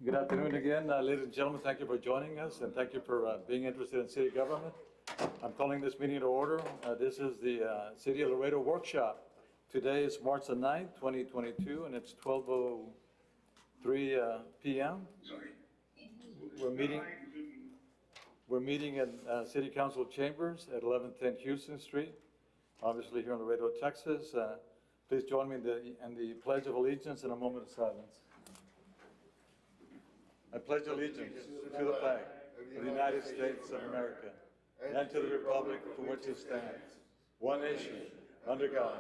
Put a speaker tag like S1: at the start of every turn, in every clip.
S1: Good afternoon again, ladies and gentlemen. Thank you for joining us, and thank you for being interested in city government. I'm calling this meeting to order. This is the City of Laredo Workshop. Today is March the 9th, 2022, and it's 12:03 p.m. We're meeting in City Council Chambers at 1110 Houston Street, obviously here in Laredo, Texas. Please join me in the Pledge of Allegiance and a moment of silence. I pledge allegiance to the flag of the United States of America and to the republic for which it stands, one nation, under God,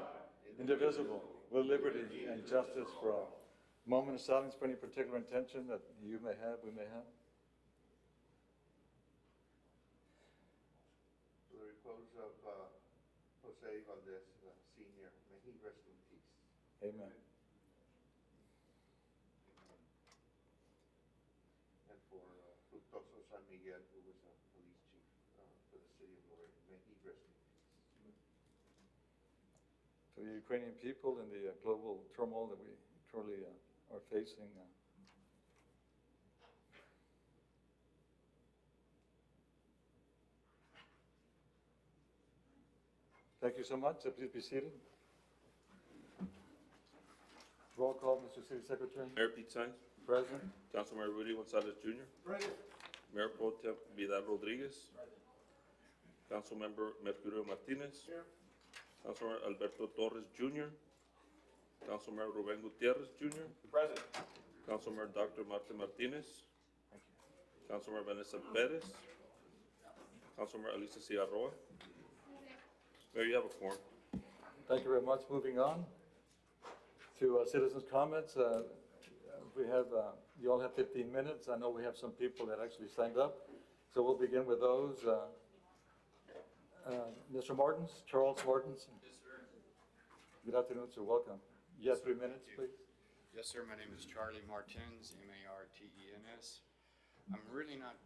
S1: indivisible, with liberty and justice for all. Moment of silence for any particular intention that you may have, we may have.
S2: To the repose of Jose Valdez, Sr., may he rest in peace.
S1: Amen.
S2: And for Fructuoso San Miguel, who was a police chief for the city of Laredo, may he rest in peace.
S1: For the Ukrainian people and the global turmoil that we truly are facing. Thank you so much. Please be seated. Roll call, Mr. City Secretary.
S3: Mayor Pete Sainz.
S1: Present.
S3: Councilmember Rudy Gonzalez Jr.
S2: Present.
S3: Mayor Pro Tem Vidal Rodriguez. Councilmember Mercurio Martinez.
S2: Here.
S3: Councilmember Alberto Torres Jr. Councilmember Ruben Gutierrez Jr.
S2: Present.
S3: Councilmember Dr. Martin Martinez.
S1: Thank you.
S3: Councilmember Vanessa Perez. Councilmember Alicia Ciarroa. Mayor, you have a quorum.
S1: Thank you very much. Moving on to citizens' comments. We have, you all have 15 minutes. I know we have some people that actually signed up, so we'll begin with those. Mr. Martins, Charles Martins.
S4: Yes, sir.
S1: Good afternoon, sir. Welcome. You have 3 minutes, please.
S4: Yes, sir. My name is Charlie Martins, Martens. I'm really not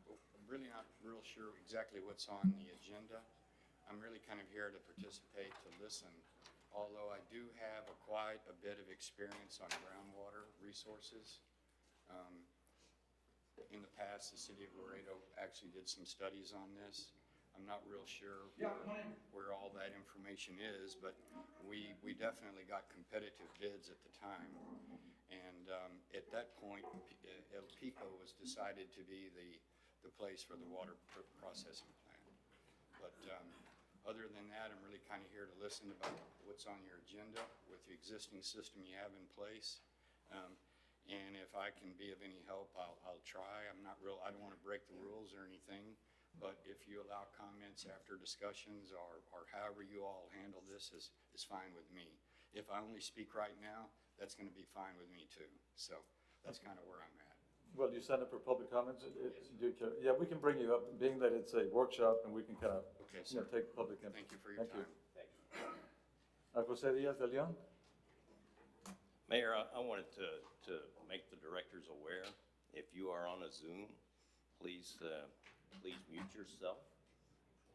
S4: real sure exactly what's on the agenda. I'm really kind of here to participate, to listen, although I do have quite a bit of experience on groundwater resources. In the past, the city of Laredo actually did some studies on this. I'm not real sure where all that information is, but we definitely got competitive bids at the time. And at that point, El Pico was decided to be the place for the water processing plant. But other than that, I'm really kind of here to listen about what's on your agenda with the existing system you have in place. And if I can be of any help, I'll try. I don't want to break the rules or anything, but if you allow comments after discussions or however you all handle this is fine with me. If I only speak right now, that's going to be fine with me too. So that's kind of where I'm at.
S1: Well, you signed up for public comments. Yeah, we can bring you up, being that it's a workshop, and we can kind of take public input.
S4: Thank you for your time.
S2: Thank you.
S1: Jose Diaz de Leon.
S5: Mayor, I wanted to make the directors aware, if you are on a Zoom, please mute yourself.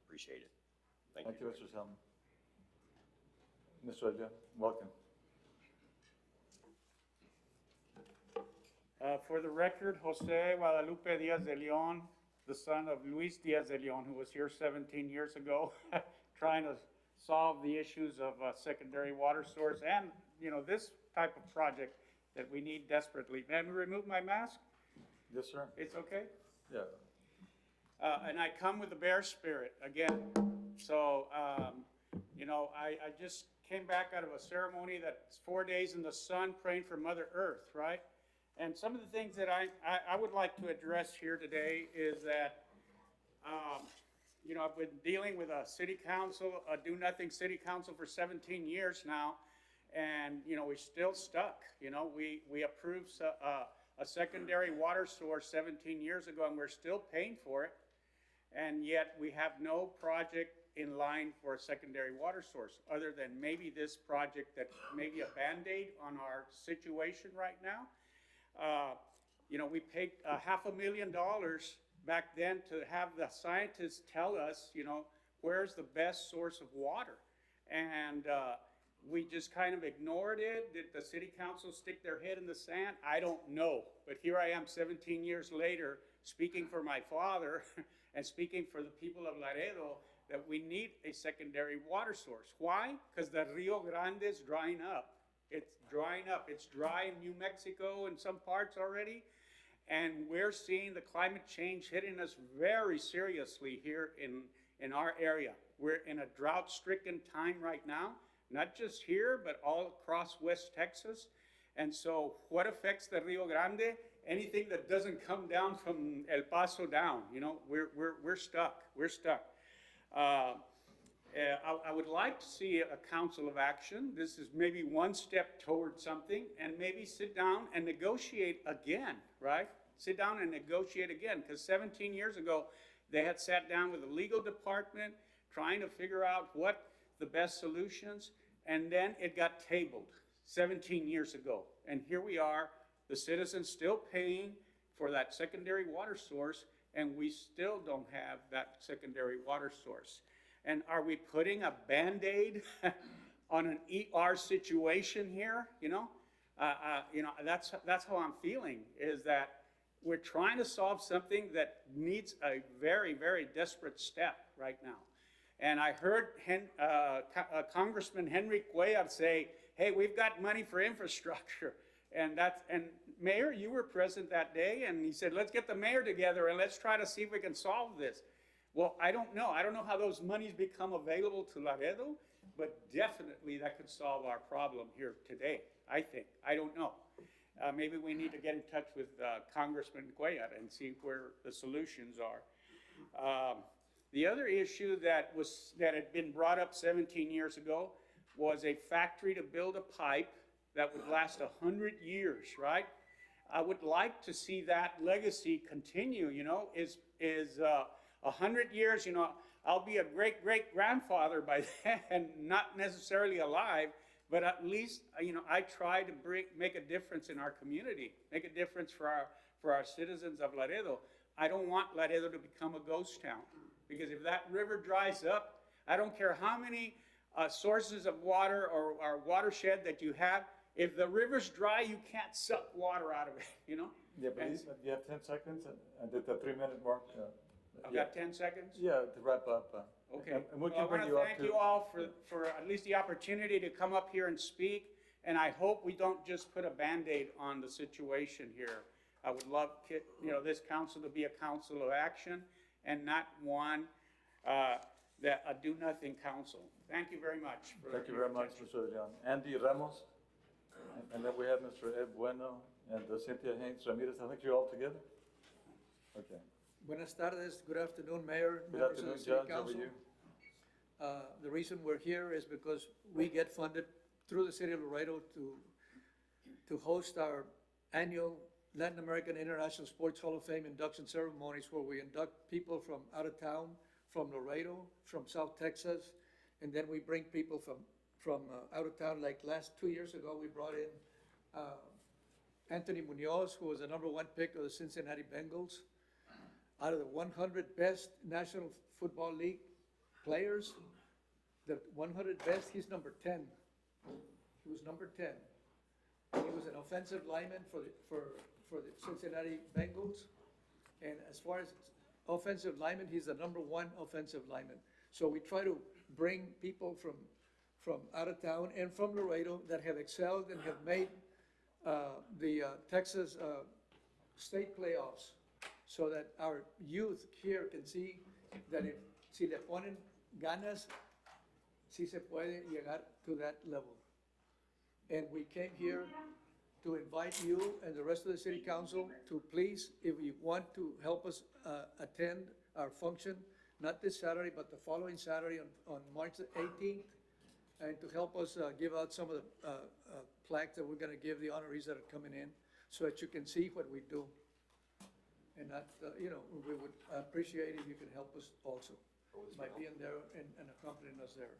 S5: Appreciate it. Thank you.
S1: Mr. Salmon. Mr. Aguilar, welcome.
S6: For the record, Jose Guadalupe Diaz de Leon, the son of Luis Diaz de Leon, who was here 17 years ago, trying to solve the issues of a secondary water source and, this type of project that we need desperately. May I remove my mask?
S1: Yes, sir.
S6: It's okay?
S1: Yeah.
S6: And I come with the bear spirit again. So, I just came back out of a ceremony that's 4 days in the sun praying for Mother Earth, right? And some of the things that I would like to address here today is that, I've been dealing with a city council, a do-nothing city council for 17 years now, and, we're still stuck. We approved a secondary water source 17 years ago, and we're still paying for it, and yet we have no project in line for a secondary water source, other than maybe this project that may be a Band-Aid on our situation right now. We paid $500,000 back then to have the scientists tell us, where's the best source of water. And we just kind of ignored it? Did the city council stick their head in the sand? I don't know. But here I am 17 years later, speaking for my father and speaking for the people of Laredo, that we need a secondary water source. Why? Because the Rio Grande is drying up. It's drying up. It's dry in New Mexico in some parts already. And we're seeing the climate change hitting us very seriously here in our area. We're in a drought-stricken time right now, not just here, but all across West Texas. And so what affects the Rio Grande? Anything that doesn't come down from El Paso down, you know, we're stuck. We're stuck. I would like to see a council of action. This is maybe one step toward something, and maybe sit down and negotiate again, right? Sit down and negotiate again, because 17 years ago, they had sat down with the legal department, trying to figure out what the best solutions, and then it got tabled 17 years ago. And here we are, the citizens still paying for that secondary water source, and we still don't have that secondary water source. And are we putting a Band-Aid on an ER situation here? You know, that's how I'm feeling, is that we're trying to solve something that needs a very, very desperate step right now. And I heard Congressman Henry Cuellar say, hey, we've got money for infrastructure. And Mayor, you were present that day, and he said, let's get the mayor together and let's try to see if we can solve this. Well, I don't know. I don't know how those monies become available to Laredo, but definitely that could solve our problem here today, I think. I don't know. Maybe we need to get in touch with Congressman Cuellar and see where the solutions are. The other issue that had been brought up 17 years ago was a factory to build a pipe that would last 100 years, right? I would like to see that legacy continue, you know, is 100 years, you know, I'll be a great-great-grandfather by then, not necessarily alive, but at least, you know, I try to make a difference in our community, make a difference for our citizens of Laredo. I don't want Laredo to become a ghost town, because if that river dries up, I don't care how many sources of water or watershed that you have, if the river's dry, you can't suck water out of it, you know?
S1: Yeah, but you have 10 seconds and at the 3-minute mark.
S6: I've got 10 seconds?
S1: Yeah, to wrap up.
S6: Okay.
S1: And we
S6: Well,
S1: can bring you
S6: I
S1: up
S6: want to
S1: to.
S6: thank you all for at least the opportunity to come up here and speak, and I hope we don't just put a Band-Aid on the situation here. I would love, you know, this council to be a council of action and not one that a do-nothing council. Thank you very much.
S1: Thank you very much, Mr. Leon. Andy Ramos, and then we have Mr. Ed Bueno and Cynthia Haynes Ramirez. I think you're all together? Okay.
S7: Buenas tardes, good afternoon, Mayor,
S1: Good
S7: members of
S1: afternoon,
S7: the City
S1: Judge. How are
S7: Council.
S1: you?
S7: The reason we're here is because we get funded through the City of Laredo to host our annual Latin American International Sports Hall of Fame induction ceremonies, where we induct people from out of town, from Laredo, from South Texas, and then we bring people from out of town. Like last 2 years ago, we brought in Anthony Munoz, who was the #1 pick of the Cincinnati Bengals. Out of the 100 best National Football League players, the 100 best, he's number 10. He was number 10. And he was an offensive lineman for the Cincinnati Bengals. And as far as offensive lineman, he's the #1 offensive lineman. So we try to bring people from out of town and from Laredo that have excelled and have made the Texas state playoffs, so that our youth here can see that si le ponen ganas, si se puede llegar to that level. And we came here to invite you and the rest of the City Council to please, if you want to help us attend our function, not this Saturday, but the following Saturday on March 18th, and to help us give out some of the plaques that we're gonna give the honorees that are coming in, so that you can see what we do. And that, you know, we would appreciate if you can help us also by being there and accompanying us there.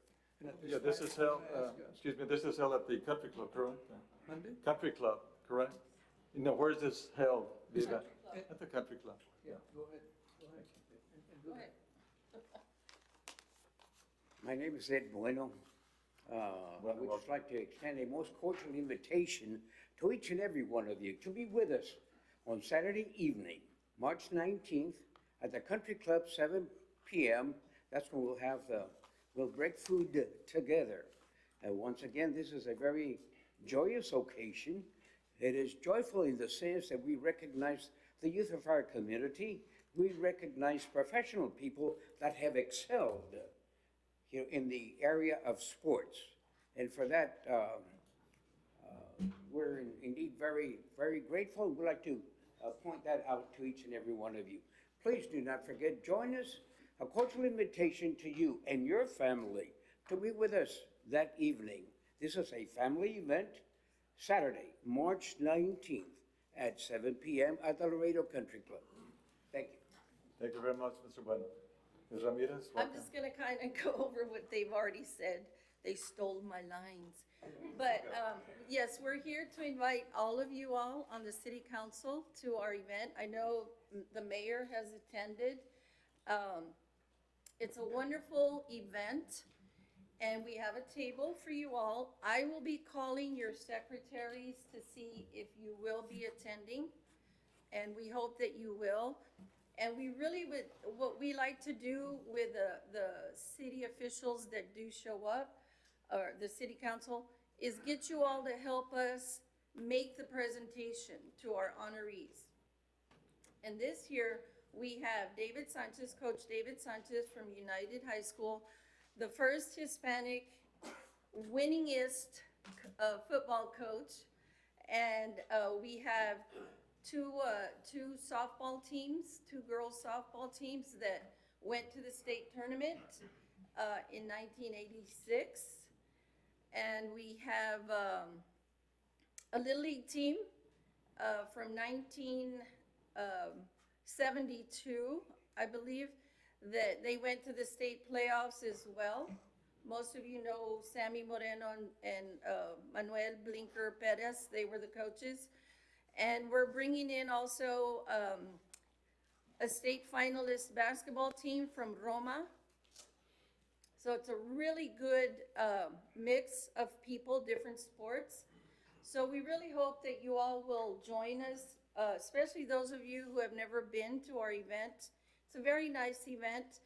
S7: And at
S1: Yeah, this
S7: time,
S1: is held,
S7: I'm gonna ask,
S1: excuse me, this is held at the Country Club, correct?
S7: Monday?
S1: Country Club, correct? You know, where is this held? the
S7: It's
S1: event?
S7: Country Club.
S1: At the Country Club.
S7: Yeah, go ahead, and do that.
S8: My name is Ed Bueno. I would just like to extend a most cordial invitation to each and every one of you to be with us on Saturday evening, March 19th, at the Country Club, 7 p.m. That's when we'll break food together. And once again, this is a very joyous occasion. It is joyful in the sense that we recognize the youth of our community. We recognize professional people that have excelled in the area of sports. And for that, we're indeed very, very grateful. We'd like to point that out to each and every one of you. Please do not forget, join us. A cordial invitation to you and your family to be with us that evening. This is a family event, Saturday, March 19th at 7 p.m. at the Laredo Country Club. Thank you.
S1: Thank you very much, Mr. Bueno. Ms. Ramirez,
S9: I'm
S1: welcome.
S9: just gonna kind of go over what they've already said. They stole my lines. But, yes, we're here to invite all of you all on the city council to our event. I know the mayor has attended. It's a wonderful event, and we have a table for you all. I will be calling your secretaries to see if you will be attending, and we hope that you will. And we really would, what we like to do with the city officials that do show up, or the city council, is get you all to help us make the presentation to our honorees. And this year, we have David Sanchez, Coach David Sanchez from United High School, the first Hispanic winningest football coach. And we have two softball teams, two girls softball teams that went to the state tournament in 1986. And we have a Little League team from 1972, I believe, that they went to the state playoffs as well. Most of you know Sammy Moreno and Manuel Blinker Perez. They were the coaches. And we're bringing in also a state finalist basketball team from Roma. So it's a really good mix of people, different sports. So we really hope that you all will join us, especially those of you who have never been to our event. It's a very nice event.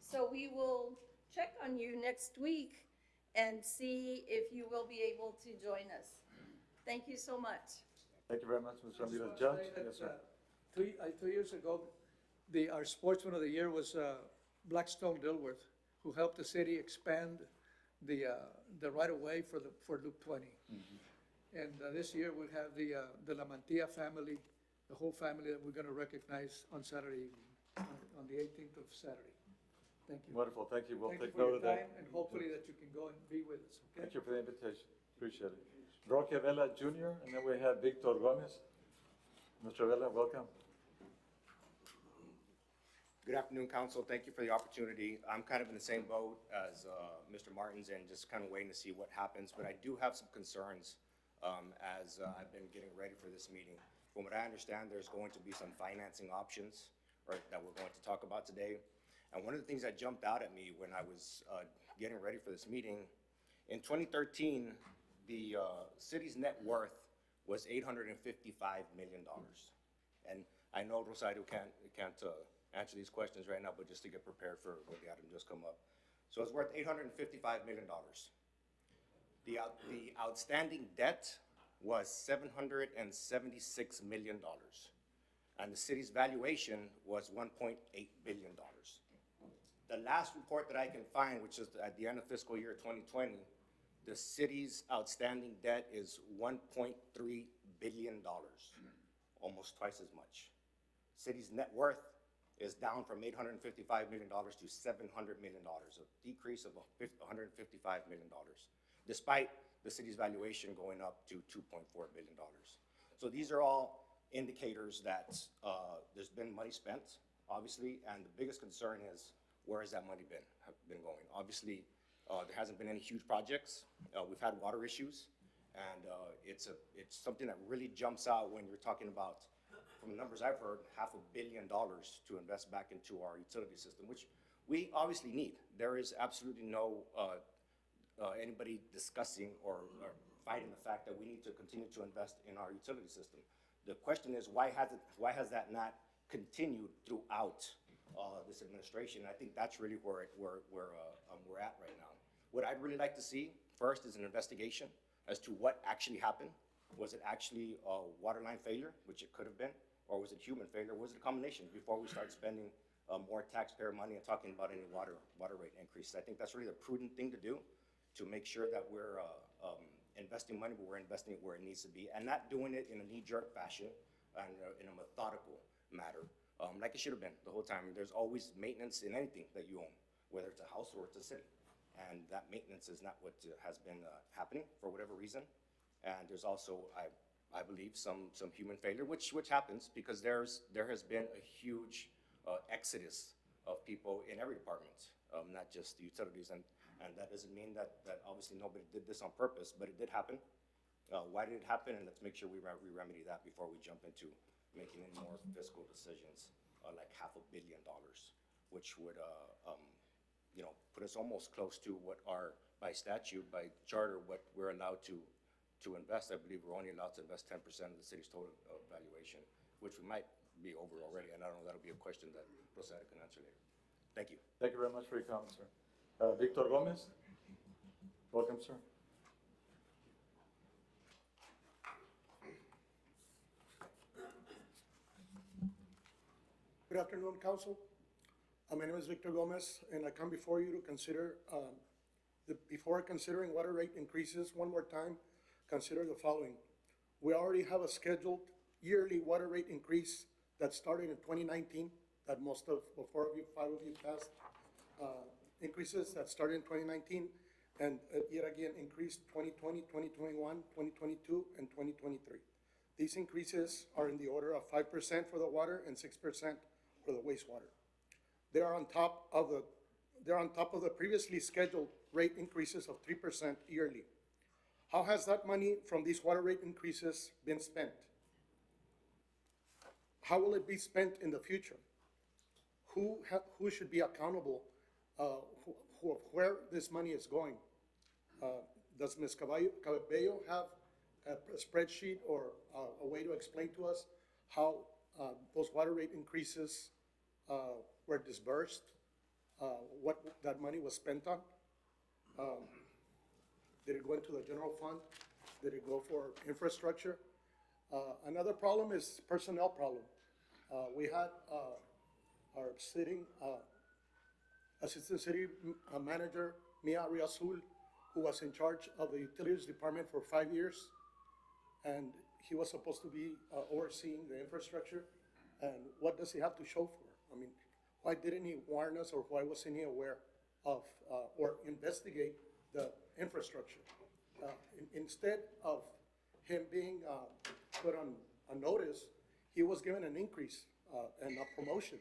S9: So we will check on you next week and see if you will be able to join us. Thank you so much.
S1: Thank you very much, Ms. Ramirez. Judge? Yes, sir.
S7: 2 years ago, our sportsman of the year was Blackstone Dilworth, who helped the city expand the right-of-way for Loop 20. And this year we'll have the La Mantilla family, the whole family that we're going to recognize on Saturday evening, on the 18th of Saturday. Thank you.
S1: Wonderful, thank you. We'll
S7: Thank you
S1: take
S7: for
S1: note
S7: your
S1: of that.
S7: time, and hopefully that you can go and be with us, okay?
S1: Thank you for the invitation. Appreciate it. Roque Vela Jr., and then we have Victor Gomez. Mr. Vela, welcome.
S10: Good afternoon, Council. Thank you for the opportunity. I'm kind of in the same boat as Mr. Martins and just kind of waiting to see what happens, but I do have some concerns as I've been getting ready for this meeting. From what I understand, there's going to be some financing options that we're going to talk about today. And one of the things that jumped out at me when I was getting ready for this meeting, in 2013, the city's net worth was $855 million. And I know Rosario can't answer these questions right now, but just to get prepared for when the item just come up. So it's worth $855 million. The outstanding debt was $776 million. And the city's valuation was $1.8 billion. The last report that I can find, which is at the end of fiscal year 2020, the city's outstanding debt is $1.3 billion, almost twice as much. City's net worth is down from $855 million to $700 million, a decrease of $155 million, despite the city's valuation going up to $2.4 billion. So these are all indicators that there's been money spent, obviously, and the biggest concern is where has that money been going? Obviously, there hasn't been any huge projects. We've had water issues, and it's something that really jumps out when you're talking about, from the numbers I've heard, $500 million to invest back into our utility system, which we obviously need. There is absolutely no anybody discussing or fighting the fact that we need to continue to invest in our utility system. The question is, why has that not continued throughout this administration? I think that's really where we're at right now. What I'd really like to see first is an investigation as to what actually happened. Was it actually a water line failure, which it could have been, or was it human failure? Was it a combination before we start spending more taxpayer money and talking about any water rate increases? I think that's really the prudent thing to do, to make sure that we're investing money, but we're investing it where it needs to be, and not doing it in a knee-jerk fashion and in a methodical matter, like it should have been the whole time. There's always maintenance in anything that you own, whether it's a house or it's a city, and that maintenance is not what has been happening for whatever reason. And there's also, I believe, some human failure, which happens because there has been a huge exodus of people in every department, not just the utilities, and that doesn't mean that obviously nobody did this on purpose, but it did happen. Why did it happen? And let's make sure we remedy that before we jump into making any more fiscal decisions, like $500 million, which would put us almost close to what by statute, by charter, what we're allowed to invest. I believe we're only allowed to invest 10% of the city's total valuation, which we might be over already, and I don't know, that'll be a question that Rosetta can answer later. Thank you.
S1: Thank you very much for your comments, sir. Victor Gomez? Welcome, sir.
S11: Good afternoon, Council. My name is Victor Gomez, and I come before you to consider, before considering water rate increases one more time, consider the following. We already have a scheduled yearly water rate increase that started in 2019, that most of, the five of you passed, increases that started in 2019, and yet again increased 2020, 2021, 2022, and 2023. These increases are in the order of 5% for the water and 6% for the wastewater. They are on top of the previously scheduled rate increases of 3% yearly. How has that money from these water rate increases been spent? How will it be spent in the future? Who should be accountable where this money is going? Does Ms. Cabello have a spreadsheet or a way to explain to us how those water rate increases were disbursed, what that money was spent on? Did it go into the general fund? Did it go for infrastructure? Another problem is personnel problem. We had our assistant city manager, Mia Riazul, who was in charge of the utilities department for 5 years, and he was supposed to be overseeing the infrastructure. And what does he have to show for? I mean, why didn't he warn us, or why wasn't he aware of or investigate the infrastructure? Instead of him being put on a notice, he was given an increase and a promotion.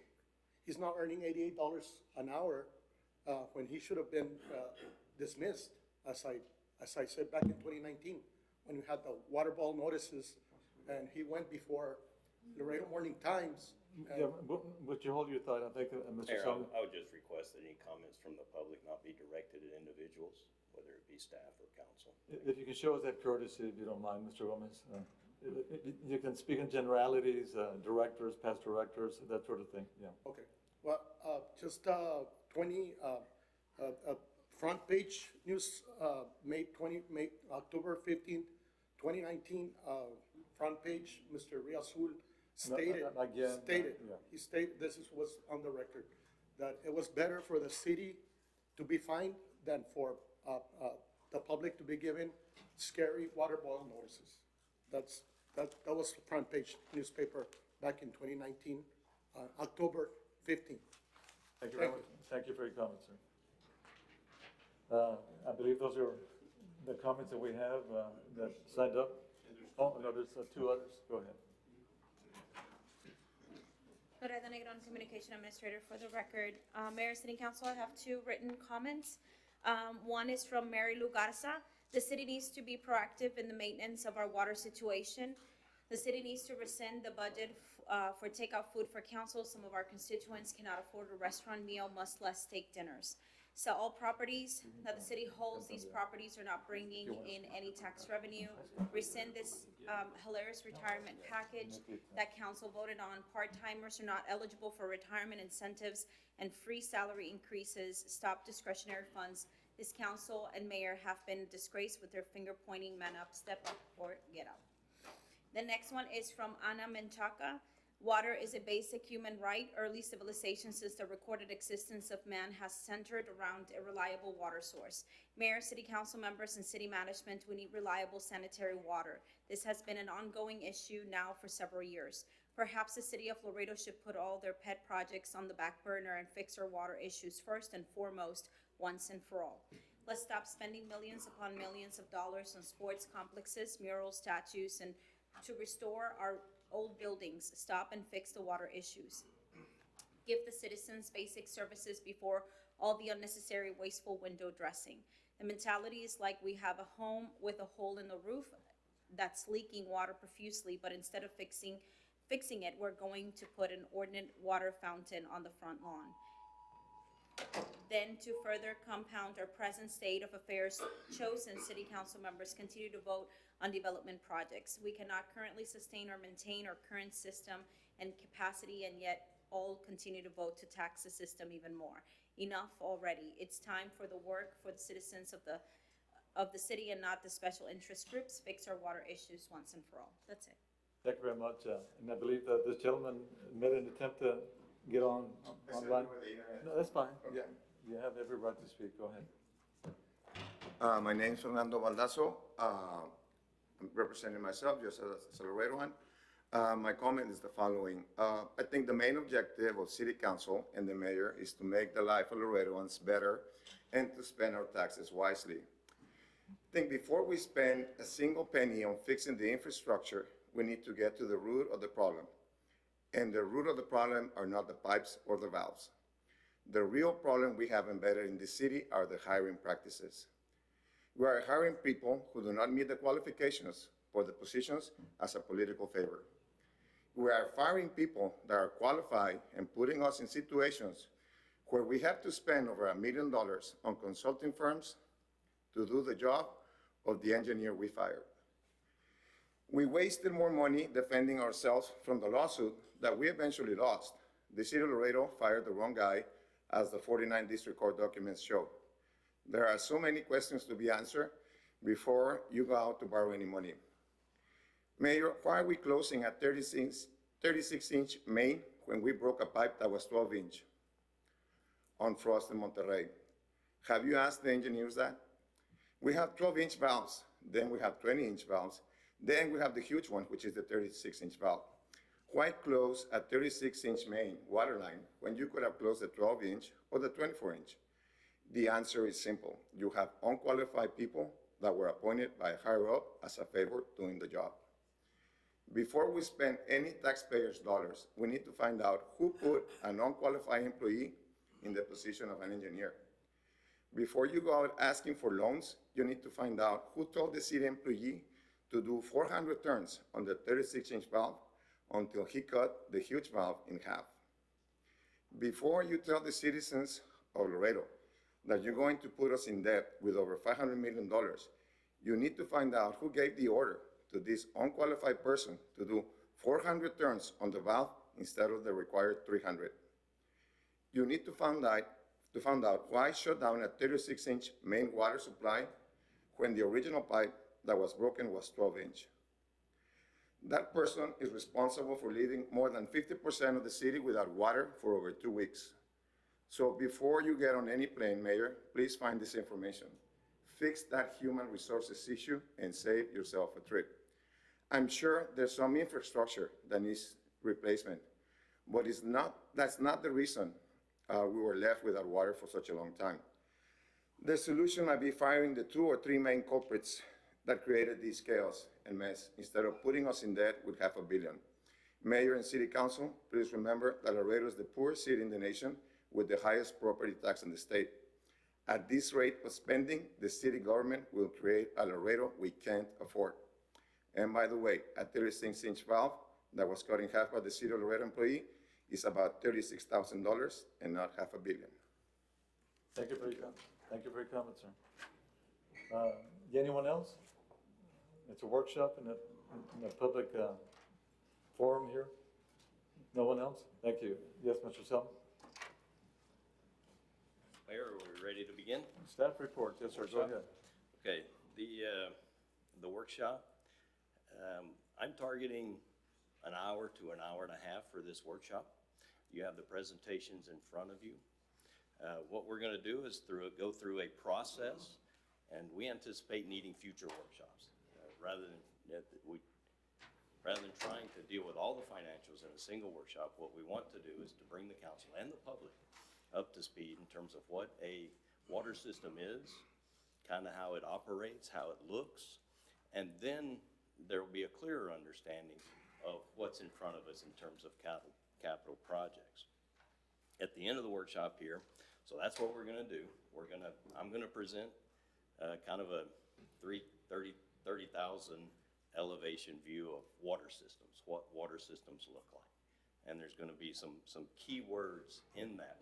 S11: He's now earning $88 an hour when he should have been dismissed, as I said back in 2019, when we had the water ball notices, and he went before Laredo Morning Times.
S1: Yeah, would you hold your thought? I think, Mr.
S5: Mayor,
S1: Sullivan.
S5: I would just request that any comments from the public not be directed at individuals, whether it be staff or council.
S1: If you can show us that courtesy, if you don't mind, Mr. Gomez. You can speak in generalities, directors, past directors, that sort of thing, yeah.
S11: Okay, well, just front page news, October 15th, 2019, front page, Mr. Riazul stated,
S1: yeah.
S11: He stated, was on the record, that it was better for the city to be fined than for the public to be given scary water boil notices. That was the front page newspaper back in 2019, October 15th.
S1: Thank you very much. Thank you for your comments, sir. I believe those are the comments that we have that signed up. Oh, no, there's two others. Go ahead.
S12: Loretta Negron, Communication Administrator, for the record. Mayor, City Council, I have two written comments. One is from Mary Lou Garza. The city needs to be proactive in the maintenance of our water situation. The city needs to rescind the budget for takeout food for council. Some of our constituents cannot afford a restaurant meal, much less steak dinners. sell all properties that the city holds. These properties are not bringing in any tax revenue. Rescind this hilarious retirement package that council voted on. Part-timers are not eligible for retirement incentives and free salary increases. Stop discretionary funds. This council and mayor have been disgraced with their finger pointing. Man up, step up, or get out. The next one is from Ana Menchaca. Water is a basic human right. Early civilization since the recorded existence of man has centered around a reliable water source. Mayor, city council members, and city management, we need reliable sanitary water. This has been an ongoing issue now for several years. Perhaps the city of Laredo should put all their pet projects on the back burner and fix our water issues first and foremost, once and for all. Let's stop spending millions upon millions of dollars on sports complexes, murals, statues, and to restore our old buildings. Stop and fix the water issues. Give the citizens basic services before all the unnecessary wasteful window dressing. The mentality is like we have a home with a hole in the roof that's leaking water profusely, but instead of fixing it, we're going to put an ordinate water fountain on the front lawn. Then, to further compound our present state of affairs, chosen city council members continue to vote on development projects. We cannot currently sustain or maintain our current system and capacity, and yet all continue to vote to tax the system even more. Enough already. It's time for the work for the citizens of the city and not the special interest groups. Fix our water issues once and for all. That's it.
S1: Thank you very much. And I believe that this gentleman made an attempt to get online. No, that's fine.
S2: Yeah.
S1: You have every right to speak. Go ahead.
S2: My name is Fernando Baldasso. I'm representing myself just as a Laredoan. My comment is the following. I think the main objective of City Council and the mayor is to make the life of Laredoans better and to spend our taxes wisely. I think before we spend a single penny on fixing the infrastructure, we need to get to the root of the problem. And the root of the problem are not the pipes or the valves. The real problem we have embedded in the city are the hiring practices. We are hiring people who do not meet the qualifications for the positions as a political favor. We are firing people that are qualified and putting us in situations where we have to spend over $1 million on consulting firms to do the job of the engineer we fired. We wasted more money defending ourselves from the lawsuit that we eventually lost. The city of Laredo fired the wrong guy, as the 49 District Court documents show. There are so many questions to be answered before you go out to borrow any money. Mayor, why are we closing a 36-inch main when we broke a pipe that was 12-inch on Frost in Monterrey? Have you asked the engineers that? We have 12-inch valves, then we have 20-inch valves, then we have the huge one, which is the 36-inch valve. Why close a 36-inch main water line when you could have closed the 12-inch or the 24-inch? The answer is simple. You have unqualified people that were appointed by a higher up as a favor doing the job. Before we spend any taxpayers' dollars, we need to find out who put an unqualified employee in the position of an engineer. Before you go out asking for loans, you need to find out who told the city employee to do 400 turns on the 36-inch valve until he cut the huge valve in half. Before you tell the citizens of Laredo that you're going to put us in debt with over $500 million, you need to find out who gave the order to this unqualified person to do 400 turns on the valve instead of the required 300. You need to find out why shut down a 36-inch main water supply when the original pipe that was broken was 12-inch. That person is responsible for leaving more than 50% of the city without water for over 2 weeks. So before you get on any plane, Mayor, please find this information. Fix that human resources issue and save yourself a trip. I'm sure there's some infrastructure that needs replacement, but that's not the reason we were left without water for such a long time. The solution might be firing the 2 or 3 main culprits that created this chaos and mess instead of putting us in debt with $500 million. Mayor and City Council, please remember that Laredo is the poorest city in the nation with the highest property tax in the state. At this rate of spending, the city government will create a Laredo we can't afford. And by the way, a 36-inch valve that was cut in half by the city of Laredo employee is about $36,000 and not $500 million.
S1: Thank you for your comment. Thank you for your comment, sir. Anyone else? It's a workshop in a public forum here. No one else? Thank you. Yes, Mr. Selman?
S5: Mayor, are we ready to begin?
S1: Staff report, yes, sir, go
S5: Workshop?
S1: ahead.
S5: Okay, the workshop, I'm targeting an hour to an hour and a half for this workshop. You have the presentations in front of you. What we're gonna do is go through a process, and we anticipate needing future workshops. Rather than trying to deal with all the financials in a single workshop, what we want to do is to bring the council and the public up to speed in terms of what a water system is, kind of how it operates, how it looks, and then there will be a clearer understanding of what's in front of us in terms of capital projects. At the end of the workshop here, so that's what we're gonna do. I'm gonna present kind of a 30,000 elevation view of water systems, what water systems look like. And there's gonna be some key words in that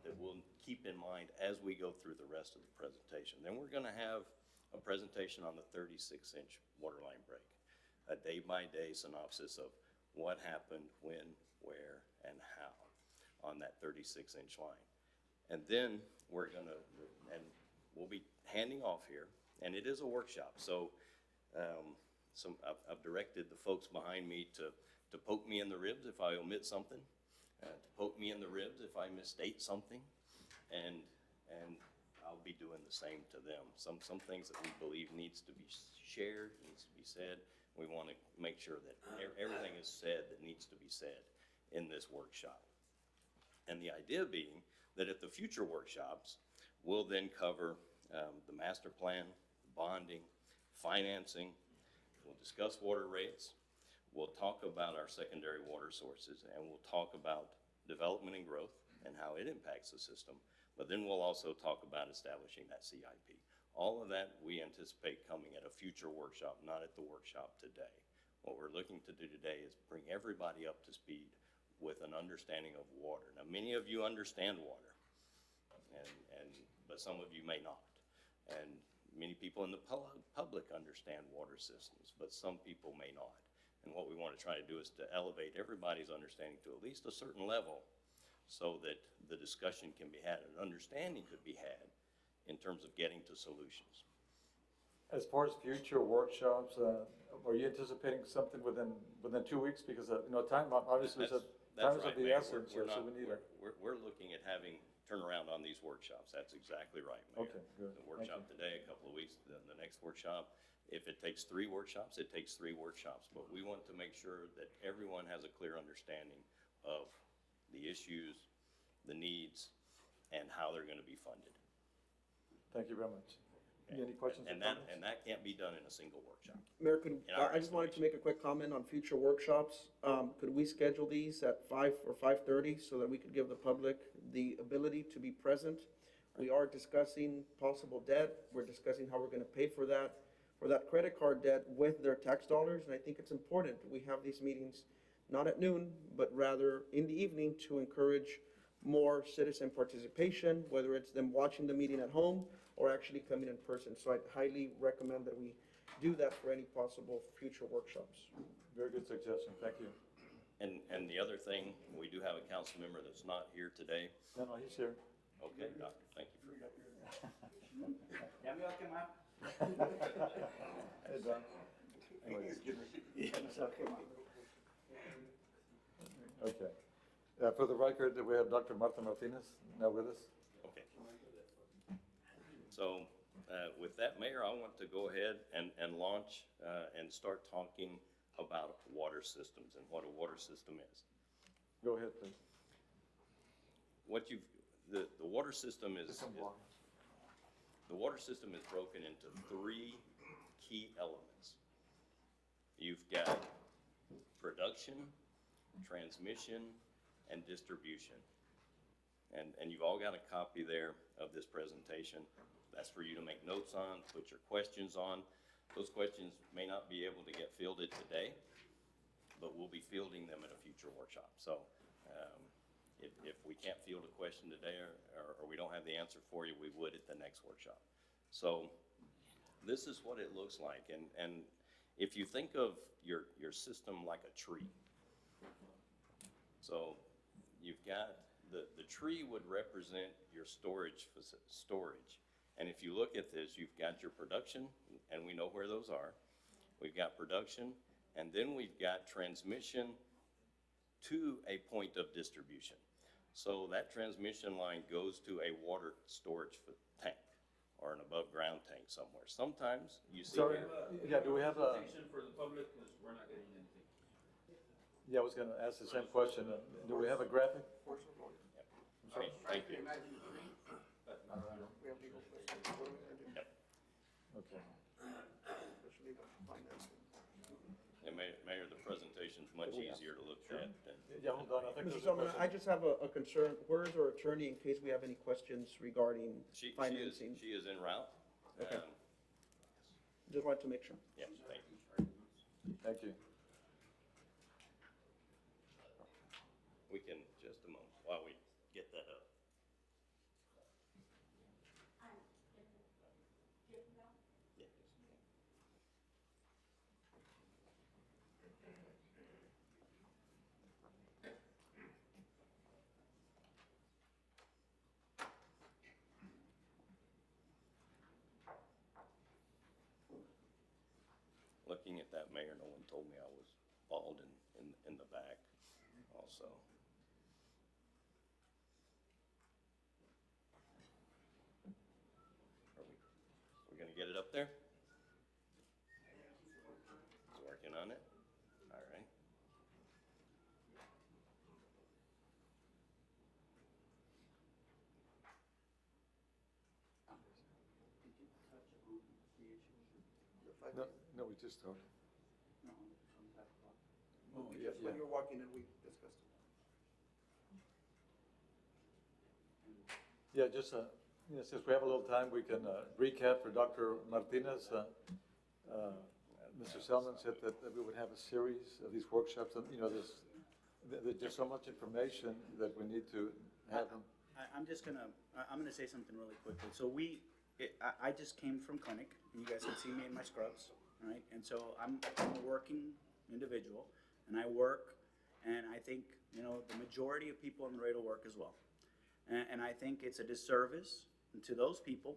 S5: that we'll keep in mind as we go through the rest of the presentation. Then we're gonna have a presentation on the 36-inch water line break, a day-by-day synopsis of what happened, when, where, and how on that 36-inch line. And then we'll be handing off here, and it is a workshop, so I've directed the folks behind me to poke me in the ribs if I omit something, to poke me in the ribs if I misstate something, and I'll be doing the same to them. Some things that we believe needs to be shared, needs to be said. We want to make sure that everything is said that needs to be said in this workshop. And the idea being that at the future workshops, we'll then cover the master plan, bonding, financing, we'll discuss water rates, we'll talk about our secondary water sources, and we'll talk about development and growth and how it impacts the system. But then we'll also talk about establishing that CIP. All of that we anticipate coming at a future workshop, not at the workshop today. What we're looking to do today is bring everybody up to speed with an understanding of water. Now, many of you understand water, but some of you may not. And many people in the public understand water systems, but some people may not. And what we want to try to do is to elevate everybody's understanding to at least a certain level so that the discussion can be had and understanding could be had in terms of getting to solutions.
S1: As far as future workshops, are you anticipating something within 2 weeks? Because, time obviously is of the
S5: Mayor.
S1: essence here, so we need it.
S5: We're looking at having turnaround on these workshops. That's exactly right, Mayor.
S1: Okay, good.
S5: The workshop today, a couple of weeks, the next workshop. If it takes 3 workshops, it takes 3 workshops. But we want to make sure that everyone has a clear understanding of the issues, the needs, and how they're gonna be funded.
S1: Thank you very much. Any questions or
S5: And
S1: comments?
S5: that can't be done in a single workshop.
S13: Mayor,
S5: our
S13: I just wanted to make a quick comment on future workshops. Could we schedule these at 5 or 5:30 so that we could give the public the ability to be present? We are discussing possible debt. We're discussing how we're gonna pay for that credit card debt with their tax dollars. And I think it's important we have these meetings not at noon, but rather in the evening to encourage more citizen participation, whether it's them watching the meeting at home or actually coming in person. So I'd highly recommend that we do that for any possible future workshops.
S1: Very good suggestion, thank you.
S5: And the other thing, we do have a council member that's not here today.
S1: No, he's here.
S5: Okay, Doctor, thank you for that.
S1: Hey, Don. Anyways. Okay. For the record, we have Dr. Martha Martinez now with us.
S5: Okay. So, with that, Mayor, I want to go ahead and launch and start talking about water systems and what a water system is.
S1: Go ahead, please.
S5: The water system is the water system is broken into 3 key elements. You've got production, transmission, and distribution. And you've all got a copy there of this presentation. That's for you to make notes on, put your questions on. Those questions may not be able to get fielded today, but we'll be fielding them at a future workshop. So if we can't field a question today or we don't have the answer for you, we would at the next workshop. So this is what it looks like. And if you think of your system like a tree, so you've got, the tree would represent your storage. And if you look at this, you've got your production, and we know where those are. We've got production, and then we've got transmission to a point of distribution. So that transmission line goes to a water storage tank or an above-ground tank somewhere. Sometimes you see.
S1: Sorry, yeah, do we have a?
S14: For the public, because we're not getting anything.
S1: Yeah, I was gonna ask the same question. Do we have a graphic?
S5: Okay, thank you.
S1: Okay.
S5: And Mayor, the presentation's much easier to look at than.
S1: Yeah, hold on, I think
S13: Mr.
S1: there's a
S13: Selman,
S1: question.
S13: I just have a concern. Where's our attorney in case we have any questions regarding financing?
S5: She is en route.
S13: Okay. Just wanted to make sure.
S5: Yeah, thank you.
S1: Thank you.
S5: We can, just a moment, while we get that up. Yeah. Looking at that, Mayor, no one told me I was bald in the back also. Are we gonna get it up there? He's working on it. All right.
S1: No, no, we just talked.
S13: Oh,
S1: yes, when
S13: you were walking in, we discussed it.
S1: Yeah, just, since we have a little time, we can recap for Dr. Martinez. Mr. Selman said that we would have a series of these workshops, and, there's just so much information that we need to have them.
S14: I'm gonna say something really quickly. So I just came from clinic, and you guys can see me in my scrubs, right? And so I'm a working individual, and I work, and I think, the majority of people in Laredo work as well. And I think it's a disservice to those people,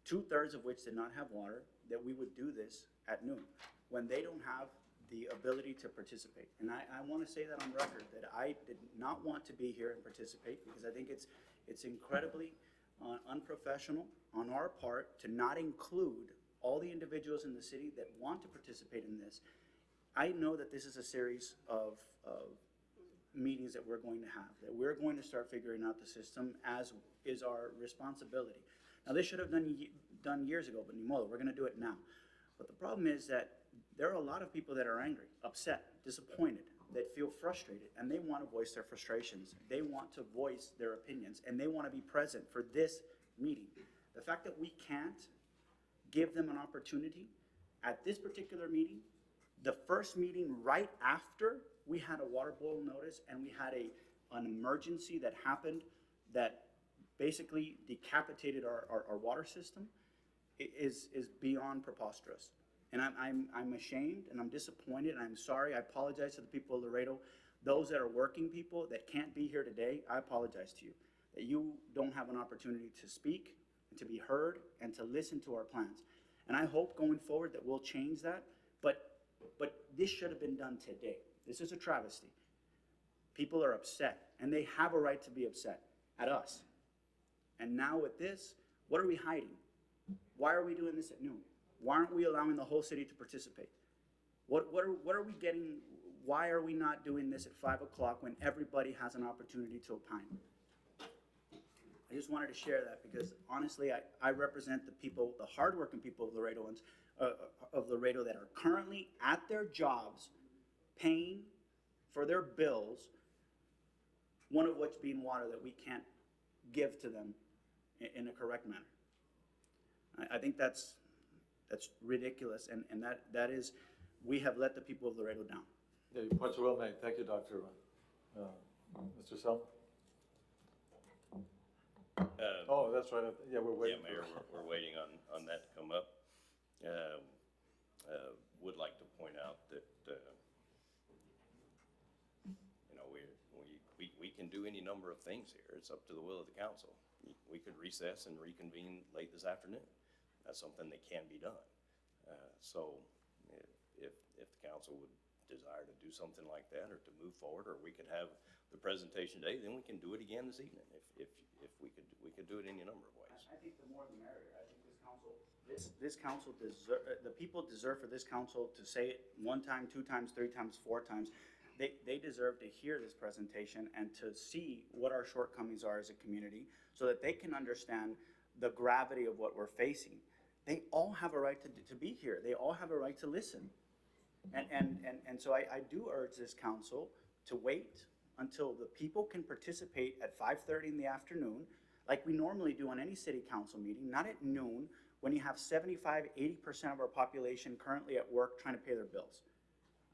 S14: 2/3 of which did not have water, that we would do this at noon, when they don't have the ability to participate. And I want to say that on record, that I did not want to be here and participate, because I think it's incredibly unprofessional on our part to not include all the individuals in the city that want to participate in this. I know that this is a series of meetings that we're going to have, that we're going to start figuring out the system, as is our responsibility. Now, this should have done years ago, but ni modo, we're gonna do it now. But the problem is that there are a lot of people that are angry, upset, disappointed, that feel frustrated, and they want to voice their frustrations. They want to voice their opinions, and they want to be present for this meeting. The fact that we can't give them an opportunity at this particular meeting, the first meeting right after we had a water boil notice and we had an emergency that happened that basically decapitated our water system, is beyond preposterous. And I'm ashamed, and I'm disappointed, and I'm sorry. I apologize to the people of Laredo. Those that are working people that can't be here today, I apologize to you, that you don't have an opportunity to speak and to be heard and to listen to our plans. And I hope going forward that we'll change that, but this should have been done today. This is a travesty. People are upset, and they have a right to be upset at us. And now with this, what are we hiding? Why are we doing this at noon? Why aren't we allowing the whole city to participate? What are we getting? Why are we not doing this at 5 o'clock when everybody has an opportunity to opine? I just wanted to share that, because honestly, I represent the people, the hardworking people of Laredoans, of Laredo, that are currently at their jobs, paying for their bills, one of which being water that we can't give to them in a correct manner. I think that's ridiculous, and that is, we have let the people of Laredo down.
S1: Yeah, your points are well made. Thank you, Dr. Mr. Selman. Oh, that's right, yeah, we're
S5: Yeah,
S1: waiting.
S5: Mayor, we're waiting on that to come up. Would like to point out that, you know, we can do any number of things here. It's up to the will of the council. We could recess and reconvene late this afternoon. That's something that can be done. So if the council would desire to do something like that or to move forward, or we could have the presentation today, then we can do it again this evening. If we could do it any number of ways.
S14: I think the more the merrier. I think this council the people deserve for this council to say it 1 time, 2 times, 3 times, 4 times. They deserve to hear this presentation and to see what our shortcomings are as a community so that they can understand the gravity of what we're facing. They all have a right to be here. They all have a right to listen. And so I do urge this council to wait until the people can participate at 5:30 in the afternoon, like we normally do on any city council meeting, not at noon, when you have 75, 80% of our population currently at work trying to pay their bills.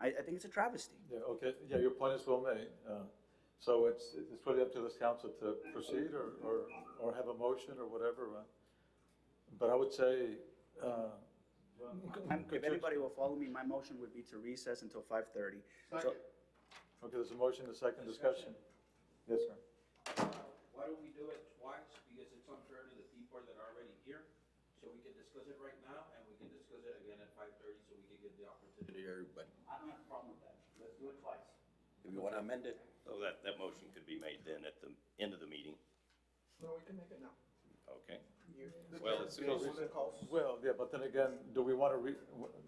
S14: I think it's a travesty.
S1: Yeah, okay, yeah, your point is well made. So it's really up to this council to proceed or have a motion or whatever. But I would say,
S14: If anybody will follow me, my motion would be to recess until 5:30. So,
S1: okay, there's a motion, a second discussion. Yes, sir.
S15: Why don't we do it twice? Because it's unfair to the people that are already here. So we can discuss it right now and we can discuss it again at 5:30 so we can give the opportunity to everybody.
S14: I don't have a problem with that. Let's do it twice.
S15: If you want to amend it.
S5: So that motion could be made then at the end of the meeting.
S13: No, we can make it now.
S5: Okay. Well, as soon as,
S1: Well, yeah, but then again, do we want to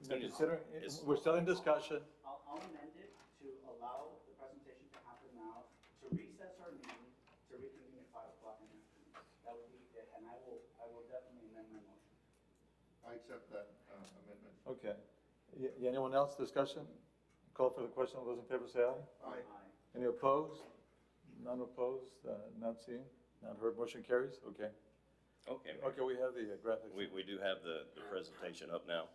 S5: soon as-
S1: considering,
S5: it's-
S1: we're still in discussion.
S14: I'll amend it to allow the presentation to happen now, to recess our meeting, to reconvene at 5 o'clock in the afternoon. That would be it, and I will definitely amend my motion.
S2: I accept that amendment.
S1: Okay. Anyone else, discussion? Call for the question, all those in favor say aye.
S2: Aye.
S1: Any opposed? None opposed, not seen, not heard, motion carries, okay.
S5: okay, Mayor.
S1: Okay, we have the graphics.
S5: We do have the presentation up now.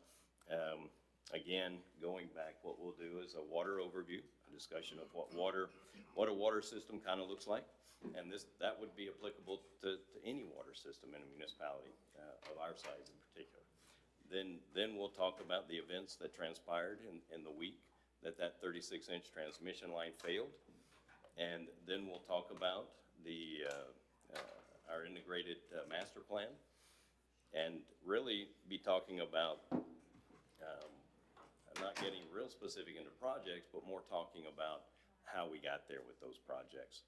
S5: Again, going back, what we'll do is a water overview, a discussion of what a water system kind of looks like. And that would be applicable to any water system in a municipality of our size in particular. Then we'll talk about the events that transpired in the week that 36-inch transmission line failed. And then we'll talk about our integrated master plan, and really be talking about, I'm not getting real specific into projects, but more talking about how we got there with those projects.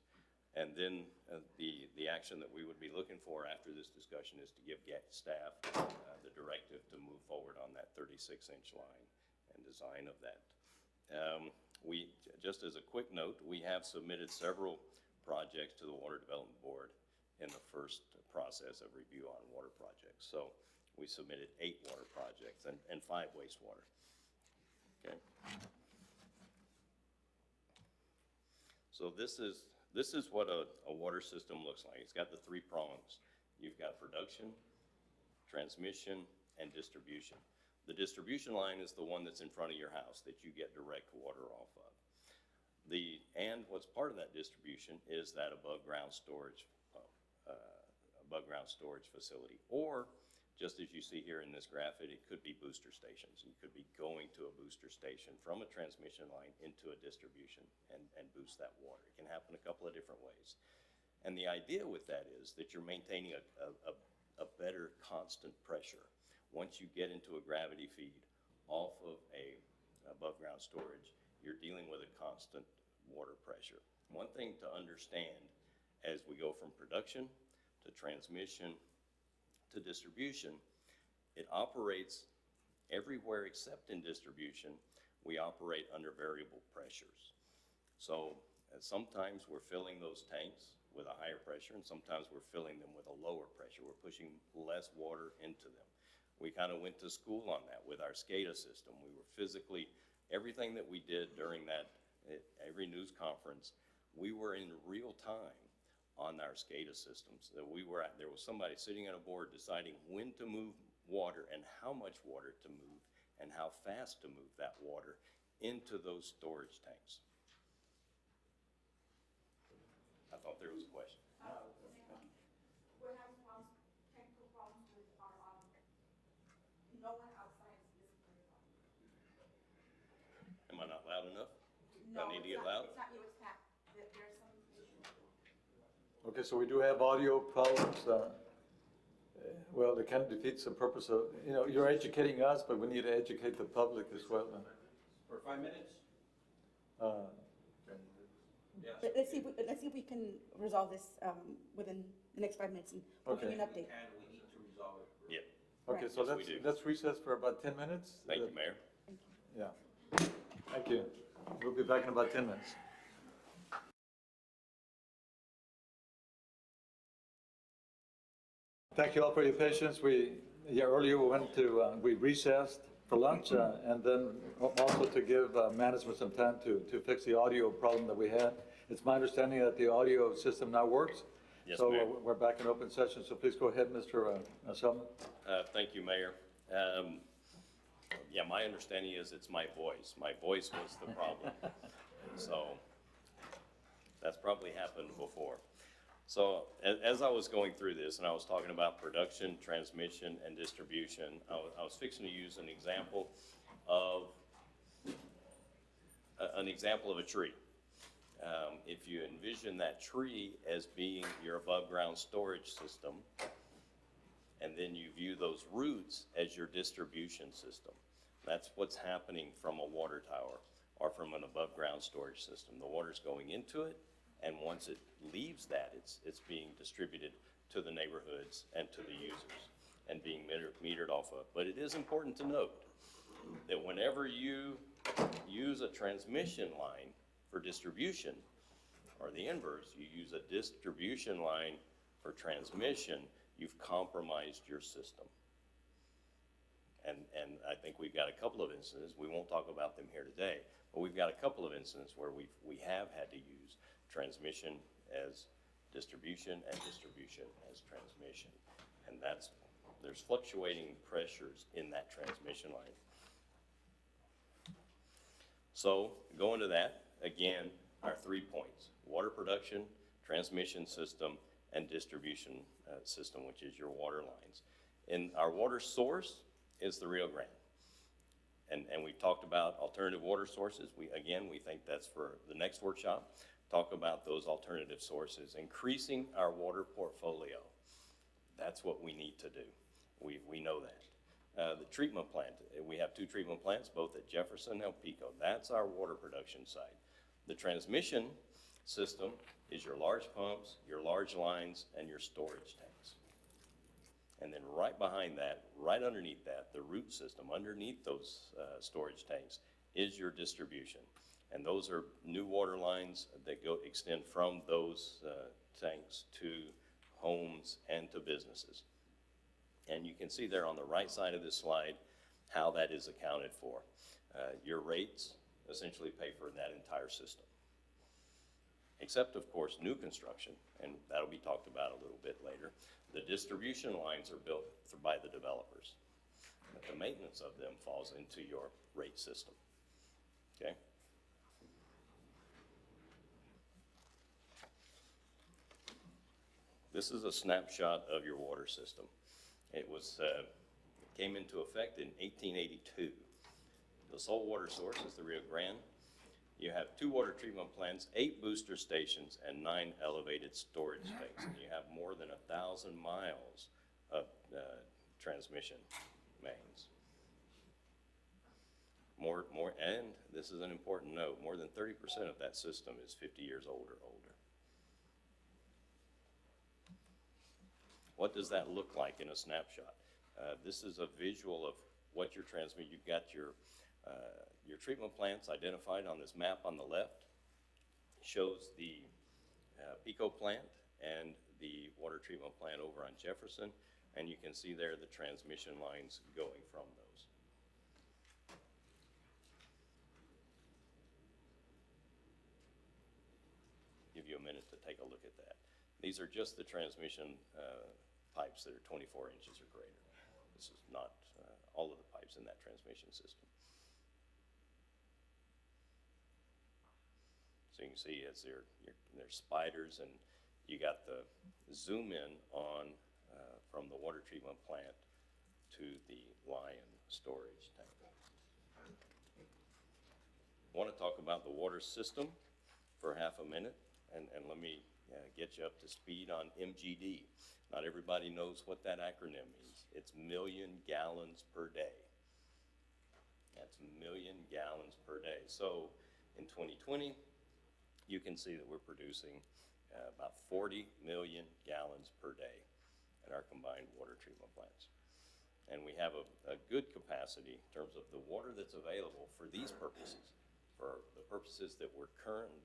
S5: And then the action that we would be looking for after this discussion is to give staff the directive to move forward on that 36-inch line and design of that. Just as a quick note, we have submitted several projects to the Water Development Board in the first process of review on water projects. So we submitted 8 water projects and 5 wastewater. Okay. So this is what a water system looks like. It's got the 3 prongs. You've got production, transmission, and distribution. The distribution line is the one that's in front of your house that you get direct water off of. And what's part of that distribution is that above ground storage facility. Or, just as you see here in this graphic, it could be booster stations. You could be going to a booster station from a transmission line into a distribution and boost that water. It can happen a couple of different ways. And the idea with that is that you're maintaining a better constant pressure. Once you get into a gravity feed off of a above ground storage, you're dealing with a constant water pressure. One thing to understand as we go from production to transmission to distribution, it operates everywhere except in distribution. We operate under variable pressures. So sometimes we're filling those tanks with a higher pressure, and sometimes we're filling them with a lower pressure. We're pushing less water into them. We kind of went to school on that with our SCADA system. We were physically, everything that we did during that, every news conference, we were in real time on our SCADA systems. There was somebody sitting at a board deciding when to move water and how much water to move and how fast to move that water into those storage tanks. I thought there was a question.
S9: Well,
S16: No one outside is listening.
S5: Am I not loud enough? Do
S16: No,
S5: I need to
S16: it's
S5: get
S16: not-
S5: loud?
S16: It's not you, it's Pat. There's some issue.
S1: Okay, so we do have audio problems. Well, it kind of defeats the purpose of, you're educating us, but we need to educate the public as well.
S15: For 5 minutes? Yes.
S16: Let's see if we can resolve this, within the next 5 minutes, and we'll give you an
S1: Okay.
S16: update.
S15: And we need to resolve it.
S5: Yep.
S1: Okay,
S16: Right.
S1: so
S5: Yes, we do.
S1: let's recess for about 10 minutes.
S5: Thank you, Mayor.
S1: Yeah. Thank you. We'll be back in about 10 minutes. Thank you all for your patience. Earlier we recessed for lunch, and then also to give management some time to fix the audio problem that we had. It's my understanding that the audio system now works.
S5: Yes,
S1: So
S5: Mayor.
S1: we're back in open session, so please go ahead, Mr. Selman.
S5: Thank you, Mayor. Yeah, my understanding is it's my voice. My voice was the problem. So that's probably happened before. So as I was going through this and I was talking about production, transmission, and distribution, I was fixing to use an example of a tree. If you envision that tree as being your above-ground storage system, and then you view those roots as your distribution system. That's what's happening from a water tower or from an above-ground storage system. The water's going into it, and once it leaves that, it's being distributed to the neighborhoods and to the users and being metered off of. But it is important to note that whenever you use a transmission line for distribution, or the inverse, you use a distribution line for transmission, you've compromised your system. And I think we've got a couple of instances, we won't talk about them here today, but we've got a couple of instances where we have had to use transmission as distribution and distribution as transmission. And there's fluctuating pressures in that transmission line. So going to that, again, our 3 points: water production, transmission system, and distribution system, which is your water lines. And our water source is the Rio Grande. And we've talked about alternative water sources. We think that's for the next workshop. Talk about those alternative sources, increasing our water portfolio. That's what we need to do. We know that. The treatment plant, we have 2 treatment plants, both at Jefferson and El Pico. That's our water production side. The transmission system is your large pumps, your large lines, and your storage tanks. And then right behind that, right underneath that, the root system, underneath those storage tanks, is your distribution. And those are new water lines that extend from those tanks to homes and to businesses. And you can see there on the right side of this slide how that is accounted for. Your rates essentially pay for that entire system. Except, of course, new construction, and that'll be talked about a little bit later. The distribution lines are built by the developers, but the maintenance of them falls into your rate system, okay? This is a snapshot of your water system. It came into effect in 1882. The sole water source is the Rio Grande. You have 2 water treatment plants, 8 booster stations, and 9 elevated storage tanks. And you have more than 1,000 miles of transmission mains. And this is an important note, more than 30% of that system is 50 years old or older. What does that look like in a snapshot? This is a visual of what you're transmitting. You've got your treatment plants identified on this map on the left. Shows the Pico plant and the water treatment plant over on Jefferson, and you can see there the transmission lines going from those. Give you a minute to take a look at that. These are just the transmission pipes that are 24 inches or greater. This is not all of the pipes in that transmission system. So you can see as there's spiders, and you got the zoom in on from the water treatment plant to the line storage tank. Want to talk about the water system for half a minute, and let me get you up to speed on MGD. Not everybody knows what that acronym means. It's million gallons per day. That's million gallons per day. So in 2020, you can see that we're producing about 40 million gallons per day at our combined water treatment plants. And we have a good capacity in terms of the water that's available for these purposes, for the purposes that we're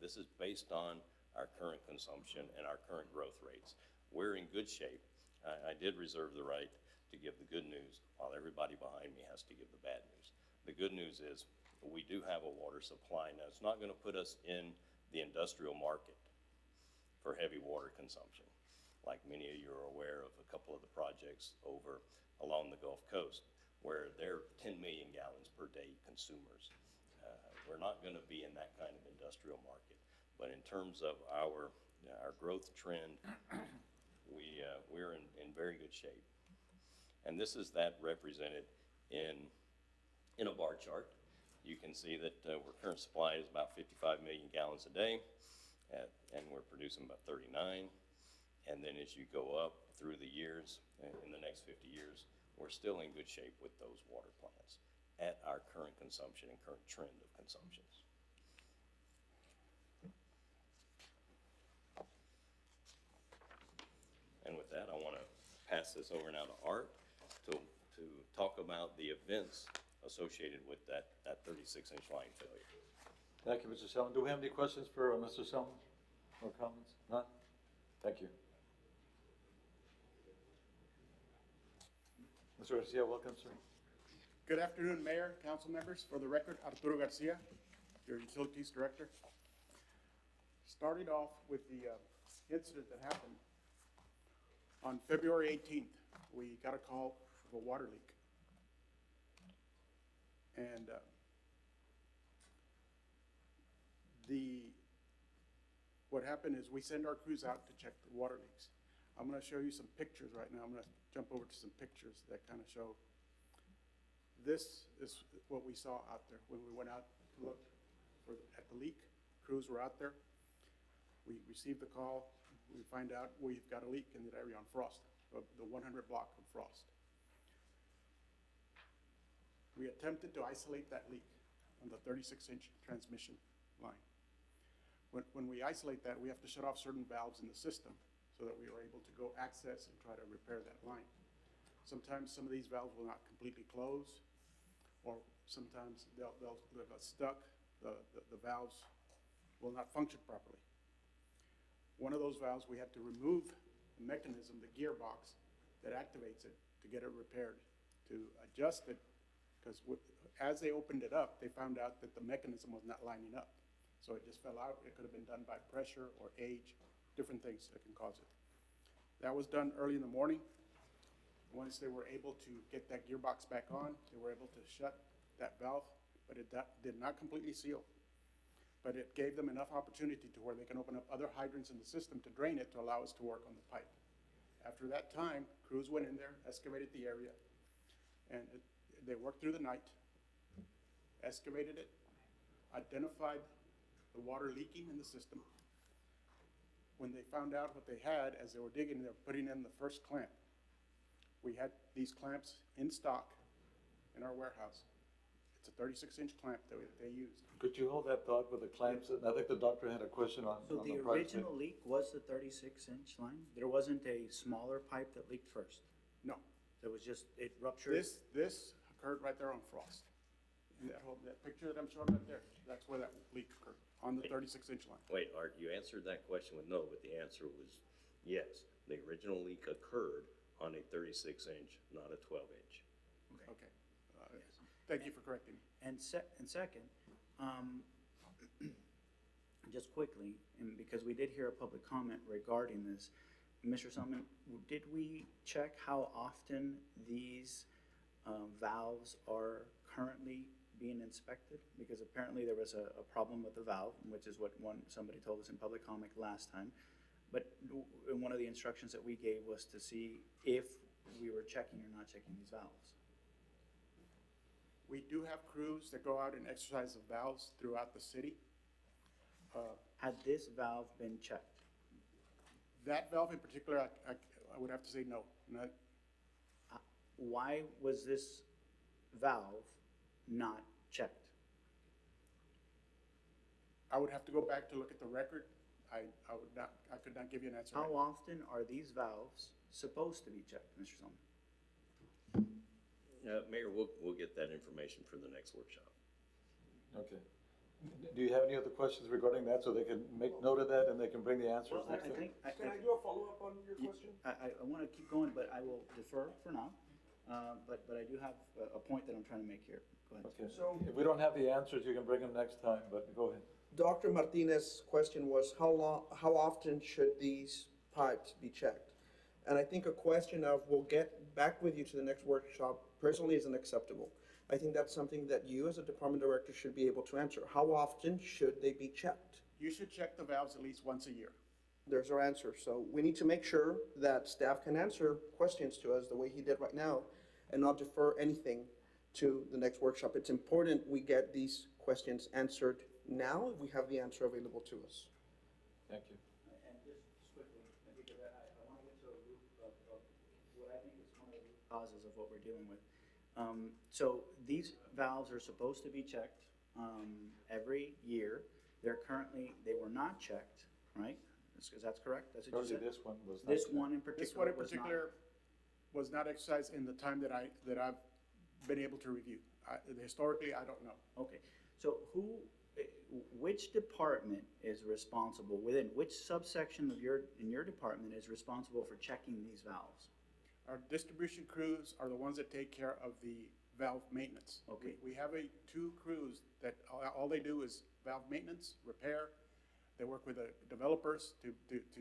S5: this is based on our current consumption and our current growth rates. We're in good shape. I did reserve the right to give the good news while everybody behind me has to give the bad news. The good news is we do have a water supply. Now, it's not going to put us in the industrial market for heavy water consumption. Like many of you are aware of a couple of the projects over along the Gulf Coast where they're 10 million gallons per day consumers. We're not going to be in that kind of industrial market. But in terms of our growth trend, we're in very good shape. And this is that represented in a bar chart. You can see that our current supply is about 55 million gallons a day, and we're producing about 39. And then as you go up through the years, in the next 50 years, we're still in good shape with those water plants at our current consumption and current trend of consumptions. And with that, I want to pass this over now to Art to talk about the events associated with that 36-inch line failure.
S1: Thank you, Mr. Selman. Do we have any questions for Mr. Selman or comments? None? Thank you. Mr. Garcia, welcome, sir.
S6: Good afternoon, Mayor, council members. For the record, Arturo Garcia, your Utilities Director. Started off with the incident that happened on February 18th. We got a call of a water leak. And what happened is we send our crews out to check the water leaks. I'm going to show you some pictures right now. I'm going to jump over to some pictures that kind of show. This is what we saw out there when we went out to look at the leak. Crews were out there. We received the call. We find out we've got a leak in the area on Frost, the 100 block of Frost. We attempted to isolate that leak on the 36-inch transmission line. When we isolate that, we have to shut off certain valves in the system so that we are able to go access and try to repair that line. Sometimes some of these valves will not completely close, or sometimes they'll get stuck. The valves will not function properly. One of those valves, we had to remove the mechanism, the gearbox that activates it to get it repaired, to adjust it, because as they opened it up, they found out that the mechanism was not lining up. So it just fell out. It could have been done by pressure or age, different things that can cause it. That was done early in the morning. Once they were able to get that gearbox back on, they were able to shut that valve, but it did not completely seal. But it gave them enough opportunity to where they can open up other hydrants in the system to drain it to allow us to work on the pipe. After that time, crews went in there, excavated the area, and they worked through the night, excavated it, identified the water leaking in the system. When they found out what they had, as they were digging, they were putting in the first clamp. We had these clamps in stock in our warehouse. It's a 36-inch clamp that they used.
S1: Could you hold that thought with the clamps? I think the doctor had a question on
S14: So the
S1: pipe.
S14: original leak was the 36-inch line? There wasn't a smaller pipe that leaked first?
S6: No.
S14: It was just, it ruptured?
S6: This occurred right there on Frost. And that picture that I'm showing right there, that's where that leak occurred, on the 36-inch line.
S5: Wait, Art, you answered that question with no, but the answer was yes. The original leak occurred on a 36-inch, not a 12-inch.
S6: Okay. Thank you for correcting me.
S14: And second, just quickly, and because we did hear a public comment regarding this, Mr. Selman, did we check how often these valves are currently being inspected? Because apparently there was a problem with the valve, which is what somebody told us in public comment last time. But one of the instructions that we gave was to see if we were checking or not checking these valves.
S6: We do have crews that go out and exercise the valves throughout the city.
S14: Had this valve been checked?
S6: That valve in particular, I would have to say no. Not,
S14: Why was this valve not checked?
S6: I would have to go back to look at the record. I could not give you an answer.
S14: How often are these valves supposed to be checked, Mr. Solomon?
S5: Mayor, we'll get that information for the next workshop.
S1: Okay. Do you have any other questions regarding that, so they can make note of that and they can bring the answers
S14: I
S1: next time?
S14: think,
S11: Can I do a follow-up on your question?
S14: I want to keep going, but I will defer for now. But I do have a point that I'm trying to make here. Go ahead.
S1: Okay.
S11: So-
S1: If we don't have the answers, you can bring them next time, but go ahead.
S13: Dr. Martinez's question was, how often should these pipes be checked? And I think a question of, we'll get back with you to the next workshop, personally isn't acceptable. I think that's something that you as a department director should be able to answer. How often should they be checked?
S6: You should check the valves at least once a year.
S13: There's our answer. So we need to make sure that staff can answer questions to us the way he did right now and not defer anything to the next workshop. It's important we get these questions answered now if we have the answer available to us.
S1: Thank you.
S14: And just quickly, because I want to get to a root of what I think is one of the root causes of what we're dealing with. So these valves are supposed to be checked every year. They were not checked, right? That's correct? That's what you
S1: Only
S14: said?
S1: this one was not.
S14: This one in particular
S6: This one in
S14: was not.
S6: particular was not exercised in the time that I've been able to review. Historically, I don't know.
S14: Okay, so which department is responsible, which subsection in your department is responsible for checking these valves?
S6: Our distribution crews are the ones that take care of the valve maintenance.
S14: Okay.
S6: We have two crews that all they do is valve maintenance, repair. They work with the developers to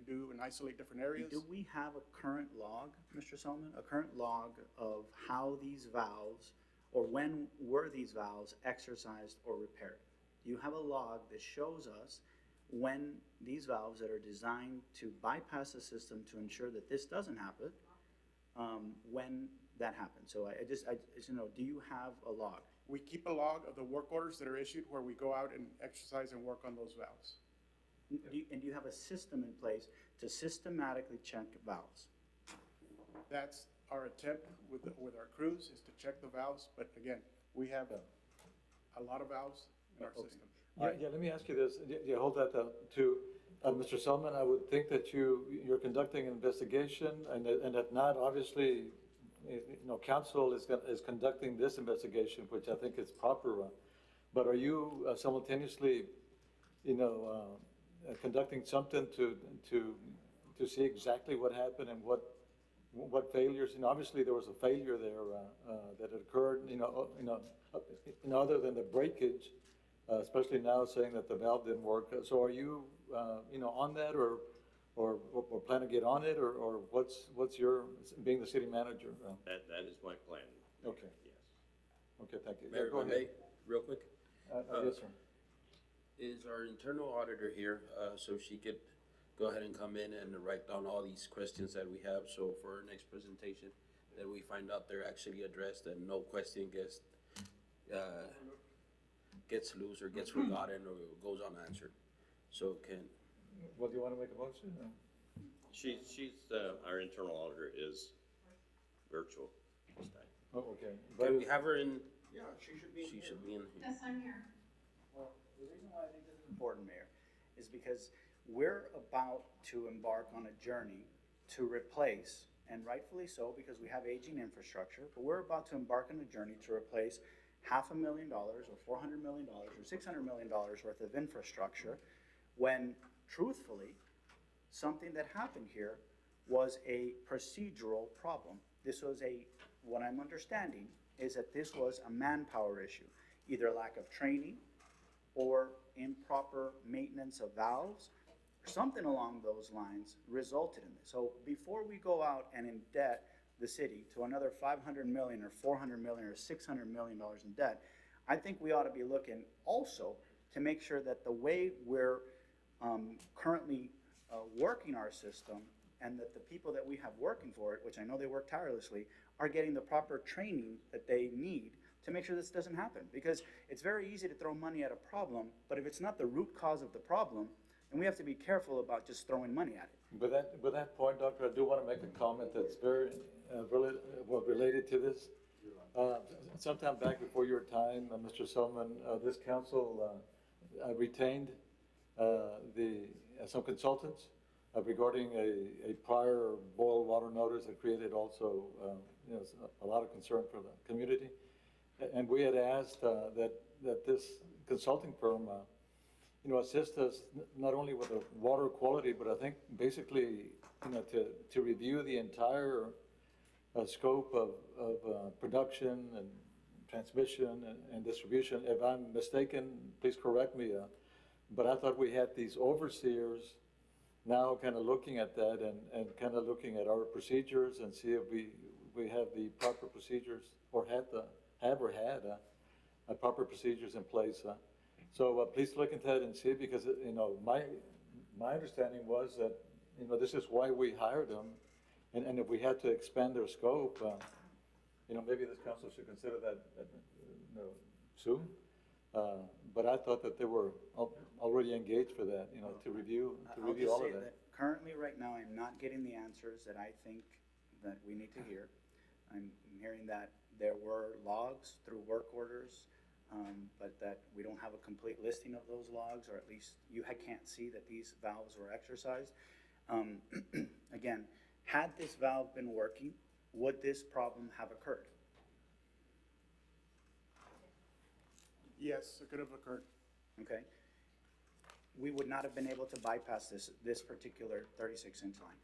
S6: do and isolate different areas.
S14: Do we have a current log, Mr. Solomon, a current log of how these valves, or when were these valves exercised or repaired? Do you have a log that shows us when these valves that are designed to bypass the system to ensure that this doesn't happen, when that happens? So I just, do you have a log?
S6: We keep a log of the work orders that are issued where we go out and exercise and work on those valves.
S14: And do you have a system in place to systematically check valves?
S6: That's our attempt with our crews, is to check the valves, but again, we have a lot of valves in our system.
S1: Yeah, let me ask you this. Yeah, hold that to Mr. Selman. I would think that you're conducting an investigation, and that not obviously, council is conducting this investigation, which I think is proper. But are you simultaneously, conducting something to see exactly what happened and what failures? Obviously there was a failure there that occurred. Other than the breakage, especially now saying that the valve didn't work. So are you, on that, or plan to get on it, or what's your, being the city manager?
S5: That is my plan.
S1: Okay.
S5: Yes.
S1: Okay, thank you.
S15: Mayor,
S1: Yeah, go
S15: if I
S1: ahead.
S15: may, real quick,
S1: Yes, sir.
S15: is our internal auditor here, so she could go ahead and come in and write down all these questions that we have, so for our next presentation, that we find out they're actually addressed and no question gets loose or gets forgotten or goes unanswered. So
S1: Well, do you want to make a motion?
S5: Our internal auditor is virtual this time.
S1: Oh, okay.
S15: can we have her in?
S8: Yeah, she should be.
S15: She should be in here.
S9: I'm here.
S14: Well, the reason why I think this is important, Mayor, is because we're about to embark on a journey to replace, and rightfully so, because we have aging infrastructure, but we're about to embark on a journey to replace $500,000 or $400 million or $600 million worth of infrastructure, when truthfully, something that happened here was a procedural problem. This was what I'm understanding is that this was a manpower issue, either lack of training or improper maintenance of valves, or something along those lines resulted in this. So before we go out and indebt the city to another $500 million or $400 million or $600 million in debt, I think we ought to be looking also to make sure that the way we're currently working our system, and that the people that we have working for it, which I know they work tirelessly, are getting the proper training that they need to to make sure this doesn't happen. Because it's very easy to throw money at a problem, but if it's not the root cause of the problem, then we have to be careful about just throwing money at it.
S1: With that point, Doctor, I do want to make a comment that's very, related to this. Sometime back before your time, Mr. Selman, this council retained some consultants regarding a prior boil water notice that created also, a lot of concern for the community. And we had asked that this consulting firm, assist us not only with the water quality, but I think basically, to review the entire scope of production and transmission and distribution. If I'm mistaken, please correct me, but I thought we had these overseers now kind of looking at that and kind of looking at our procedures and see if we have the proper procedures or had proper procedures in place. So please look into that and see, because, my understanding was that, this is why we hired them. And if we had to expand their scope, maybe this council should consider that, soon. But I thought that they were already engaged for that, to review
S14: I'll just
S1: all
S14: say
S1: of that.
S14: currently, right now, I'm not getting the answers that I think that we need to hear. I'm hearing that there were logs through work orders, but that we don't have a complete listing of those logs, or at least I can't see that these valves were exercised. Again, had this valve been working, would this problem have occurred?
S6: Yes, it could have occurred.
S14: Okay? We would not have been able to bypass this particular 36-inch line.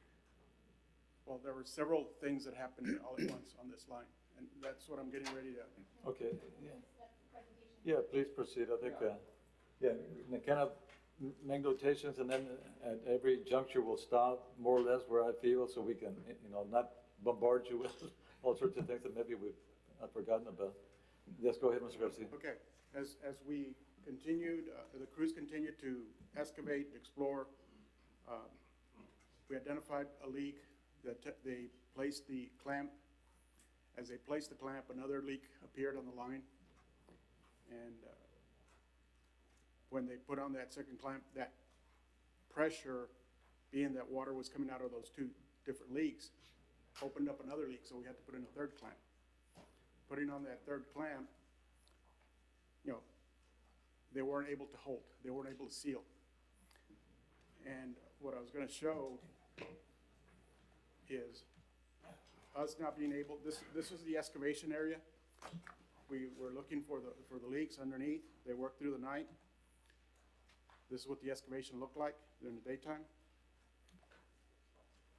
S6: Well, there were several things that happened all at once on this line, and that's what I'm getting ready to.
S1: Okay, yeah, please proceed. I think, and kind of make notations, and then at every juncture we'll stop more or less where I feel, so we can, not bombard you with all sorts of things that maybe we've forgotten about. Yes, go ahead, Mr. Garcia.
S6: Okay, as we continued, the crews continued to excavate, explore, we identified a leak that they placed the clamp. As they placed the clamp, another leak appeared on the line. And when they put on that second clamp, that pressure, being that water was coming out of those two different leaks, opened up another leak, so we had to put in a third clamp. Putting on that third clamp, they weren't able to hold, they weren't able to seal. And what I was gonna show is us not being able, this is the excavation area. We were looking for the leaks underneath. They worked through the night. This is what the excavation looked like during the daytime.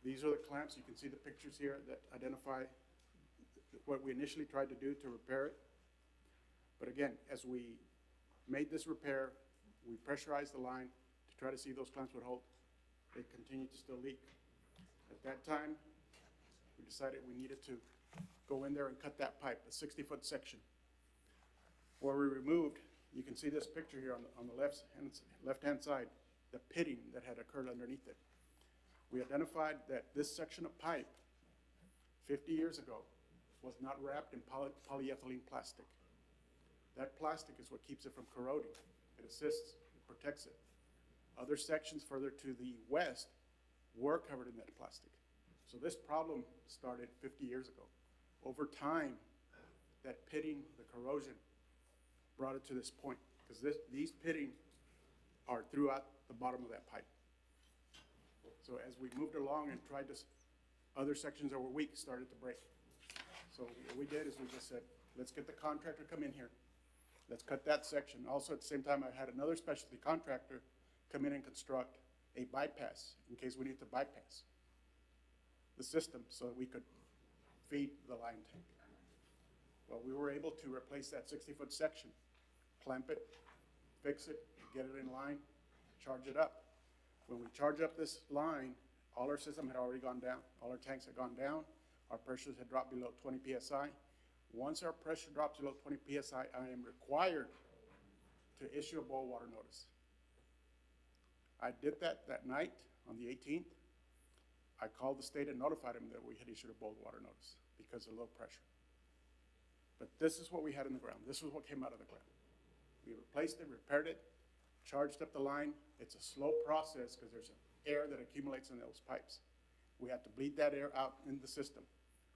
S6: These are the clamps. You can see the pictures here that identify what we initially tried to do to repair it. But again, as we made this repair, we pressurized the line to try to see if those clamps would hold. They continued to still leak. At that time, we decided we needed to go in there and cut that pipe, a 60-foot section. Where we removed, you can see this picture here on the left-hand side, the pitting that had occurred underneath it. We identified that this section of pipe, 50 years ago, was not wrapped in polyethylene plastic. That plastic is what keeps it from corroding. It assists, it protects it. Other sections further to the west were covered in that plastic. So this problem started 50 years ago. Over time, that pitting, the corrosion, brought it to this point, because these pitting are throughout the bottom of that pipe. So as we moved along and tried this, other sections that were weak started to break. So what we did is we just said, let's get the contractor to come in here. Let's cut that section. Also, at the same time, I had another specialty contractor come in and construct a bypass in case we need to bypass the system so that we could feed the line tank. Well, we were able to replace that 60-foot section, clamp it, fix it, get it in line, charge it up. When we charge up this line, all our system had already gone down. All our tanks had gone down. Our pressures had dropped below 20 PSI. Once our pressure drops below 20 PSI, I am required to issue a boil water notice. I did that night on the 18th. I called the state and notified them that we had issued a boil water notice because of low pressure. But this is what we had in the ground. This is what came out of the ground. We replaced it, repaired it, charged up the line. It's a slow process because there's air that accumulates in those pipes. We had to bleed that air out in the system.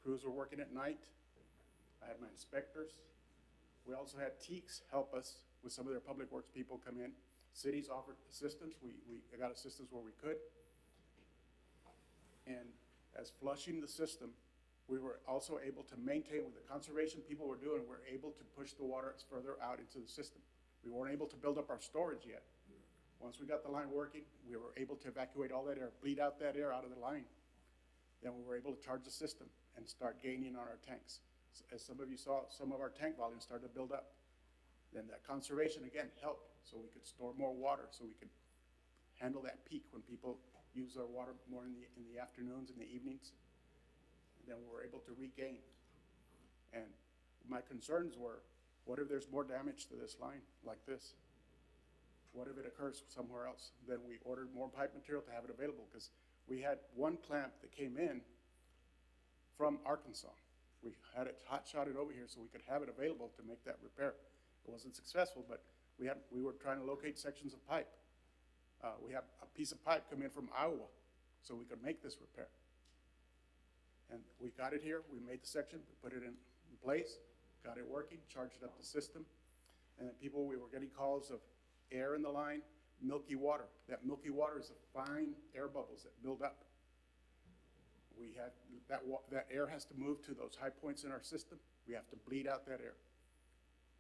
S6: Crews were working at night. I had my inspectors. We also had TEEX help us with some of their public works people come in. Cities offered assistance. We got assistance where we could. And as flushing the system, we were also able to maintain what the conservation people were doing. We're able to push the water further out into the system. We weren't able to build up our storage yet. Once we got the line working, we were able to evacuate all that air, bleed out that air out of the line. Then we were able to charge the system and start gaining on our tanks. As some of you saw, some of our tank volumes started to build up. Then that conservation again helped, so we could store more water, so we could handle that peak when people use our water more in the afternoons and the evenings. And then we were able to regain. And my concerns were, what if there's more damage to this line like this? What if it occurs somewhere else? Then we ordered more pipe material to have it available, because we had one clamp that came in from Arkansas. We had it hot-shotted over here so we could have it available to make that repair. It wasn't successful, but we were trying to locate sections of pipe. We had a piece of pipe come in from Iowa so we could make this repair. And we got it here, we made the section, we put it in place, got it working, charged up the system. And then we were getting calls of air in the line, milky water. That milky water is the fine air bubbles that build up. We had, that air has to move to those high points in our system. We have to bleed out that air.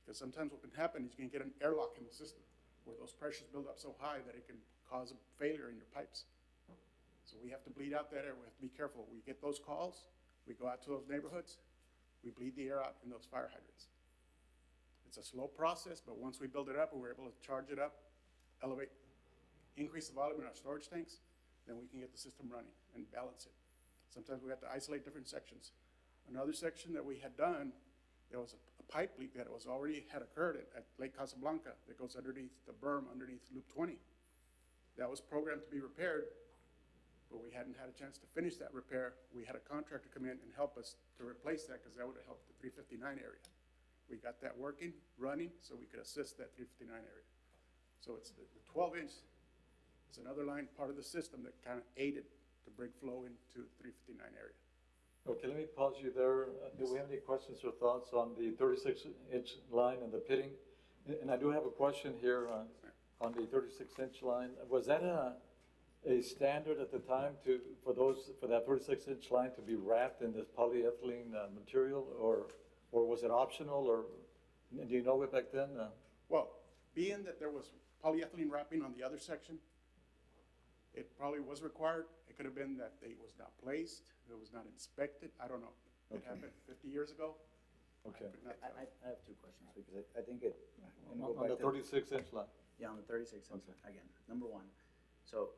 S6: Because sometimes what can happen is you can get an airlock in the system where those pressures build up so high that it can cause a failure in your pipes. So we have to bleed out that air. We have to be careful. We get those calls, we go out to those neighborhoods, we bleed the air out in those fire hydrants. It's a slow process, but once we build it up and we're able to charge it up, increase the volume in our storage tanks, then we can get the system running and balance it. Sometimes we have to isolate different sections. Another section that we had done, there was a pipe leak that had occurred at Lake Casablanca that goes underneath the berm underneath Loop 20. That was programmed to be repaired, but we hadn't had a chance to finish that repair. We had a contractor come in and help us to replace that, because that would have helped the 359 area. We got that working, running, so we could assist that 359 area. So it's the 12-inch is another line, part of the system that kind of aided to bring flow into the 359 area.
S1: Okay, let me pause you there. Do we have any questions or thoughts on the 36-inch line and the pitting? And I do have a question here on the 36-inch line. Was that a standard at the time for that 36-inch line to be wrapped in this polyethylene material, or was it optional, or do you know it back then?
S6: Well, being that there was polyethylene wrapping on the other section, it probably was required. It could have been that it was not placed, it was not inspected. I don't know. It happened 50 years ago.
S1: Okay.
S14: I have two questions, because I think it.
S1: On the 36-inch line.
S14: Yeah, on the 36-inch line, again. Number one, so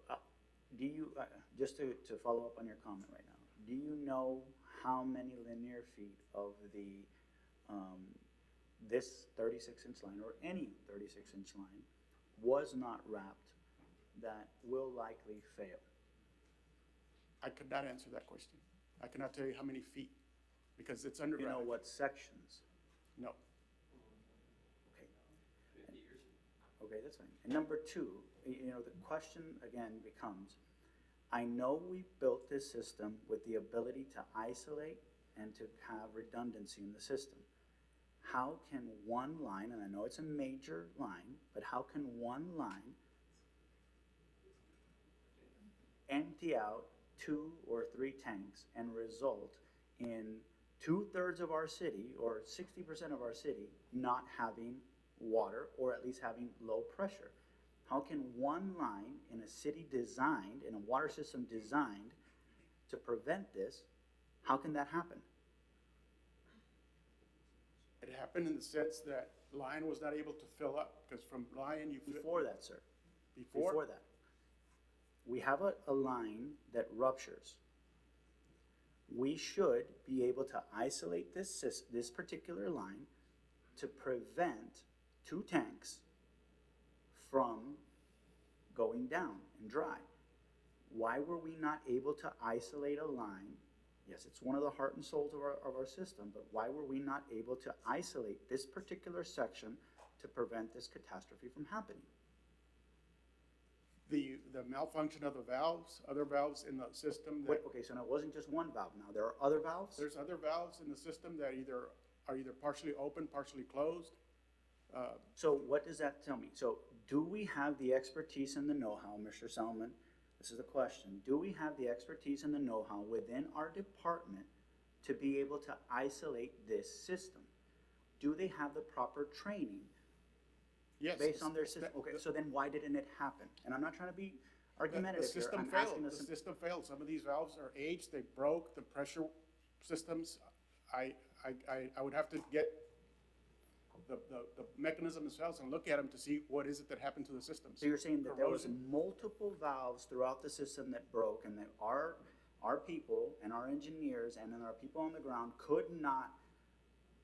S14: do you, just to follow up on your comment right now, do you know how many linear feet of the, this 36-inch line, or any 36-inch line, was not wrapped that will likely fail?
S6: I could not answer that question. I cannot tell you how many feet, because it's underground.
S14: You know what sections?
S6: No.
S14: Okay. Okay, that's fine. And number two, the question again becomes, I know we built this system with the ability to isolate and to have redundancy in the system. How can one line, and I know it's a major line, but how can one line empty out 2 or 3 tanks and result in 2/3 of our city, or 60% of our city, not having water, or at least having low pressure? How can one line in a city designed, in a water system designed to prevent this, how can that happen?
S6: It happened in the sense that Lion was not able to fill up, because from Lion
S14: Before that, sir.
S6: Before
S14: that. We have a line that ruptures. We should be able to isolate this particular line to prevent 2 tanks from going down and dry. Why were we not able to isolate a line? Yes, it's one of the heart and souls of our system, but why were we not able to isolate this particular section to prevent this catastrophe from happening?
S6: The malfunction of the valves, other valves in the system
S14: Wait,
S6: that,
S14: okay, so now it wasn't just one valve now, there are other valves?
S6: there's other valves in the system that are either partially open, partially closed.
S14: So what does that tell me? So do we have the expertise and the know-how, Mr. Selman? This is the question. Do we have the expertise and the know-how within our department to be able to isolate this system? Do they have the proper training
S6: Yes.
S14: based on their system? Okay, so then why didn't it happen? And I'm not trying to be
S6: The
S14: argumentative here.
S6: system
S14: I'm
S6: failed,
S14: asking
S6: the
S14: us.
S6: system failed. Some of these valves are aged, they broke, the pressure systems. I would have to get the mechanism themselves and look at them to see what is it that happened to the systems.
S14: So you're saying that there was
S6: Corrosion.
S14: multiple valves throughout the system that broke and that our people and our engineers and then our people on the ground could not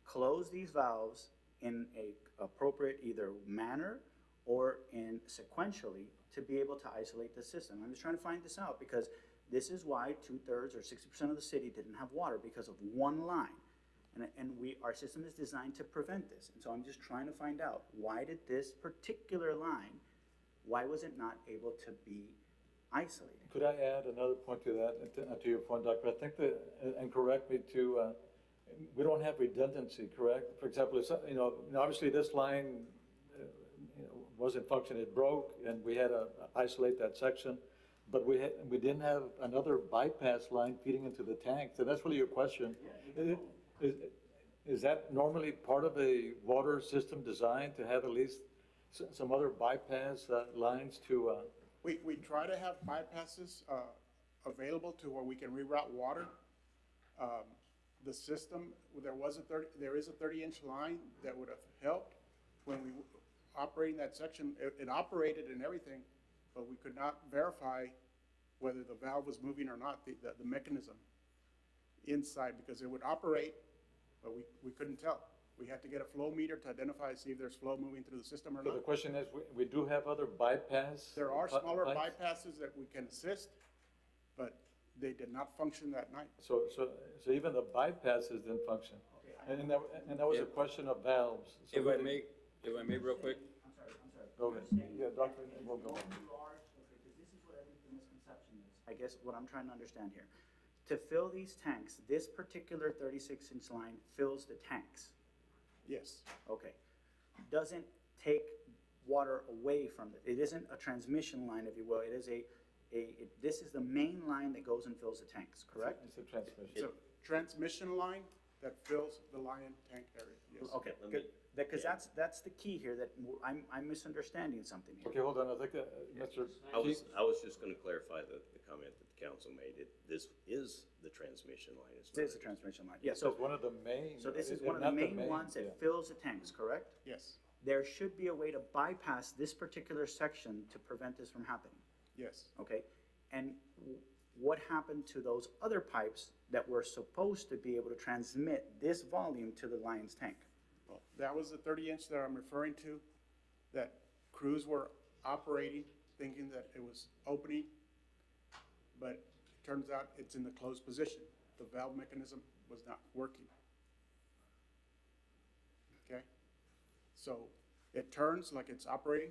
S14: close these valves in a appropriate either manner or in sequentially to be able to isolate the system. I'm just trying to find this out because this is why 2/3 or 60% of the city didn't have water because of one line. And our system is designed to prevent this. And so I'm just trying to find out, why did this particular line, why was it not able to be isolated?
S1: Could I add another point to that, to your point, Doctor? I think that, and correct me too, we don't have redundancy, correct? For example, if, obviously this line, wasn't functioning, it broke, and we had to isolate that section. But we didn't have another bypass line feeding into the tank. So that's really your question. Is that normally part of a water system design to have at least some other bypass lines to?
S6: We try to have bypasses available to where we can reroute water. The system, there is a 30-inch line that would have helped when we operating that section. It operated and everything, but we could not verify whether the valve was moving or not, the mechanism inside, because it would operate, but we couldn't tell. We had to get a flow meter to identify, see if there's flow moving through the system or
S1: So
S6: not.
S1: the question is, we do have other bypass?
S6: There are smaller
S1: pipes?
S6: bypasses that we can assist, but they did not function that night.
S1: So even the bypasses didn't function? And that was a question of valves. So
S15: If
S1: we
S15: I
S1: didn't-
S15: may real quick,
S14: I'm sorry.
S1: Go ahead. Yeah, Doctor, we'll go on.
S14: Because this is what I think the misconception is. I guess what I'm trying to understand here. To fill these tanks, this particular 36-inch line fills the tanks.
S6: Yes.
S14: Okay. Doesn't take water away from it. It isn't a transmission line, if you will. It is this is the main line that goes and fills the tanks, correct?
S1: It's a transmission.
S6: It's a transmission line that fills the Lion tank area, yes.
S14: Okay, because that's the key here, that I'm misunderstanding something here.
S1: Okay, hold on, I think that, Mr.
S5: I was just gonna clarify the comment that the council made. This is the transmission line. It's not
S14: This is the transmission line, yeah,
S1: So
S14: so,
S1: one of the main.
S14: so this is
S1: if
S14: one of the
S1: not
S14: main ones
S1: yeah.
S14: that fills the tanks, correct?
S6: Yes,
S14: There should be a way to bypass this particular section to prevent this from happening,
S6: yes.
S14: okay? And what happened to those other pipes that were supposed to be able to transmit this volume to the Lion's tank?
S6: Well, that was the 30-inch that I'm referring to, that crews were operating, thinking that it was opening, but it turns out it's in the closed position. The valve mechanism was not working. Okay? So it turns like it's operating,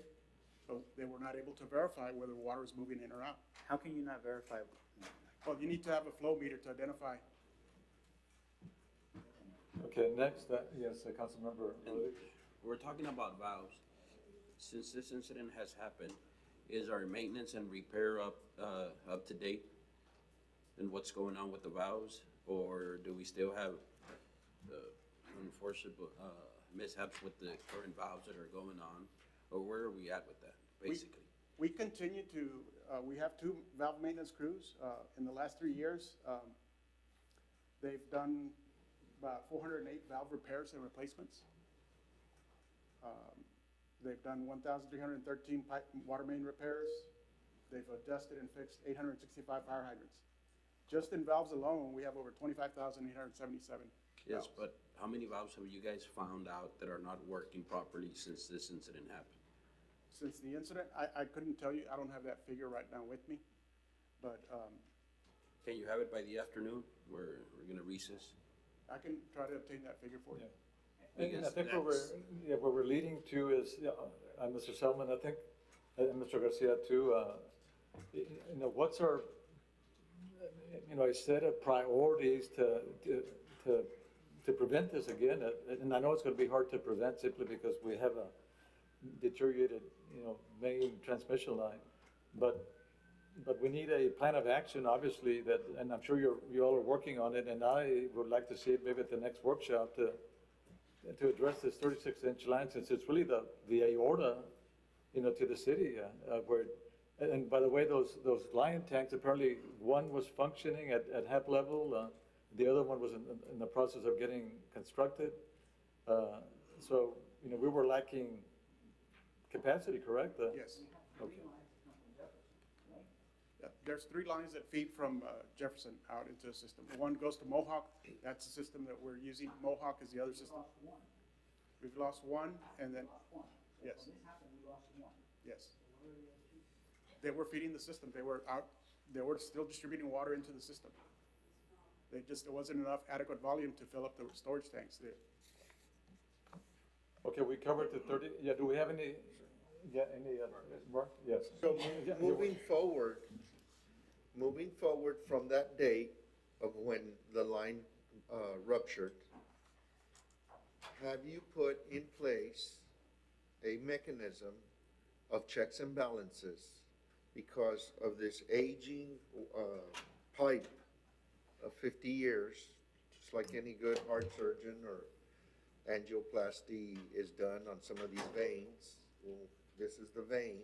S6: so they were not able to verify whether water is moving in or out.
S14: How can you not verify?
S6: Well, you need to have a flow meter to identify.
S1: Okay, next, yes, Councilmember Rodriguez.
S15: we're talking about valves. Since this incident has happened, is our maintenance and repair up to date? And what's going on with the valves? Or do we still have unfortunate mishaps with the current valves that are going on? Or where are we at with that, basically?
S6: We continue to, we have 2 valve maintenance crews. In the last 3 years, they've done about 408 valve repairs and replacements. They've done 1,313 pipe water main repairs. They've adjusted and fixed 865 fire hydrants. Just in valves alone, we have over 25,877
S15: Yes,
S6: valves.
S15: but how many valves have you guys found out that are not working properly since this incident happened?
S6: Since the incident, I couldn't tell you, I don't have that figure right now with me, but
S15: Can you have it by the afternoon? we're gonna recess?
S6: I can try to obtain that figure for you.
S1: And I think where we're leading to is, Mr. Selman, I think, and Mr. Garcia too, what's our, a set of priorities to prevent this again? And I know it's gonna be hard to prevent simply because we have a deteriorated, main transmission line. But we need a plan of action, obviously, and I'm sure you all are working on it, and I would like to see it maybe at the next workshop to address this 36-inch line, since it's really the aorta, to the city, and by the way, those line tanks, apparently one was functioning at half level, the other one was in the process of getting constructed. So, we were lacking capacity, correct?
S6: Yes.
S1: Okay.
S6: Yeah, there's 3 lines that feed from Jefferson out into the system. One goes to Mohawk, that's the system that we're using. Mohawk is the other system. We've lost one, and then, yes. Yes. They were feeding the system, they were still distributing water into the system. There wasn't enough adequate volume to fill up the storage tanks there.
S1: Okay, we covered the 30, do we have any, Mark? Yes.
S17: So moving forward from that date of when the line ruptured, have you put in place a mechanism of checks and balances because of this aging pipe of 50 years, just like any good heart surgeon or angioplasty is done on some of these veins? Well, this is the vein.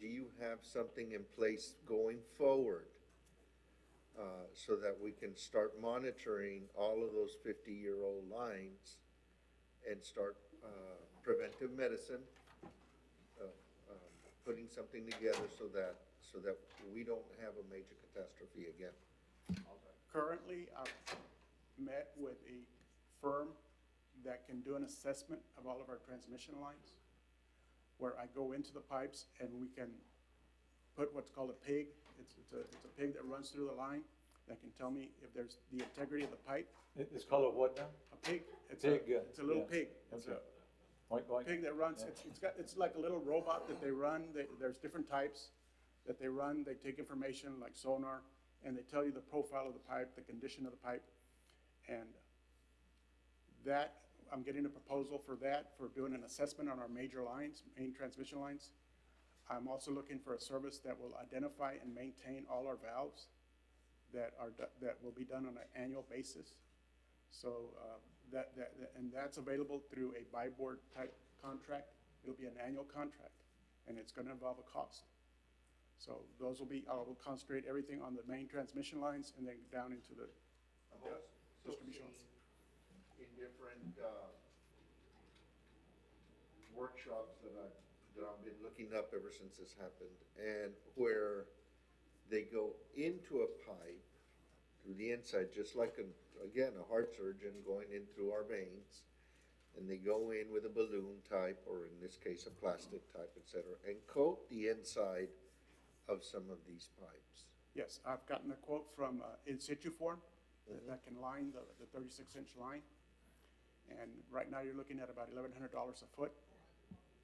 S17: Do you have something in place going forward so that we can start monitoring all of those 50-year-old lines and start preventive medicine, putting something together so that we don't have a major catastrophe again?
S6: Currently, I've met with a firm that can do an assessment of all of our transmission lines, where I go into the pipes and we can put what's called a pig. It's a pig that runs through the line that can tell me if there's the integrity of the pipe.
S1: It's called a what now?
S6: A pig. It's
S1: Pig,
S6: it's a little
S1: yeah.
S6: pig. It's
S1: Okay.
S6: a pig that runs. It's like a little robot that they run. There's different types that they run. They take information like sonar, and they tell you the profile of the pipe, the condition of the pipe, and that. I'm getting a proposal for that, for doing an assessment on our major lines, main transmission lines. I'm also looking for a service that will identify and maintain all our valves that will be done on an annual basis. So and that's available through a buy board type contract. It'll be an annual contract, and it's going to involve a cost. So those will be, I will concentrate everything on the main transmission lines and then down into the distribution lines.
S17: In different workshops that I've been looking up ever since this happened, and where they go into a pipe through the inside, just like a heart surgeon going in through our veins, and they go in with a balloon type, or in this case, a plastic type, etc., and coat the inside of some of these pipes.
S6: Yes, I've gotten a quote from In Situ Form that can line the 36-inch line. And right now you're looking at about $1,100 a foot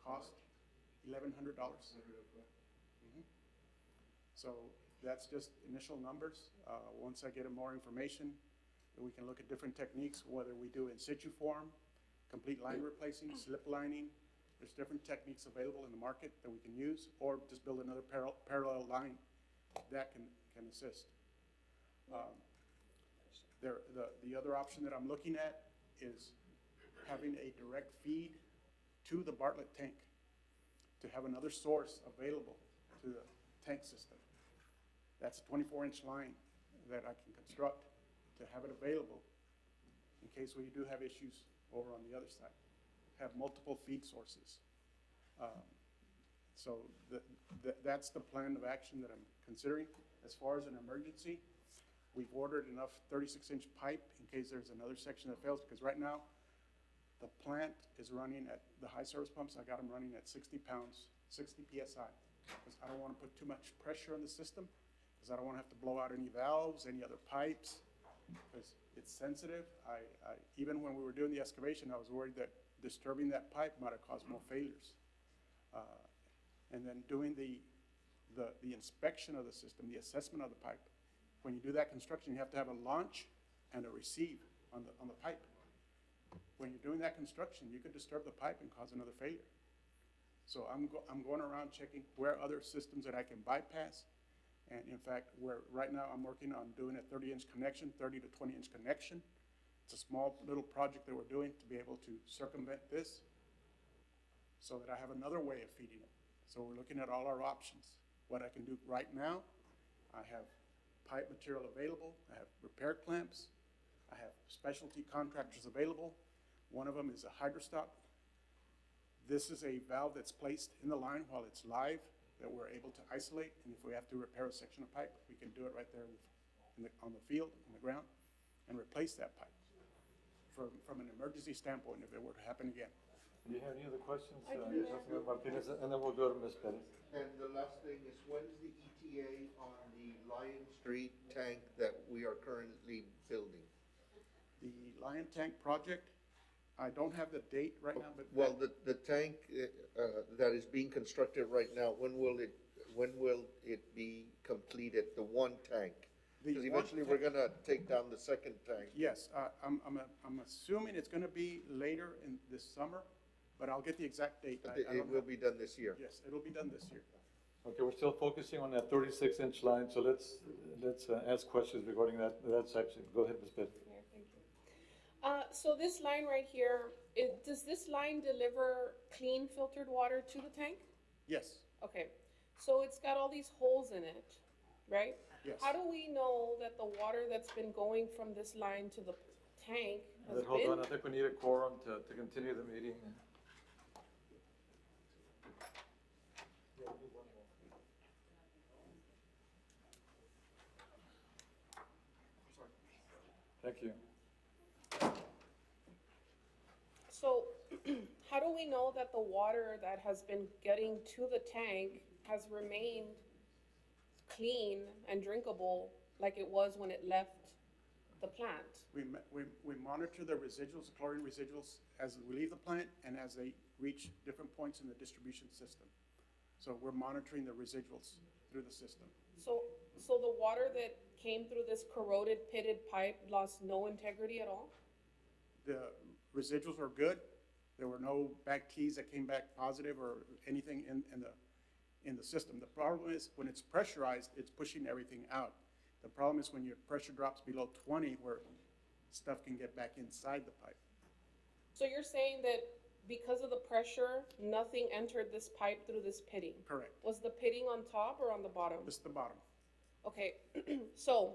S6: cost, $1,100. So that's just initial numbers. Once I get more information, we can look at different techniques, whether we do in situ form, complete line replacing, slip lining. There's different techniques available in the market that we can use, or just build another parallel line that can assist. The other option that I'm looking at is having a direct feed to the Bartlett tank, to have another source available to the tank system. That's a 24-inch line that I can construct to have it available in case we do have issues over on the other side. Have multiple feed sources. So that's the plan of action that I'm considering. As far as an emergency, we've ordered enough 36-inch pipe in case there's another section that fails, because right now the plant is running at the high service pumps. I got them running at 60 pounds, 60 PSI, because I don't want to put too much pressure on the system because I don't want to have to blow out any valves, any other pipes, because it's sensitive. Even when we were doing the excavation, I was worried that disturbing that pipe might have caused more failures. And then doing the inspection of the system, the assessment of the pipe. When you do that construction, you have to have a launch and a receive on the pipe. When you're doing that construction, you could disturb the pipe and cause another failure. So I'm going around checking where other systems that I can bypass. And in fact, right now I'm working on doing a 30-inch connection, 30 to 20-inch connection. It's a small little project that we're doing to be able to circumvent this so that I have another way of feeding it. So we're looking at all our options. What I can do right now, I have pipe material available, I have repair clamps, I have specialty contractors available. One of them is a hydrostop. This is a valve that's placed in the line while it's live that we're able to isolate, and if we have to repair a section of pipe, we can do it right there on the field, on the ground, and replace that pipe from an emergency standpoint if it were to happen again.
S1: Do you have any other questions, Councilmember Martinez? And then we'll go to Ms. Perez.
S17: And the last thing is, when's the ETA on the Lion Street tank that we are currently building?
S6: The Lion Tank project, I don't have the date right now, but.
S17: Well, the tank that is being constructed right now, when will it be completed, the one tank? Because eventually we're gonna take down the second tank.
S6: Yes, I'm assuming it's gonna be later in this summer, but I'll get the exact date.
S17: It will be done this year.
S6: Yes, it'll be done this year.
S1: Okay, we're still focusing on that 36-inch line, so let's ask questions regarding that section. Go ahead, Ms. Perez.
S18: Mayor, thank you. So this line right here, does this line deliver clean filtered water to the tank?
S6: Yes,
S18: Okay, so it's got all these holes in it, right?
S6: yes.
S18: How do we know that the water that's been going from this line to the tank has
S1: Hold on,
S18: been?
S1: I think we need a quorum to continue the meeting. Thank you.
S18: So how do we know that the water that has been getting to the tank has remained clean and drinkable like it was when it left the plant?
S6: We monitor the residuals, the chlorine residuals, as we leave the plant and as they reach different points in the distribution system. So we're monitoring the residuals through the system.
S18: So the water that came through this corroded, pitted pipe lost no integrity at all?
S6: The residuals were good. There were no back keys that came back positive or anything in the system. The problem is when it's pressurized, it's pushing everything out. The problem is when your pressure drops below 20, where stuff can get back inside the pipe.
S18: So you're saying that because of the pressure, nothing entered this pipe through this pitting?
S6: Correct.
S18: Was the pitting on top or on the bottom?
S6: Just the bottom.
S18: Okay, so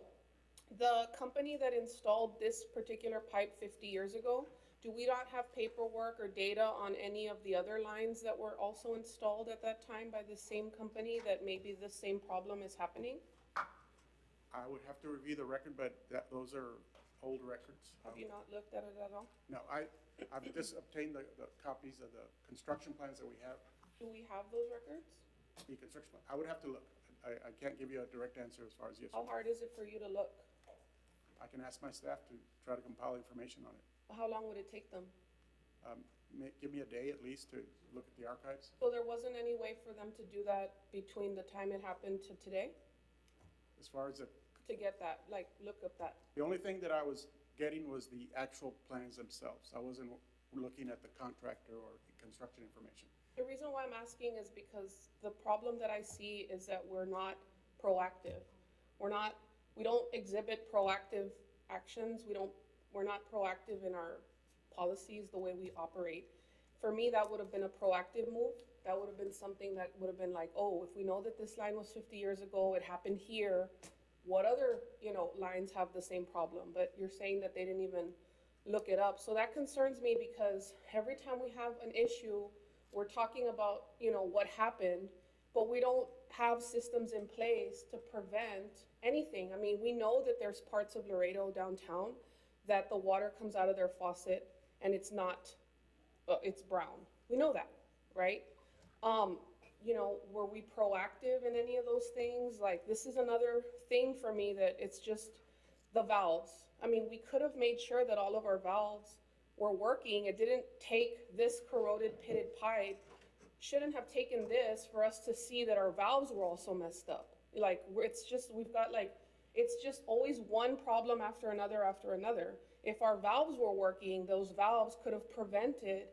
S18: the company that installed this particular pipe 50 years ago, do we not have paperwork or data on any of the other lines that were also installed at that time by the same company that maybe the same problem is happening?
S6: I would have to review the record, but those are old records.
S18: Have you not looked at it at all?
S6: No, I've just obtained the copies of the construction plans that we have.
S18: Do we have those records?
S6: The construction plan, I would have to look. I can't give you a direct answer as far as yes or
S18: How
S6: no.
S18: hard is it for you to look?
S6: I can ask my staff to try to compile information on it.
S18: How long would it take them?
S6: Give me a day at least to look at the archives.
S18: So there wasn't any way for them to do that between the time it happened to today?
S6: As far as
S18: To get that, like, look up that?
S6: the only thing that I was getting was the actual plans themselves. I wasn't looking at the contractor or the construction information.
S18: The reason why I'm asking is because the problem that I see is that we're not proactive. We don't exhibit proactive actions. We're not proactive in our policies, the way we operate. For me, that would have been a proactive move. That would have been something that would have been like, oh, if we know that this line was 50 years ago, it happened here, what other, lines have the same problem? But you're saying that they didn't even look it up. So that concerns me because every time we have an issue, we're talking about, what happened, but we don't have systems in place to prevent anything. I mean, we know that there's parts of Laredo downtown that the water comes out of their faucet and it's not, it's brown. We know that, right? you know, were we proactive in any of those things? Like, this is another thing for me that it's just the valves. I mean, we could have made sure that all of our valves were working. It didn't take this corroded pitted pipe, shouldn't have taken this for us to see that our valves were also messed up. Like, it's just, we've got like, it's just always one problem after another after another. If our valves were working, those valves could have prevented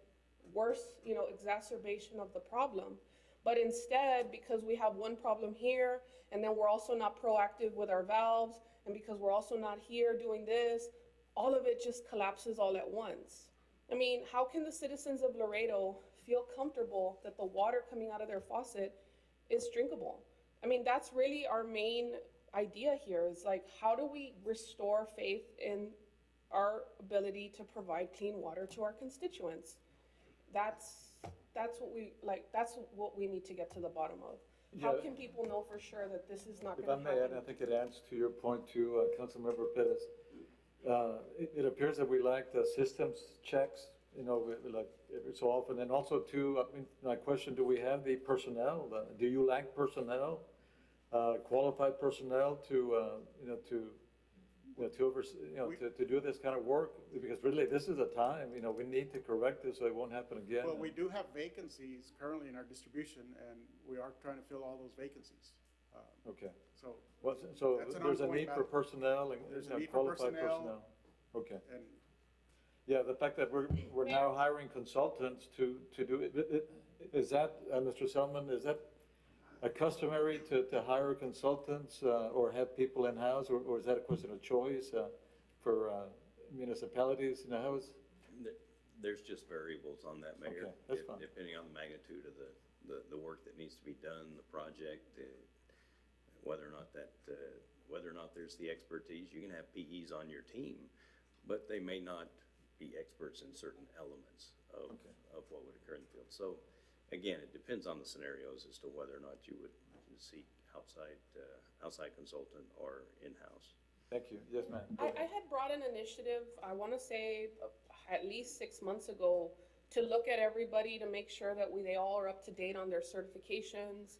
S18: worse, you know, exacerbation of the problem. But instead, because we have one problem here, and then we're also not proactive with our valves, and because we're also not here doing this, all of it just collapses all at once. I mean, how can the citizens of Laredo feel comfortable that the water coming out of their faucet is drinkable? I mean, that's really our main idea here, is like, how do we restore faith in our ability to provide clean water to our constituents? That's what we like. That's what we need to get to the bottom of. How
S1: Yeah.
S18: can people know for sure that this is not
S1: If I
S18: going to
S1: may add,
S18: happen?
S1: I think it adds to your point too, Councilmember Pettis. It appears that we lack the systems checks, you know, we like every so often. And also too, I mean, my question, do we have the personnel? Do you lack personnel, qualified personnel to, you know, to do this kind of work? Because really, this is a time, you know, we need to correct this so it won't happen again.
S6: Well, we do have vacancies currently in our distribution, and we are trying to fill all those vacancies.
S1: Okay.
S6: So.
S1: So
S6: that's an
S1: there's a
S6: ongoing
S1: need for
S6: battle.
S1: personnel and
S6: There's
S1: you
S6: a
S1: know,
S6: need for
S1: qualified
S6: personnel.
S1: Okay.
S6: And
S1: Yeah, the fact that we're now hiring consultants to do it, is that, Mr. Selman, is that customary to hire consultants or have people in-house, or is that a question of choice for municipalities? You know, how is?
S5: There's just variables on that, Mayor.
S1: Okay, that's fine.
S5: Depending on the magnitude of the work that needs to be done, the project, whether or not there's the expertise. You can have PEs on your team, but they may not be experts in certain elements of what would occur in the field. So again, it depends on the scenarios as to whether or not you would seek outside consultant or in-house.
S1: Thank you. Yes, ma'am.
S18: I had brought an initiative, I want to say at least 6 months ago, to look at everybody to make sure that they all are up to date on their certifications.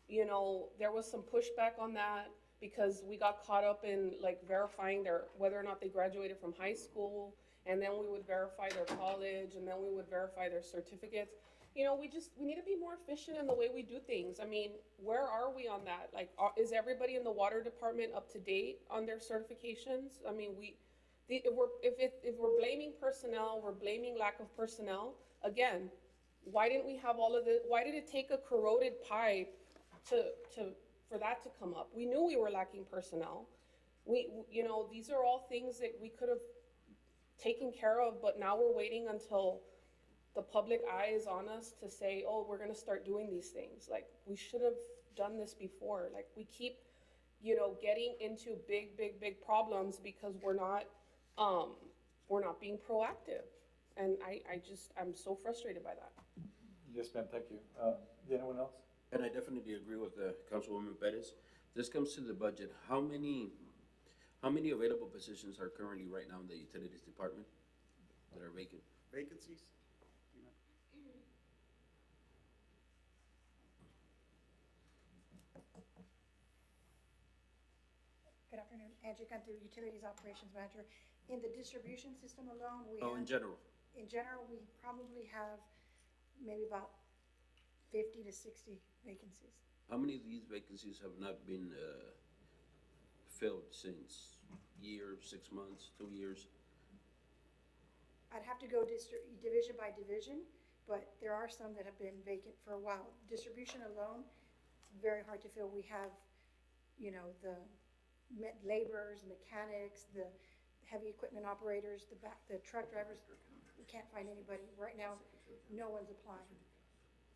S18: You know, there was some pushback on that because we got caught up in like verifying whether or not they graduated from high school, and then we would verify their college, and then we would verify their certificates. You know, we need to be more efficient in the way we do things. I mean, where are we on that? Like, is everybody in the water department up to date on their certifications? I mean, if we're blaming personnel, we're blaming lack of personnel. Again, why didn't we have all of this? Why did it take a corroded pipe for that to come up? We knew we were lacking personnel. You know, these are all things that we could have taken care of, but now we're waiting until the public eye is on us to say, oh, we're going to start doing these things. Like, we should have done this before. Like, we keep, you know, getting into big problems because we're not being proactive. And I'm so frustrated by that.
S1: Yes, ma'am. Thank you. Anyone else?
S15: And I definitely agree with Councilwoman Perez. This comes to the budget. How many available positions are currently right now in the utilities department that are vacant?
S6: vacancies?
S16: Good afternoon, Angie Cantu, Utilities Operations Manager. In the distribution system alone, we
S15: Oh,
S16: have.
S15: in general?
S16: In general, we probably have maybe about 50 to 60 vacancies.
S15: How many of these vacancies have not been filled since year, 6 months, 2 years?
S16: I'd have to go division by division, but there are some that have been vacant for a while. Distribution alone, it's very hard to fill. We have, you know, the laborers, mechanics, the heavy equipment operators, the truck drivers. We can't find anybody. Right now, no one's applying.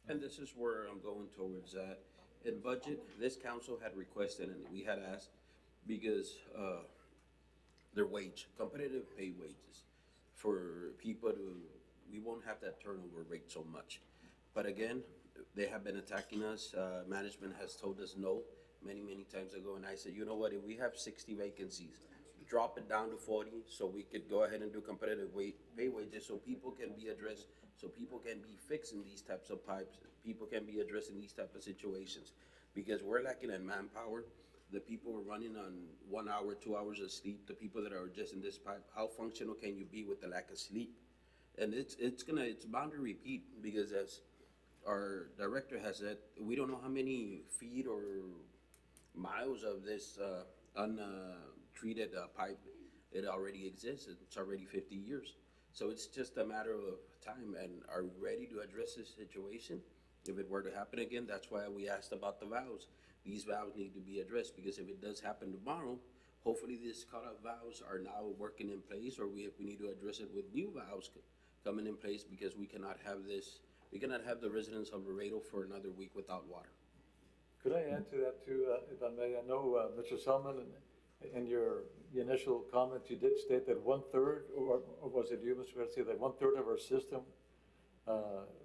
S15: And this is where I'm going towards that. In budget, this council had requested, and we had asked, because their wage, competitive pay wages, for people we won't have that turnover rate so much. But again, they have been attacking us. Management has told us no many times ago, and I said, you know what, if we have 60 vacancies, drop it down to 40 so we could go ahead and do competitive pay wages so people can be addressed So people can be fixing these types of pipes, people can be addressing these type of situations. Because we're lacking in manpower, the people are running on 1 hour, 2 hours of sleep, the people that are adjusting this pipe, how functional can you be with the lack of sleep? And it's bound to repeat, because as our director has said, we don't know how many feet or miles of this untreated pipe it already exists. It's already 50 years. So it's just a matter of time. And are we ready to address this situation? If it were to happen again, that's why we asked about the valves. These valves need to be addressed, because if it does happen tomorrow, hopefully these cut-off valves are now working in place, or if we need to address it with new valves coming in place, because we cannot have the residents of Laredo for another week without water.
S1: Could I add to that too, if I may? I know, Mr. Selman, in your initial comment, you did state that 1/3, or was it you, Mr. Garcia, that 1/3 of our system,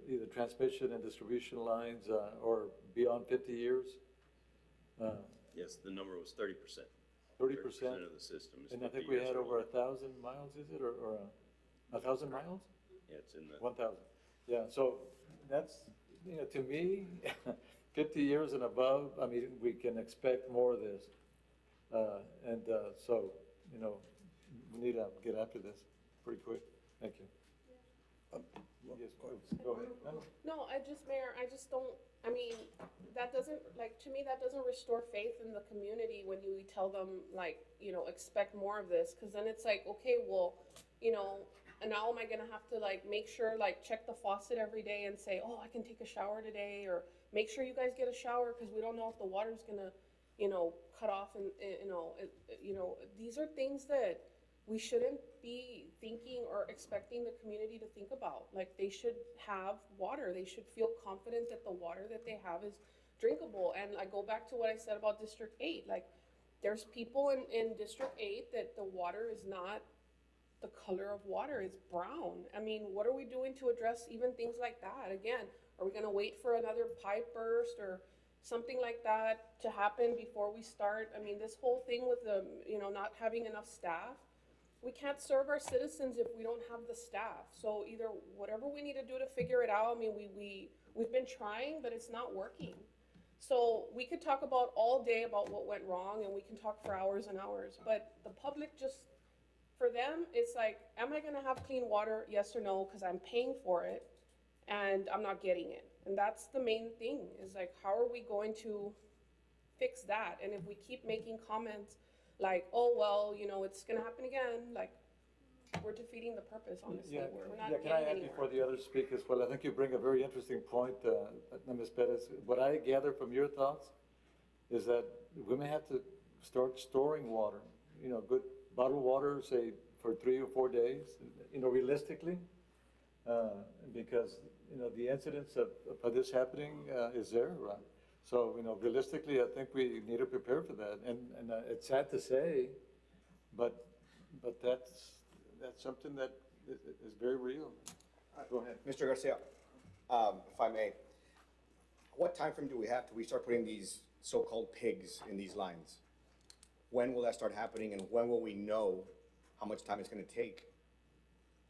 S1: either transmission and distribution lines, or beyond 50 years?
S5: Yes, the number was 30%.
S1: 30%
S5: of the system is 50 years.
S1: And I think we had over 1,000 miles, is it, or 1,000 miles?
S5: Yeah, it's in the.
S1: 1,000. Yeah, so that's, to me, 50 years and above, I mean, we can expect more of this. So, we need to get after this pretty quick. Thank you. Yes, go ahead.
S18: No, Mayor, I just don't, I mean, that doesn't, to me, that doesn't restore faith in the community when you tell them, expect more of this, because then it's like, okay, well, and now am I gonna have to make sure, check the faucet every day and say, oh, I can take a shower today, or make sure you guys get a shower, because we don't know if the water's gonna, cut off, and, these are things that we shouldn't be thinking or expecting the community to think about. They should have water. They should feel confident that the water that they have is drinkable. And I go back to what I said about District 8. There's people in District 8 that the water is not the color of water, it's brown. I mean, what are we doing to address even things like that? Again, are we gonna wait for another pipe burst or something like that to happen before we start? I mean, this whole thing with the, not having enough staff, we can't serve our citizens if we don't have the staff. So either whatever we need to do to figure it out, I mean, we've been trying, but it's not working. So we could talk about all day about what went wrong, and we can talk for hours and hours, but the public just, for them, it's like, am I gonna have clean water? Yes or no, because I'm paying for it and I'm not getting it. And that's the main thing, is how are we going to fix that? And if we keep making comments oh, well, it's gonna happen again, we're defeating the purpose, honestly.
S1: Yeah,
S18: We're not
S1: can I
S18: getting
S1: add
S18: anywhere.
S1: before the others speak as well? I think you bring a very interesting point, Ms. Perez. What I gather from your thoughts is that we may have to start storing water, good bottled water, say, for 3 or 4 days, realistically, because, the incidence of this happening is there, right? So, realistically, I think we need to prepare for that. And it's sad to say, but that's something that is very real. Go ahead.
S10: Mr. Garcia, if I may, what time frame do we have till we start putting these so-called pigs in these lines? When will that start happening, and when will we know how much time it's gonna take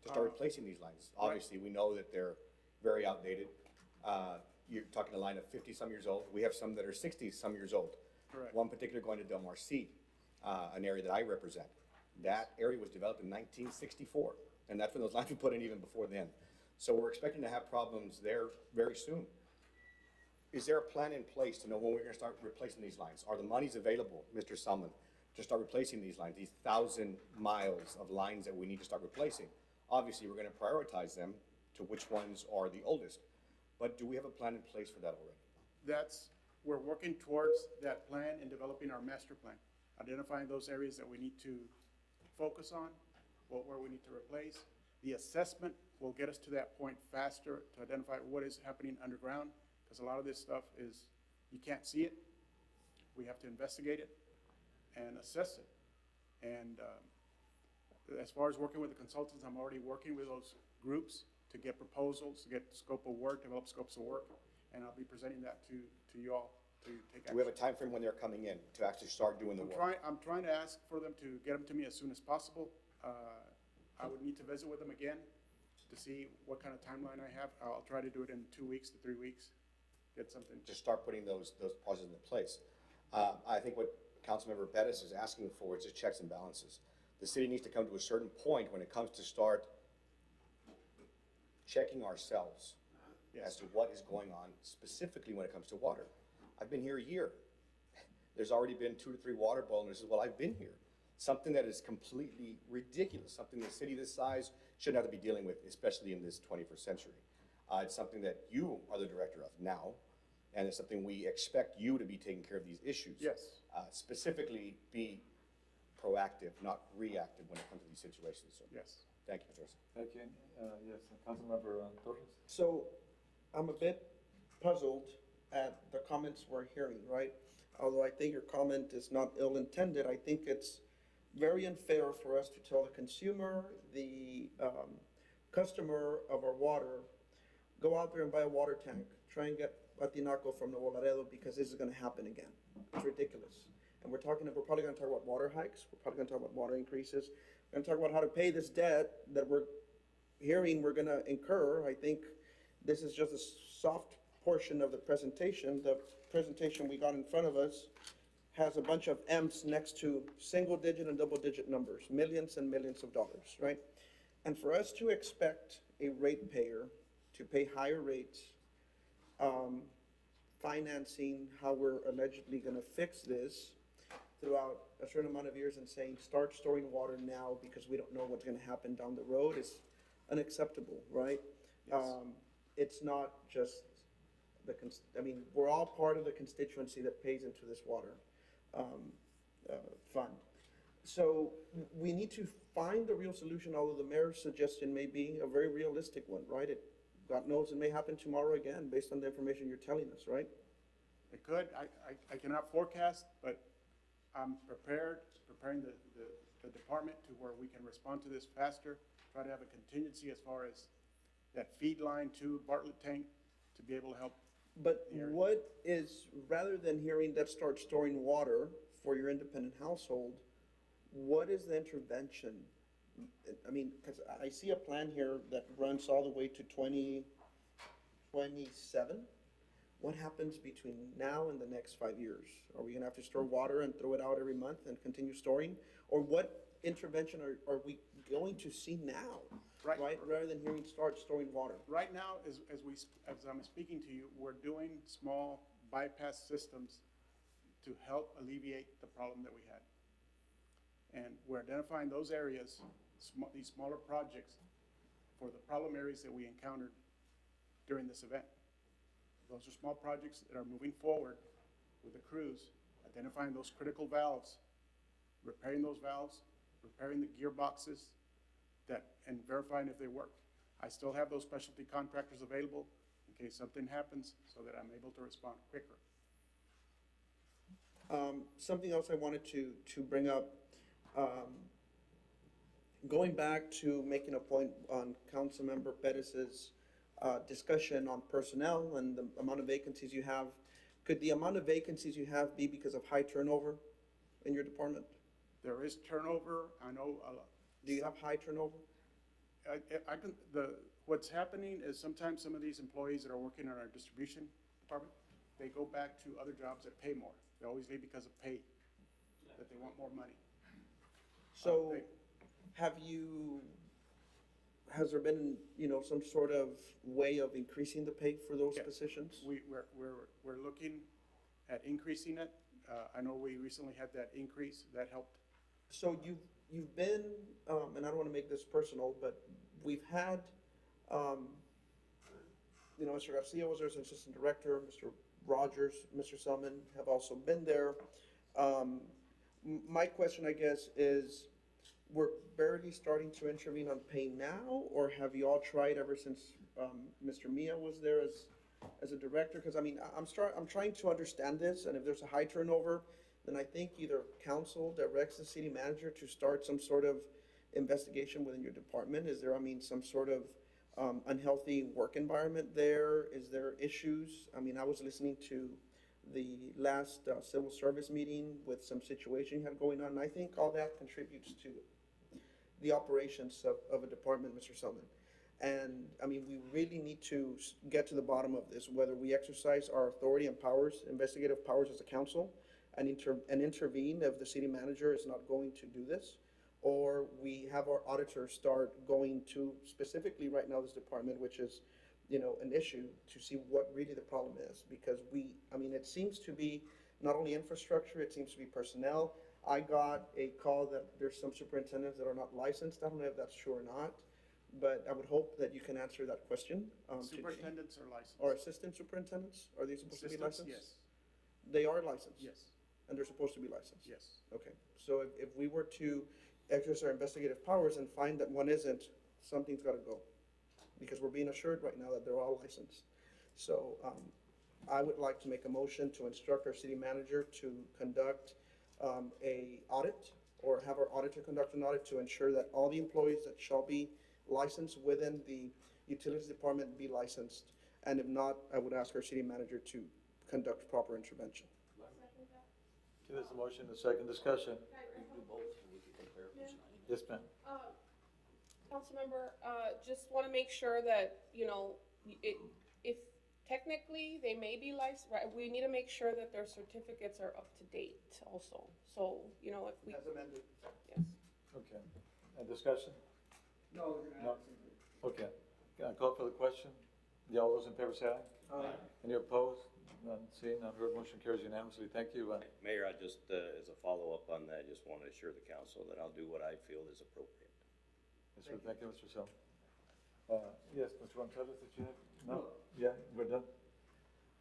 S10: to start replacing these lines? Obviously, we know that they're very outdated. You're talking a line of 50-some years old. We have some that are 60-some years old.
S6: Correct.
S10: One particular going to Del Mar C, an area that I represent. That area was developed in 1964, and that's when those lines were put in, even before then. So we're expecting to have problems there very soon. Is there a plan in place to know when we're gonna start replacing these lines? Are the monies available, Mr. Selman, to start replacing these lines, these 1,000 miles of lines that we need to start replacing? Obviously, we're gonna prioritize them to which ones are the oldest. But do we have a plan in place for that already?
S6: We're working towards that plan and developing our master plan, identifying those areas that we need to focus on, where we need to replace. The assessment will get us to that point faster to identify what is happening underground, because a lot of this stuff is, you can't see it. We have to investigate it and assess it. And as far as working with the consultants, I'm already working with those groups to get proposals, to get scope of work, develop scopes of work, and I'll be presenting that to you all to take action.
S10: Do we have a time frame when they're coming in to actually start doing the work?
S6: I'm trying to ask for them to get them to me as soon as possible. I would need to visit with them again, to see what kind of timeline I have. I'll try to do it in 2 weeks to 3 weeks, get something.
S10: To start putting those processes into place. I think what Councilmember Bettis is asking for is just checks and balances. The city needs to come to a certain point when it comes to start checking ourselves as to what is going on, specifically when it comes to water. I've been here a year. There's already been 2 to 3 water boilers while I've been here. Something that is completely ridiculous, something the city this size shouldn't have to be dealing with, especially in this 21st century. It's something that you are the director of now, and it's something we expect you to be taking care of these issues.
S6: Yes.
S10: Specifically, be proactive, not reactive when it comes to these situations. So,
S6: yes.
S10: Thank you, Mr. Orsi.
S1: Thank you. Yes, Councilmember Torres?
S13: So I'm a bit puzzled at the comments we're hearing, right? Although I think your comment is not ill-intended, I think it's very unfair for us to tell the consumer, the customer of our water, go out there and buy a water tank, try and get Patinaco from Nuevo Laredo because this is gonna happen again. It's ridiculous. And we're probably gonna talk about water hikes, we're probably gonna talk about water increases, we're gonna talk about how to pay this debt that we're hearing we're gonna incur. I think this is just a soft portion of the presentation. The presentation we got in front of us has a bunch of M's next to single-digit and double-digit numbers, millions and millions of dollars, right? And for us to expect a ratepayer to pay higher rates, financing how we're allegedly gonna fix this throughout a certain amount of years and saying, start storing water now because we don't know what's gonna happen down the road is unacceptable, right? It's not just we're all part of the constituency that pays into this water fund. So we need to find a real solution, although the mayor's suggestion may be a very realistic one, right? God knows it may happen tomorrow again, based on the information you're telling us, right?
S6: It could. I cannot forecast, but I'm preparing the department to where we can respond to this faster, try to have a contingency as far as that feed line to Bartlett tank to be able to help.
S13: But what is, rather than hearing that start storing water for your independent household, what is the intervention? I mean, because I see a plan here that runs all the way to 2027. What happens between now and the next 5 years? Are we gonna have to store water and throw it out every month and continue storing? Or what intervention are we going to see now? Right, rather than hearing start storing water.
S6: Right now, as I'm speaking to you, we're doing small bypass systems to help alleviate the problem that we had. And we're identifying those areas, these smaller projects, for the problem areas that we encountered during this event. Those are small projects that are moving forward with the crews, identifying those critical valves, repairing those valves, repairing the gearboxes, and verifying if they work. I still have those specialty contractors available in case something happens so that I'm able to respond quicker.
S13: Something else I wanted to bring up, going back to making a point on Councilmember Bettis's discussion on personnel and the amount of vacancies you have, could the amount of vacancies you have be because of high turnover in your department?
S6: There is turnover. I know.
S13: Do you have high turnover?
S6: What's happening is sometimes some of these employees that are working in our distribution department, they go back to other jobs that pay more. They always leave because of pay, that they want more money.
S13: So has there been, some sort of way of increasing the pay for those positions?
S6: We're looking at increasing it. I know we recently had that increase that helped.
S13: So you've been, and I don't want to make this personal, but we've had, Mr. Garcia was there as assistant director, Mr. Rogers, Mr. Selman have also been there. My question, I guess, is we're barely starting to intervene on pay now, or have you all tried ever since Mr. Mia was there as a director? Because I'm trying to understand this, and if there's a high turnover, then I think either council directs the city manager to start some sort of investigation within your department. Is there, some sort of unhealthy work environment there? Is there issues? I was listening to the last civil service meeting with some situation you had going on, and I think all that contributes to the operations of a department, Mr. Selman. And, I mean, we really need to get to the bottom of this, whether we exercise our authority and powers, investigative powers as a council, and intervene if the city manager is not going to do this, or we have our auditor start going to specifically right now this department, which is, you know, an issue, to see what really the problem is. Because I mean, it seems to be not only infrastructure, it seems to be personnel. I got a call that there's some superintendents that are not licensed. I don't know if that's true or not, but I would hope that you can answer that question. Today.
S6: Superintendents are licensed.
S13: Or assistant superintendents, are they supposed to be
S6: Assistants,
S13: licensed?
S6: yes.
S13: They are licensed?
S6: Yes.
S13: And they're supposed to be licensed?
S6: Yes.
S13: Okay, so if we were to exercise our investigative powers and find that one isn't, something's gotta go. Because we're being assured right now that they're all licensed. So, I would like to make a motion to instruct our city manager to conduct, a audit, or have our auditor conduct an audit to ensure that all the employees that shall be licensed within the utilities department be licensed. And if not, I would ask our city manager to conduct proper intervention.
S1: Okay, there's a motion, a second discussion. Yes, ma'am.
S18: Councilmember, just want to make sure that, you know, if technically they may be licensed, right, we need to make sure that their certificates are up to date also. So, you know, if we.
S13: As amended.
S18: Yes.
S1: Okay. A discussion?
S6: No.
S1: No. Okay. Can I call for the question? Yeah, all those in favor say aye.
S6: Aye.
S1: Any opposed? None seen, none heard, motion carries unanimously. Thank you.
S5: Mayor, I just, as a follow-up on that, just want to assure the council that I'll do what I feel is appropriate.
S1: Yes, sir. Thank you, Mr. Sel. Yes, Mr. Gonzalez, did you have? No? Yeah, we're done.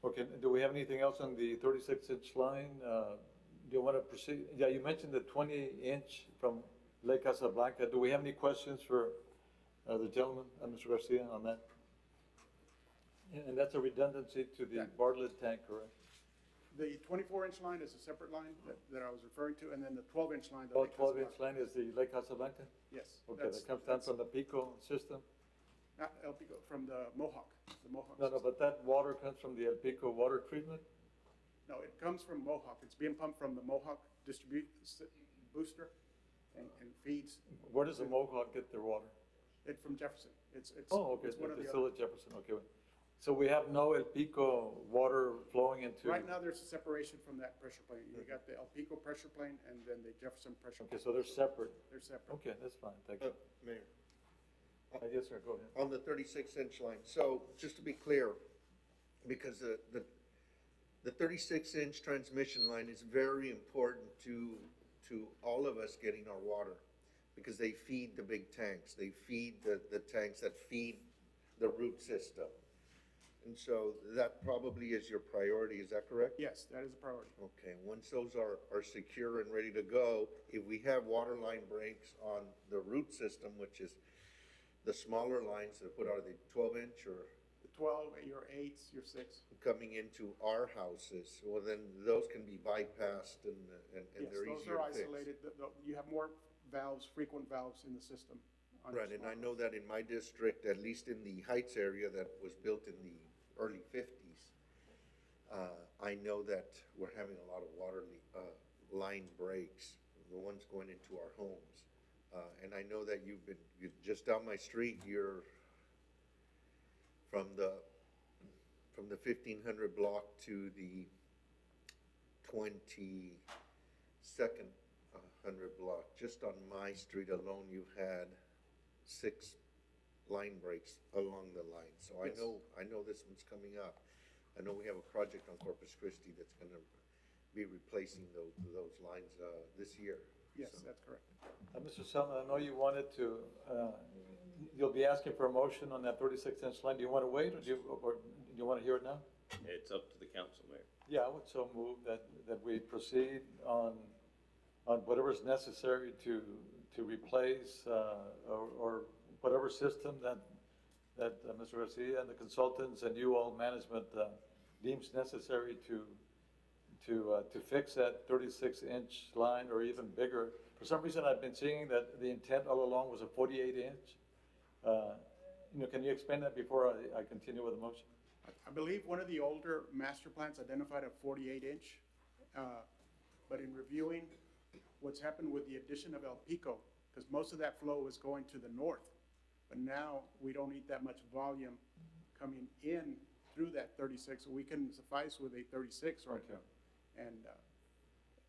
S1: Okay, do we have anything else on the 36-inch line? Do you want to proceed? Yeah, you mentioned the 20-inch from Lake Casablanca. Do we have any questions for the gentleman, Mr. Garcia, on that? And that's a redundancy to the Bartlett tank, correct?
S6: The 24-inch line is a separate line that I was referring to, and then the 12-inch line.
S1: Oh, 12-inch line is the Lake Casablanca?
S6: Yes.
S1: Okay, that comes down from the Pico system?
S6: Not El Pico, from the Mohawk,
S1: No,
S6: system.
S1: but that water comes from the El Pico water treatment?
S6: No, it comes from Mohawk. It's being pumped from the Mohawk booster and feeds.
S1: Where does the Mohawk get their water?
S6: It from Jefferson. It's
S1: Oh, okay,
S6: it's one of the
S1: it's still
S6: other.
S1: at Jefferson, okay. So we have no El Pico water flowing into?
S6: Right now, there's a separation from that pressure plane. You got the El Pico pressure plane and then the Jefferson pressure.
S1: Okay,
S6: plane.
S1: so they're separate?
S6: They're separate.
S1: Okay, that's fine, thank you.
S17: Mayor,
S1: Yes, sir, go ahead.
S17: on the 36-inch line, so just to be clear, because the 36-inch transmission line is very important to all of us getting our water, because they feed the big tanks. They feed the tanks that feed the root system. And so that probably is your priority, is that correct?
S6: Yes, that is a priority.
S17: Okay, once those are secure and ready to go, if we have water line breaks on the root system, which is the smaller lines that put out the 12-inch or
S6: The 12, your 8s, your 6.
S17: coming into our houses, well, then those can be bypassed and
S6: Yes,
S17: they're
S6: those
S17: easier
S6: are
S17: to fix.
S6: isolated. You have more valves, frequent valves in the system. on
S17: Right,
S6: your
S17: and I
S6: small
S17: know that in my district, at least in the Heights area that was built in the early 50s, I know that we're having a lot of water line breaks, the ones going into our homes. And I know that you're just down my street, you're from the 1500 block to the 22nd 100 block. Just on my street alone, you've had 6 line breaks along the line. So
S6: Yes.
S17: I know this one's coming up. I know we have a project on Corpus Christi that's gonna be replacing those lines, this year.
S6: Yes,
S17: So-
S6: that's correct.
S1: Mr. Selman, I know you wanted to, you'll be asking for a motion on that 36-inch line. Do you want to wait, or do you want to hear it now?
S5: It's up to the council, Mayor.
S1: Yeah, I would so move that we proceed on whatever's necessary to replace, or whatever system that Mr. Garcia and the consultants and you all management deems necessary to fix that 36-inch line or even bigger. For some reason, I've been seeing that the intent all along was a 48-inch. Can you explain that before I continue with the motion?
S6: I believe one of the older master plans identified a 48-inch, but in reviewing what's happened with the addition of El Pico, because most of that flow is going to the north, But now, we don't need that much volume coming in through that 36, so we can suffice with a 36 right now.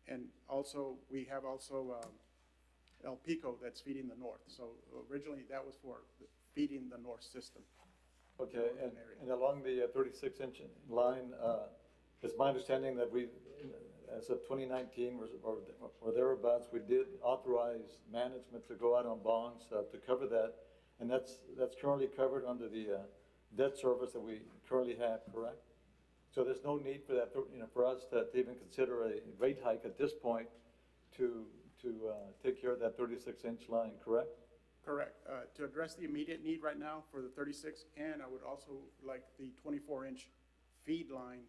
S6: And also, we have also El Pico that's feeding the north. So originally, that was for feeding the north system.
S1: Okay, and along the 36-inch line, it's my understanding that we, as of 2019 or thereabouts, we did authorize management to go out on bonds to cover that, and that's currently covered under the debt service that we currently have, correct? So there's no need for that, for us to even consider a rate hike at this point to take care of that 36-inch line, correct?
S6: Correct. To address the immediate need right now for the 36, and I would also like the 24-inch feed line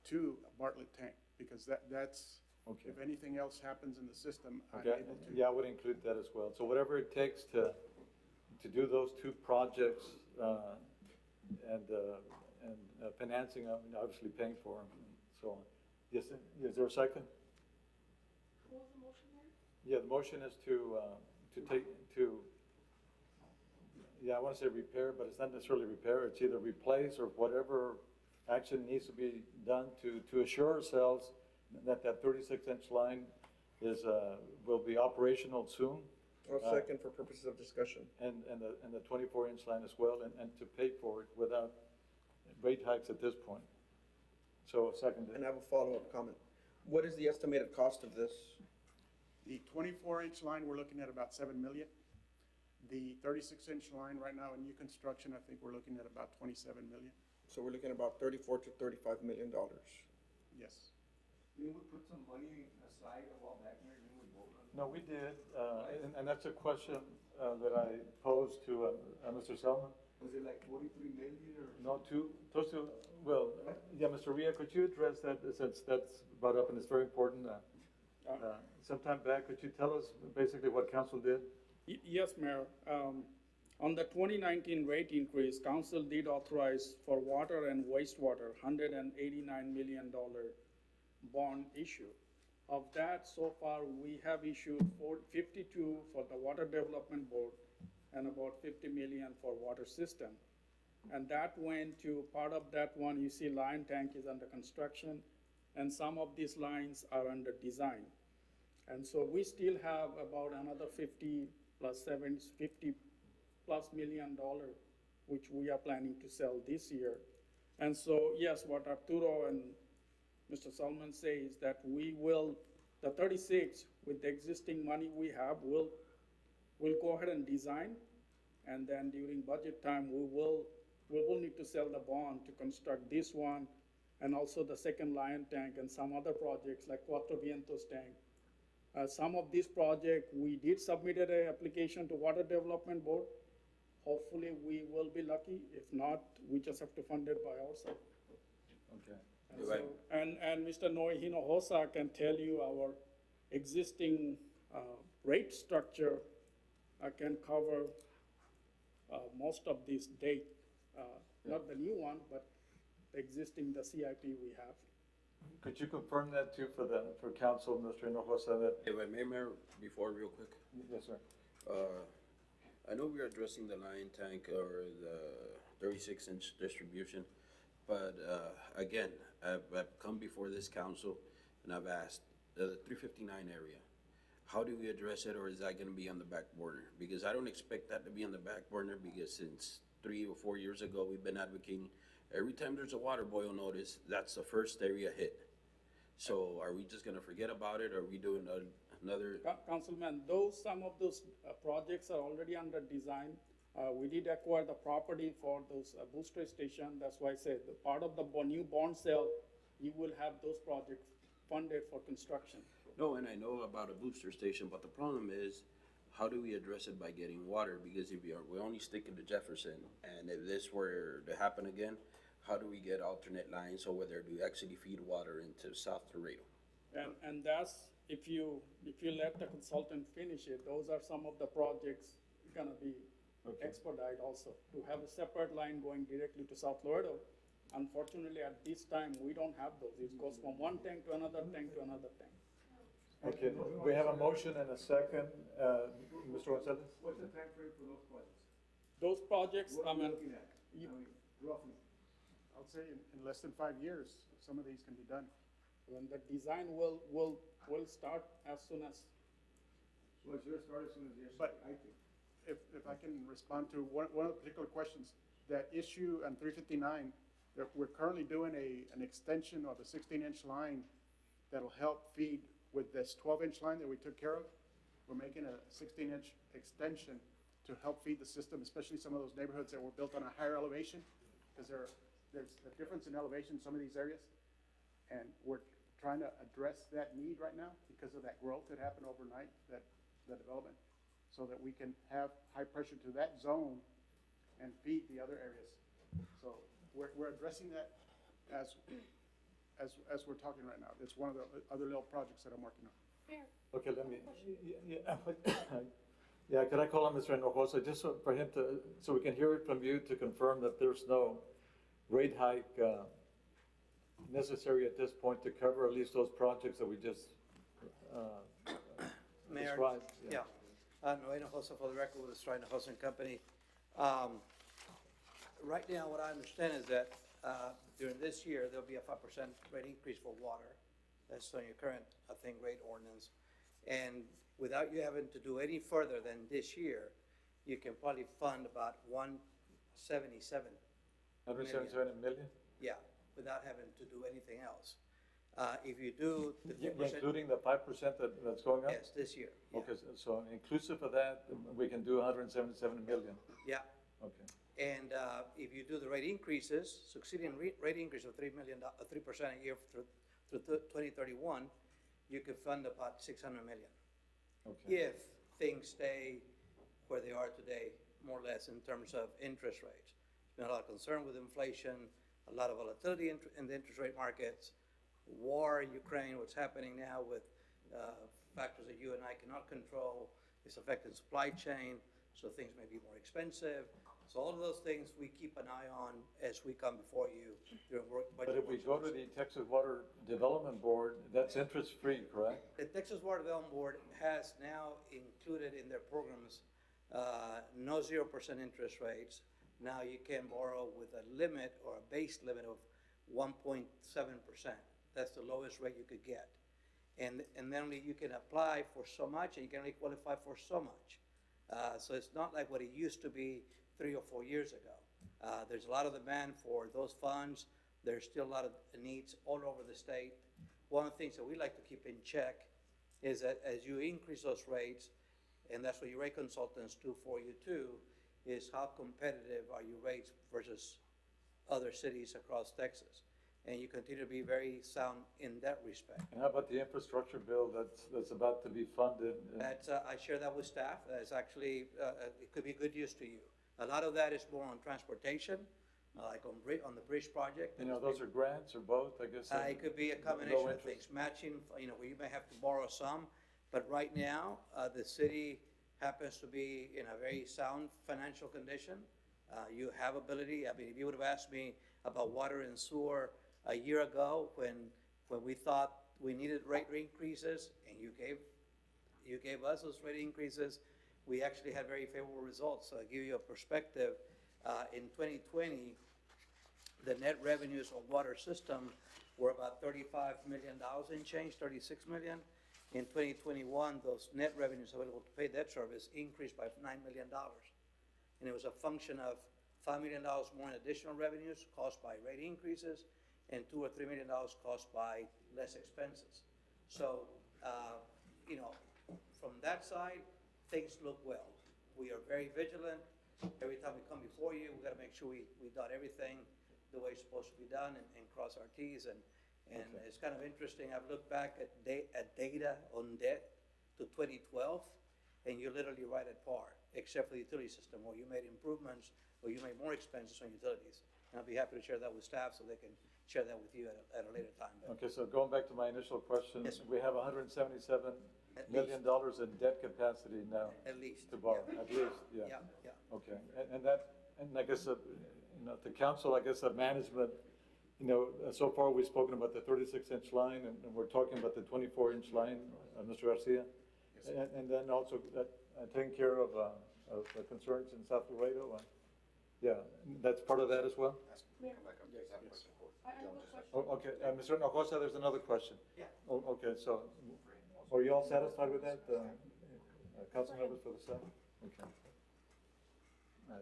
S6: to Bartlett Tank, because that's,
S1: Okay.
S6: if anything else happens in the system, I'm
S1: Okay,
S6: able to.
S1: yeah, I would include that as well. So whatever it takes to do those two projects, and financing them, and obviously paying for them, and so on. Yes, is there a second?
S18: What was the motion there?
S1: Yeah, the motion is yeah, I want to say repair, but it's not necessarily repair, it's either replace or whatever action needs to be done to assure ourselves that 36-inch line is, will be operational soon.
S13: I'll second for purposes of discussion.
S1: And the 24-inch line as well, and to pay for it without rate hikes at this point. So second.
S13: And I have a follow-up comment. What is the estimated cost of this?
S6: The 24-inch line, we're looking at about 7 million. The 36-inch line right now in new construction, I think we're looking at about 27 million.
S13: So we're looking at about $34 to $35 million.
S6: Yes.
S7: Didn't we put some money aside a while back, Mayor? Didn't we vote on it?
S1: No, we did, and that's a question that I posed to Mr. Selman.
S7: Was it like 43 million or?
S1: No, those two, well, yeah, Mr. Ria, could you address that, since that's brought up and it's very important? Sometime back, could you tell us basically what council did?
S19: Yes, Mayor. On the 2019 rate increase, council did authorize for water and wastewater $189 million bond issue. Of that, so far, we have issued 52 for the Water Development Board and about 50 million for water system. And that went to, part of that one, you see line tank is under construction, and some of these lines are under design. And so we still have about another 50 plus million dollars, which we are planning to sell this year. And so, yes, what Arturo and Mr. Salman say is that we will, the 36, with the existing money we have, we'll go ahead and design, and then during budget time, we will need to sell the bond to construct this one, and also the second Lion Tank and some other projects like Cuatro Vientos Tank. Some of these projects, we did submit an application to Water Development Board. Hopefully, we will be lucky. If not, we just have to fund it by ourselves.
S1: Okay.
S19: And so, and Mr. Noe Hinojosa can tell you our existing rate structure can cover most of this date, not the new one, but the existing, the CIP we have.
S1: Could you confirm that too for council, Mr. Hinojosa, that?
S15: If I may, Mayor, before real quick.
S1: Yes, sir.
S15: I know we are addressing the line tank or the 36-inch distribution, but again, I've come before this council and I've asked the 359 area, how do we address it, or is that gonna be on the back burner? Because I don't expect that to be on the back burner, because since 3 or 4 years ago, we've been advocating every time there's a water boil notice, that's the first area hit. So are we just gonna forget about it, or are we doing another?
S19: Councilman, some of those projects are already under design. We did acquire the property for those booster station. That's why I said the part of the new bond sale, you will have those projects funded for construction.
S15: No, and I know about a booster station, but the problem is, how do we address it by getting water? Because if we're only sticking to Jefferson, and if this were to happen again, how do we get alternate lines over there to actually feed water into South Laredo?
S19: And that's, if you let the consultant finish it, those are some of the projects gonna be expedited also. To have a separate line going directly to South Laredo, unfortunately at this time, we don't have those. It goes from one tank to another tank to another tank.
S1: Okay, we have a motion and a second. Mr. Gonzalez?
S7: What's the time frame for those projects?
S19: those projects, I mean,
S11: Roughly.
S6: I'll say in less than 5 years, some of these can be done.
S19: when the design will start as soon as.
S11: Well, it should start as soon as yesterday,
S6: But-
S11: I think.
S6: If I can respond to one of the particular questions, that issue on 359, that we're currently doing an extension of a 16-inch line that'll help feed with this 12-inch line that we took care of. We're making a 16-inch extension to help feed the system, especially some of those neighborhoods that were built on a higher elevation, because there's a difference in elevation in some of these areas. And we're trying to address that need right now because of that growth that happened overnight, that development, so that we can have high pressure to that zone and feed the other areas. So we're addressing that as we're talking right now. It's one of the other little projects that I'm working on.
S18: Mayor,
S1: Okay, let me, yeah, could I call on Mr. Hinojosa, just for him to, so we can hear it from you to confirm that there's no rate hike necessary at this point to cover at least those projects that we just
S7: Mayor,
S1: described?
S7: yeah. Noe Hinojosa for the record with the Stride Hinojosa and Company. Right now, what I understand is that during this year, there'll be a 5% rate increase for water. That's on your current, I think, rate ordinance. And without you having to do any further than this year, you can probably fund about 177.
S1: 177 million?
S7: Yeah, without having to do anything else. If you do the
S1: Yeah,
S7: 3%.
S1: including the 5% that's going up?
S7: Yes, this year. Yeah.
S1: Okay, so inclusive of that, we can do 177 million?
S7: Yeah.
S1: Okay.
S7: And if you do the rate increases, succeeding rate increase of 3% a year through 2031, you could fund about 600 million.
S1: Okay.
S7: If things stay where they are today, more or less in terms of interest rates. There's been a lot of concern with inflation, a lot of volatility in the interest rate markets, war in Ukraine, what's happening now with factors that you and I cannot control. It's affecting supply chain, so things may be more expensive. So all of those things we keep an eye on as we come before you during budget.
S1: But if we go to the Texas Water Development Board, that's interest-free, correct?
S7: The Texas Water Development Board has now included in their programs no 0% interest rates. Now you can borrow with a limit or a base limit of 1.7%. That's the lowest rate you could get. And then only you can apply for so much and you can only qualify for so much. So it's not like what it used to be 3 or 4 years ago. There's a lot of demand for those funds. There's still a lot of needs all over the state. One of the things that we like to keep in check is that as you increase those rates, and that's what your rate consultants do for you too, is how competitive are your rates versus other cities across Texas. And you continue to be very sound in that respect.
S1: And how about the infrastructure bill that's about to be funded?
S7: That's, I share that with staff. That's actually, it could be good use to you. A lot of that is more on transportation, like on the bridge project.
S1: You know, those are grants or both, I guess?
S7: It could be a combination of things, matching, you may have to borrow some, but right now, the city happens to be in a very sound financial condition. You have ability, I mean, if you would have asked me about water and sewer a year ago, when we thought we needed rate increases, and you gave us those rate increases, we actually had very favorable results. So I'll give you a perspective. In 2020, the net revenues of water system were about $35 million in change, 36 million. In 2021, those net revenues available to pay debt service increased by $9 million. And it was a function of $5 million more in additional revenues caused by rate increases and $2 or $3 million caused by less expenses. So, from that side, things look well. We are very vigilant. Every time we come before you, we got to make sure we dot everything the way it's supposed to be done and cross our T's. And it's kind of interesting. I've looked back at data on debt to 2012, and you're literally right at par, except for the utility system, where you made improvements or you made more expenses on utilities. And I'll be happy to share that with staff so they can share that with you at a later time. But
S1: Okay, so going back to my initial question,
S7: Yes, sir.
S1: we have $177 million in debt capacity now.
S7: At least.
S1: To borrow,
S7: yeah.
S1: at least, yeah.
S7: Yeah.
S1: Okay, and I guess, the council, I guess, the management, so far we've spoken about the 36-inch line, and we're talking about the 24-inch line, Mr. Garcia. And then also taking care of of the concerns in South Laredo? Yeah, that's part of that as well? Oh, okay, Mr. Hinojosa, there's another question.
S8: Yeah.
S1: Oh, okay, so, are you all satisfied with that, council members for the South? Okay.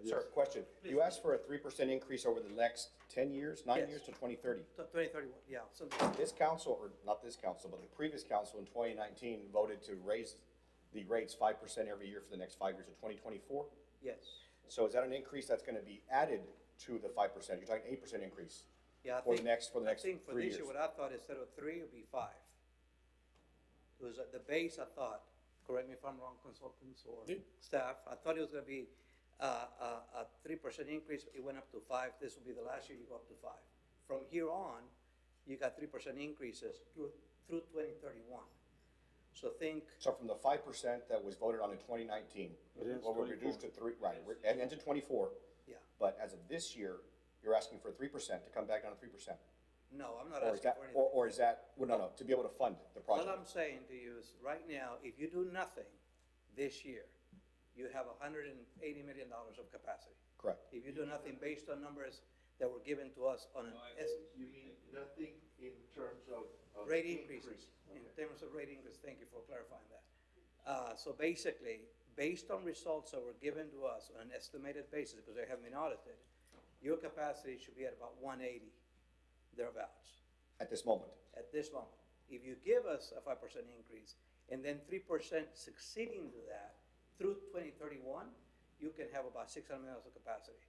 S1: Yes.
S10: Sir, question. You asked for a 3% increase over the next 10 years, 9
S7: Yes.
S10: years to 2030.
S7: 2031, yeah, something.
S10: This council, or not this council, but the previous council in 2019 voted to raise the rates 5% every year for the next 5 years to 2024.
S7: Yes.
S10: So is that an increase that's gonna be added to the 5%? You're talking 8% increase
S7: Yeah, I
S10: for the
S7: think,
S10: next,
S7: I think for
S10: 3
S7: this
S10: years?
S7: year, what I thought, instead of 3, it would be 5. It was the base, I thought, correct me if I'm wrong, consultants or staff, I thought it was gonna be a 3% increase, it went up to 5, this will be the last year you go up to 5. From here on, you got 3% increases through 2031. So think,
S10: So from the 5% that was voted on in 2019,
S1: It is
S10: well, we're reduced to 3, right, and into 24.
S7: yeah,
S10: But as of this year, you're asking for 3% to come back down to 3%.
S7: no, I'm not
S10: Or is
S7: asking
S10: that,
S7: for anything.
S10: or is that, well, no, to be able to fund the
S7: All
S10: project?
S7: I'm saying to you is, right now, if you do nothing this year, you have $180 million of capacity.
S10: Correct.
S7: If you do nothing based on numbers that were given to us on an
S17: You mean nothing in terms of?
S7: rate increases, in terms of rate increase, thank you for clarifying that. So basically, based on results that were given to us on an estimated basis, because they haven't been audited, your capacity should be at about 180, thereabouts,
S10: At this moment?
S7: at this moment. If you give us a 5% increase, and then 3% succeeding to that through 2031, you can have about 600 million of capacity.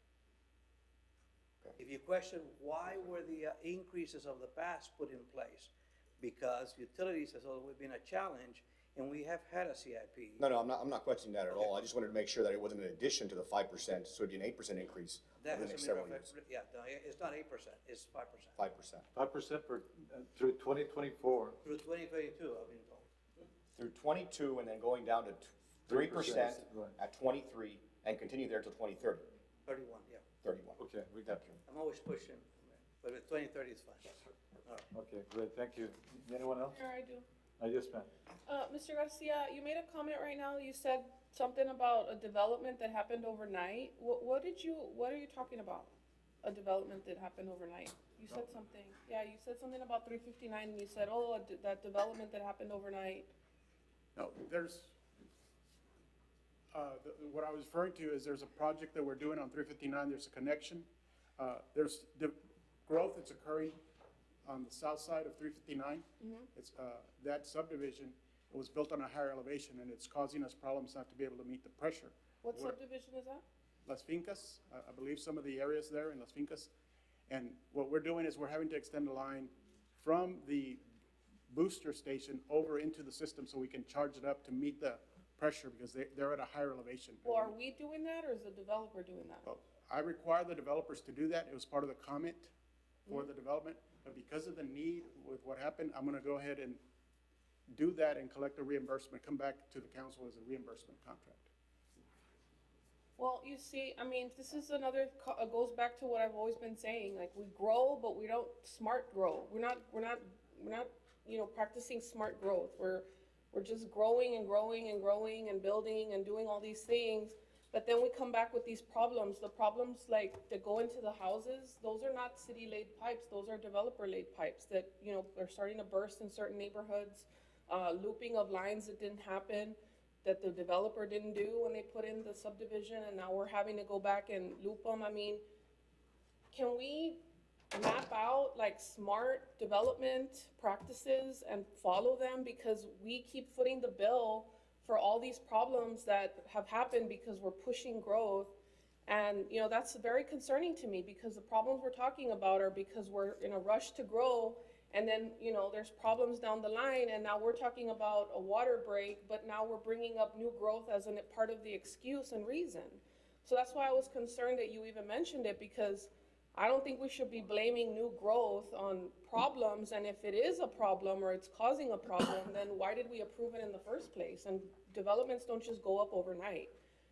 S7: If you question why were the increases of the past put in place, because utilities has always been a challenge, and we have had a CIP.
S10: No, I'm not questioning that at all. I just wanted to make sure that it wasn't an addition to the 5%, so it'd be an 8% increase
S7: That
S10: over the
S7: has
S10: next
S7: to be,
S10: several years.
S7: yeah, no, it's not 8%, it's 5%.
S10: 5%.
S1: 5% for, through 2024.
S7: Through 2022, I've been told.
S10: Through 22 and then going down to 3%
S1: Right.
S10: at 23 and continue there till 2030,
S7: 31, yeah.
S10: 31.
S1: Okay, we got you.
S7: I'm always pushing, but with 2030 is fine. All right.
S1: Okay, great, thank you. Anyone else?
S18: Here I do.
S1: Yes, ma'am.
S18: Mr. Garcia, you made a comment right now, you said something about a development that happened overnight. What are you talking about? A development that happened overnight? You said something, yeah, you said something about 359, and you said, oh, that development that happened overnight.
S6: No, there's, what I was referring to is there's a project that we're doing on 359, there's a connection. There's the growth that's occurring on the south side of 359. It's, that subdivision was built on a higher elevation, and it's causing us problems not to be able to meet the pressure.
S18: What subdivision is that?
S6: Las Fincas, I believe some of the areas there in Las Fincas. And what we're doing is we're having to extend the line from the booster station over into the system so we can charge it up to meet the pressure because they're at a higher elevation.
S18: Well, are we doing that, or is the developer doing that?
S6: Well, I require the developers to do that. It was part of the comment for the development. But because of the need with what happened, I'm gonna go ahead and do that and collect a reimbursement, come back to the council as a reimbursement contract.
S18: Well, you see, I mean, this is another, goes back to what I've always been saying, like, we grow, but we don't smart grow. We're not, you know, practicing smart growth. We're just growing and growing and growing and building and doing all these things, but then we come back with these problems. The problems, like, that go into the houses, those are not city-laid pipes, those are developer-laid pipes that, you know, are starting to burst in certain neighborhoods, looping of lines that didn't happen, that the developer didn't do when they put in the subdivision, and now we're having to go back and loop them. I mean, can we map out like smart development practices and follow them? Because we keep footing the bill for all these problems that have happened because we're pushing growth. And, you know, that's very concerning to me because the problems we're talking about are because we're in a rush to grow. And then, you know, there's problems down the line, and now we're talking about a water break, but now we're bringing up new growth as a part of the excuse and reason. So that's why I was concerned that you even mentioned it, because I don't think we should be blaming new growth on problems, and if it is a problem or it's causing a problem, then why did we approve it in the first place? And developments don't just go up overnight.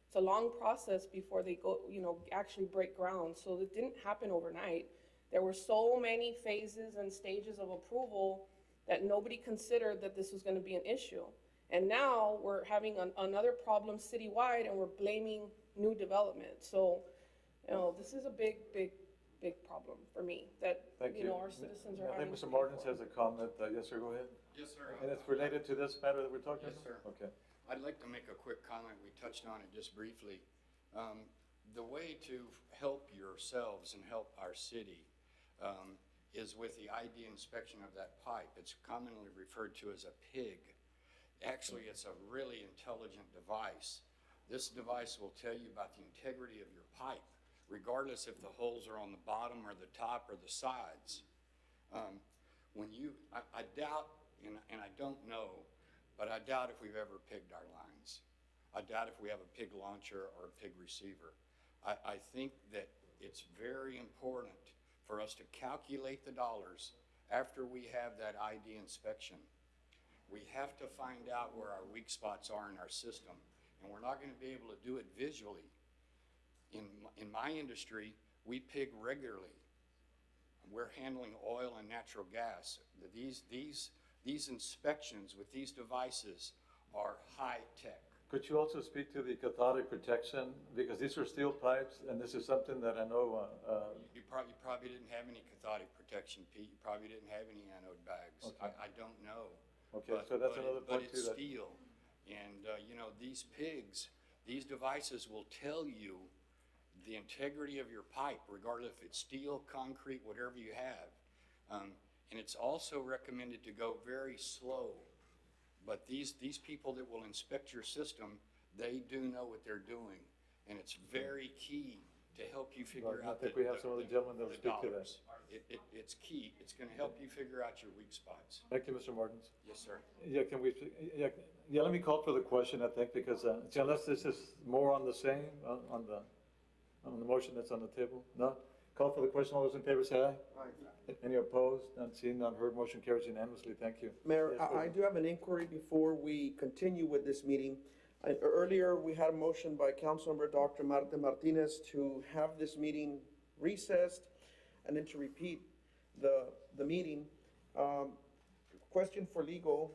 S18: It's a long process before they go, you know, actually break ground, so it didn't happen overnight. There were so many phases and stages of approval that nobody considered that this was going to be an issue. And now we're having another problem citywide and we're blaming new development. So, this is a big problem for me that,
S1: Thank you.
S18: our citizens are
S1: I
S18: having
S1: think
S18: to
S1: Mr.
S18: pay
S1: Martins
S18: for.
S1: has a comment. Yes, sir, go ahead.
S4: Yes, sir.
S2: Uh,
S1: And it's related to this matter that we're talking
S4: Yes,
S1: about?
S4: sir.
S1: Okay.
S4: I'd like to make a quick comment. We touched on it just briefly. The way to help yourselves and help our city is with the ID inspection of that pipe. It's commonly referred to as a PIG. Actually, it's a really intelligent device. This device will tell you about the integrity of your pipe, regardless if the holes are on the bottom or the top or the sides. I doubt, and I don't know, but I doubt if we've ever pigged our lines. I doubt if we have a pig launcher or a pig receiver. I think that it's very important for us to calculate the dollars after we have that ID inspection. We have to find out where our weak spots are in our system, and we're not going to be able to do it visually. In my industry, we pig regularly. We're handling oil and natural gas. These inspections with these devices are high tech.
S1: Could you also speak to the cathodic protection? Because these are steel pipes, and this is something that I know,
S4: You probably didn't have any cathodic protection, Pete. You probably didn't have any anode bags.
S1: Okay.
S4: I don't know.
S1: Okay, so that's another
S4: But
S1: point
S4: it's
S1: too.
S4: steel. And, these pigs, these devices will tell you the integrity of your pipe, regardless if it's steel, concrete, whatever you have. And it's also recommended to go very slow. But these people that will inspect your system, they do know what they're doing. And it's very key to help you figure
S1: Right, I
S4: out
S1: think we have some other gentlemen that will
S4: the
S1: speak to that.
S4: dollars. It's key. It's going to help you figure out your weak spots.
S1: Thank you, Mr. Martins.
S4: Yes, sir.
S1: Yeah, can we, yeah, let me call for the question, I think, because, see, unless this is more on the same, on the motion that's on the table? No? Call for the question. All those in favor say aye. Aye. Any opposed? None seen, none heard. Motion carries unanimously. Thank you.
S13: Mayor,
S1: Yes, go
S13: I
S1: ahead.
S13: do have an inquiry before we continue with this meeting. Earlier, we had a motion by Councilmember Dr. Marta Martinez to have this meeting recessed and then to repeat the meeting. Question for legal,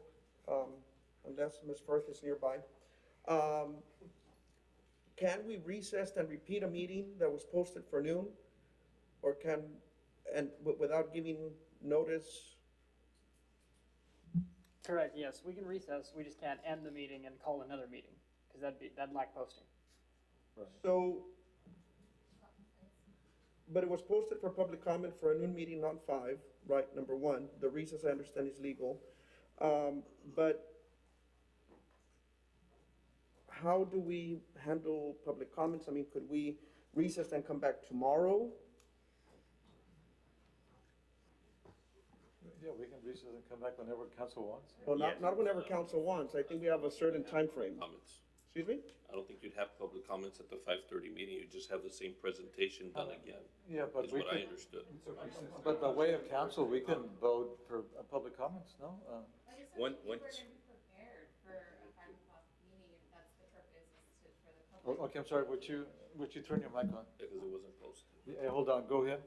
S13: unless Ms. Firth is nearby. Can we recess and repeat a meeting that was posted for noon? Or without giving notice?
S20: Correct, yes, we can recess, we just can't end the meeting and call another meeting, because that'd lack posting.
S13: So, but it was posted for public comment for a noon meeting, not 5, right, number 1. The recess, I understand, is legal. But how do we handle public comments? I mean, could we recess and come back tomorrow?
S1: Yeah, we can recess and come back whenever council wants.
S13: Well, not whenever council wants. I think we have a certain time frame.
S3: Comments.
S13: Excuse me?
S3: I don't think you'd have public comments at the 5:30 meeting. You'd just have the same presentation done again.
S1: Yeah, but
S3: Is
S1: we
S3: what I
S1: could-
S3: understood.
S1: But by way of council, we can vote for public comments, no?
S3: Once,
S21: Prepared for a 5 o'clock meeting, if that's the purpose, is for the public.
S1: Okay, I'm sorry, would you turn your mic on?
S3: because it wasn't posted.
S1: Yeah, hold on, go ahead.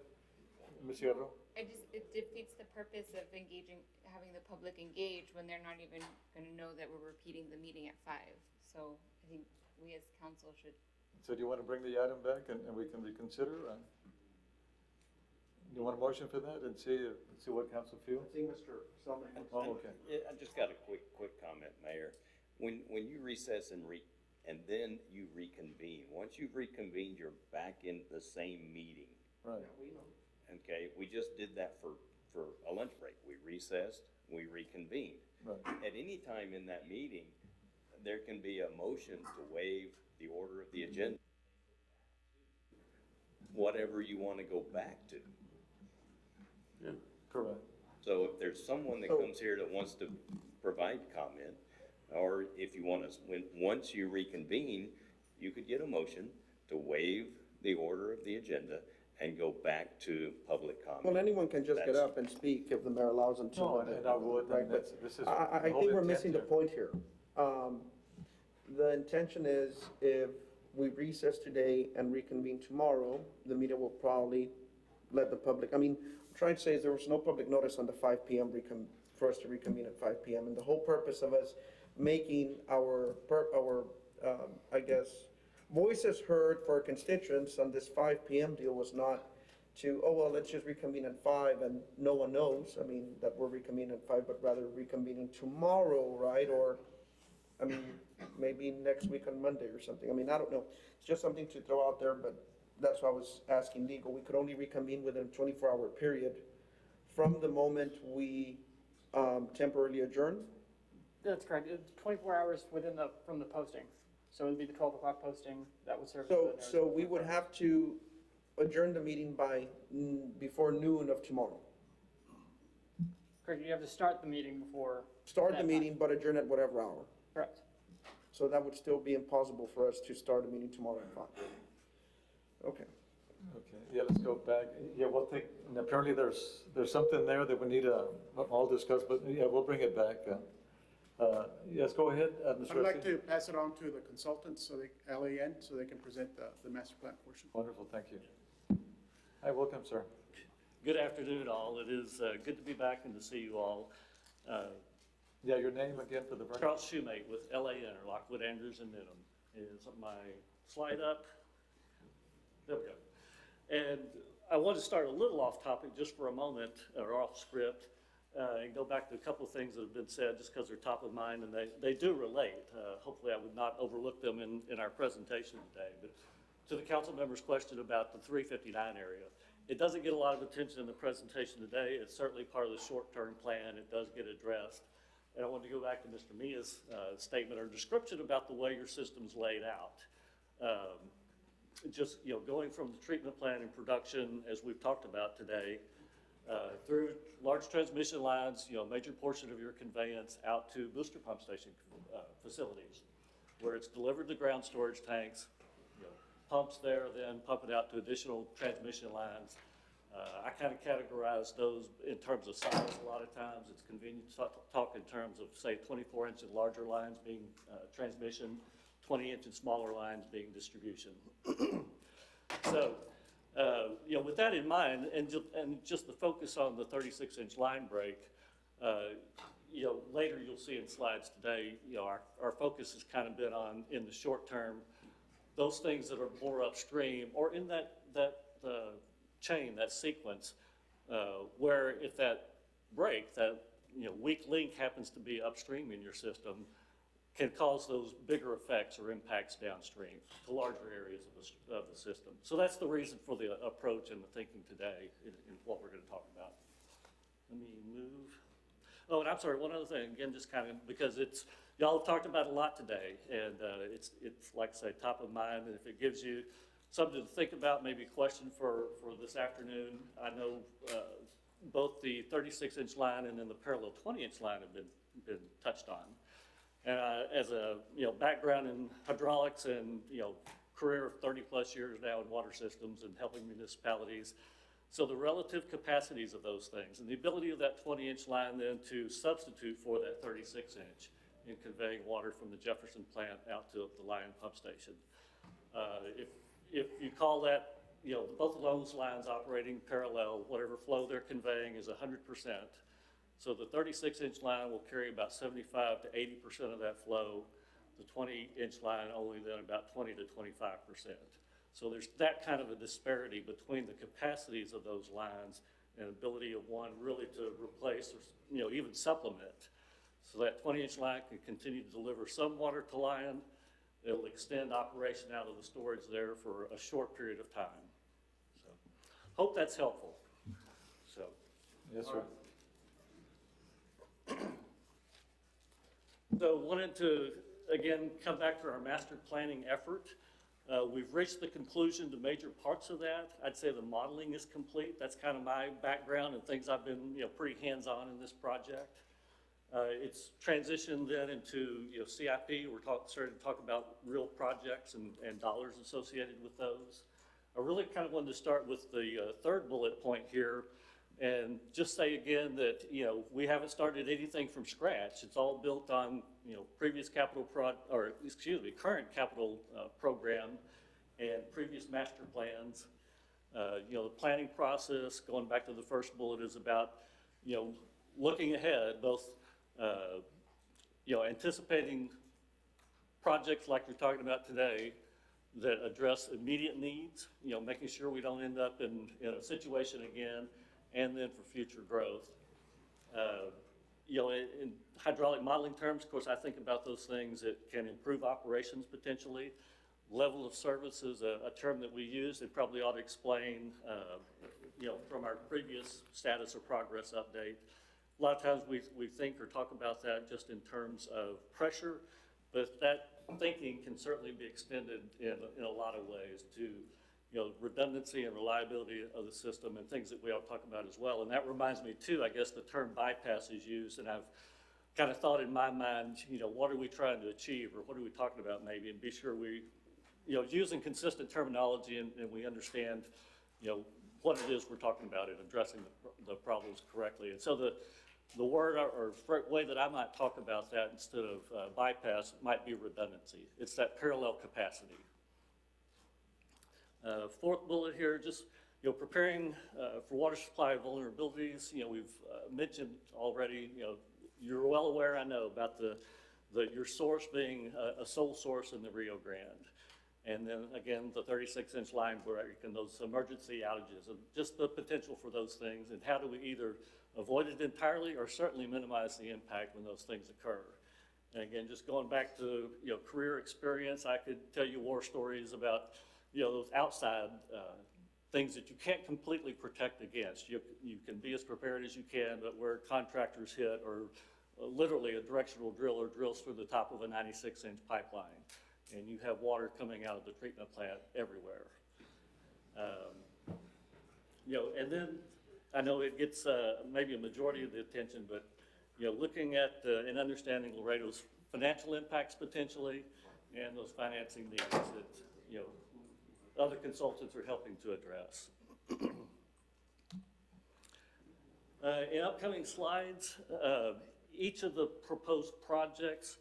S1: Ms. Hierro?
S21: It defeats the purpose of having the public engage when they're not even gonna know that we're repeating the meeting at 5. So I think we as council should.
S1: So do you want to bring the item back and we can reconsider? You want a motion for that and see what council feels?
S13: I think Mr. Selman.
S1: Oh, okay.
S5: Yeah, I just got a quick comment, Mayor. When you recess and then you reconvene, once you've reconvened, you're back in the same meeting.
S1: Right.
S5: Okay, we just did that for a lunch break. We recessed, we reconvened.
S1: Right.
S5: At any time in that meeting, there can be a motion to waive the order of the agenda. Whatever you want to go back to.
S3: Yeah.
S1: Correct.
S5: So if there's someone that comes here that wants to provide comment, or if you want to, once you reconvene, you could get a motion to waive the order of the agenda and go back to public comment.
S13: Well, anyone can just get
S5: That's-
S13: up and speak if the mayor allows them to.
S1: No, and I would,
S13: Right,
S1: and
S13: but
S1: this is.
S13: I
S1: the whole
S13: think we're
S1: intent
S13: missing the
S1: here.
S13: point here. The intention is if we recess today and reconvene tomorrow, the media will probably let the public, I'm trying to say is there was no public notice on the 5 p.m. For us to reconvene at 5 p.m. And the whole purpose of us making our, I guess, voices heard for our constituents on this 5 PM deal was not to, oh, well, let's just reconvene at 5 and no one knows, I mean, that we're reconvening at 5, but rather reconvening tomorrow, right? Or, I mean, maybe next week on Monday or something. I mean, I don't know. It's just something to throw out there, but that's why I was asking legal. We could only reconvene within a 24-hour period from the moment we temporarily adjourn.
S20: That's correct. It's 24 hours from the posting. So it'd be the 12 o'clock posting that would serve.
S13: So we would have to adjourn the meeting by before noon of tomorrow.
S20: Correct. You have to start the meeting before.
S13: Start the meeting, but adjourn at whatever hour.
S20: Correct.
S13: So that would still be impossible for us to start a meeting tomorrow at 5. Okay.
S1: Okay, yeah, let's go back. Yeah, we'll take, and apparently there's something there that we need to all discuss, but yeah, we'll bring it back. Yes, go ahead, Mr.
S6: I'd like
S1: Resky.
S6: to pass it on to the consultants, LAN, so they can present the master plan portion.
S1: Wonderful, thank you. Hi, welcome, sir.
S12: Good afternoon, all. It is good to be back and to see you all.
S1: Yeah, your name again for the record?
S12: Charles Shoemate with LAN, or Lockwood Andrews and Denham. Is my slide up? There we go. And I want to start a little off topic just for a moment, or off script, and go back to a couple of things that have been said just because they're top of mind, and they do relate. Hopefully I would not overlook them in our presentation today. But to the council member's question about the 359 area, it doesn't get a lot of attention in the presentation today. It's certainly part of the short-term plan. It does get addressed. And I want to go back to Mr. Mia's statement or description about the way your system's laid out. Just, going from the treatment plant and production, as we've talked about today, through large transmission lines, a major portion of your conveyance out to booster pump station facilities, where it's delivered to ground storage tanks, pumps there, then pump it out to additional transmission lines. I kind of categorize those in terms of size. A lot of times it's convenient to talk in terms of, say, 24-inch and larger lines being transmission, 20-inch and smaller lines being distribution. So, with that in mind, and just the focus on the 36-inch line break, later you'll see in slides today, our focus has kind of been on, in the short term, those things that are more upstream or in that chain, that sequence, where if that break, that weak link happens to be upstream in your system, can cause those bigger effects or impacts downstream to larger areas of the system. So that's the reason for the approach and the thinking today in what we're going to talk about. Let me move. Oh, and I'm sorry, one other thing, again, just kind of because y'all have talked about a lot today, and it's like I say, top of mind, and if it gives you something to think about, maybe a question for this afternoon. I know both the 36-inch line and then the parallel 20-inch line have been touched on. And as a background in hydraulics and career of 30+ years now in water systems and helping municipalities, so the relative capacities of those things and the ability of that 20-inch line then to substitute for that 36-inch in conveying water from the Jefferson plant out to the Lyon pump station. If you call that, both of those lines operating parallel, whatever flow they're conveying is 100%. So the 36-inch line will carry about 75 to 80% of that flow. The 20-inch line only then about 20 to 25%. So there's that kind of a disparity between the capacities of those lines and ability of one really to replace or even supplement. So that 20-inch line can continue to deliver some water to Lyon. It'll extend operation out of the storage there for a short period of time. So hope that's helpful. So
S1: yes, sir.
S12: So wanted to, again, come back to our master planning effort. We've reached the conclusion to major parts of that. I'd say the modeling is complete. That's kind of my background and things I've been pretty hands-on in this project. It's transitioned then into CIP. We're starting to talk about real projects and dollars associated with those. I really kind of wanted to start with the third bullet point here and just say again that we haven't started anything from scratch. It's all built on previous current capital program and previous master plans. The planning process, going back to the first bullet, is about looking ahead, both anticipating projects like we're talking about today that address immediate needs, making sure we don't end up in a situation again, and then for future growth. In hydraulic modeling terms, of course, I think about those things that can improve operations potentially. Level of service is a term that we use and probably ought to explain, from our previous status or progress update. A lot of times we think or talk about that just in terms of pressure, but that thinking can certainly be extended in a lot of ways to, redundancy and reliability of the system and things that we ought to talk about as well. And that reminds me too, I guess the term bypass is used, and I've kind of thought in my mind, what are we trying to achieve, or what are we talking about maybe, and be sure we, using consistent terminology and we understand, what it is we're talking about and addressing the problems correctly. And so the word or way that I might talk about that instead of bypass might be redundancy. It's that parallel capacity. Fourth bullet here, just preparing for water supply vulnerabilities. We've mentioned already. You're well aware, I know, about your source being a sole source in the Rio Grande. And then again, the 36-inch line break and those emergency outages, and just the potential for those things, and how do we either avoid it entirely or certainly minimize the impact when those things occur. And again, just going back to career experience, I could tell you war stories about those outside things that you can't completely protect against. You can be as prepared as you can, but where contractors hit, or literally a directional driller drills through the top of a 96-inch pipeline, and you have water coming out of the treatment plant everywhere. And then I know it gets maybe a majority of the attention, but looking at and understanding Laredo's financial impacts potentially, and those financing needs that other consultants are helping to address. In upcoming slides, each of the proposed projects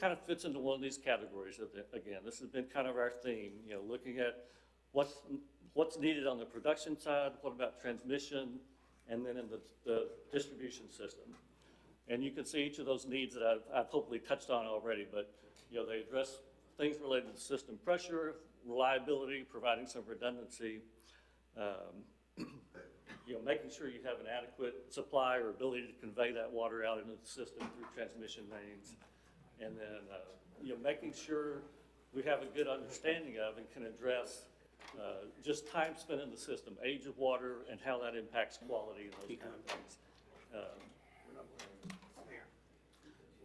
S12: kind of fits into one of these categories. Again, this has been kind of our theme, looking at what's needed on the production side, what about transmission, and then in the distribution system. And you can see each of those needs that I've hopefully touched on already, but they address things related to system pressure, reliability, providing some redundancy, making sure you have an adequate supply or ability to convey that water out into the system through transmission mains. And then, making sure we have a good understanding of and can address just time spent in the system, age of water, and how that impacts quality and those kind of things.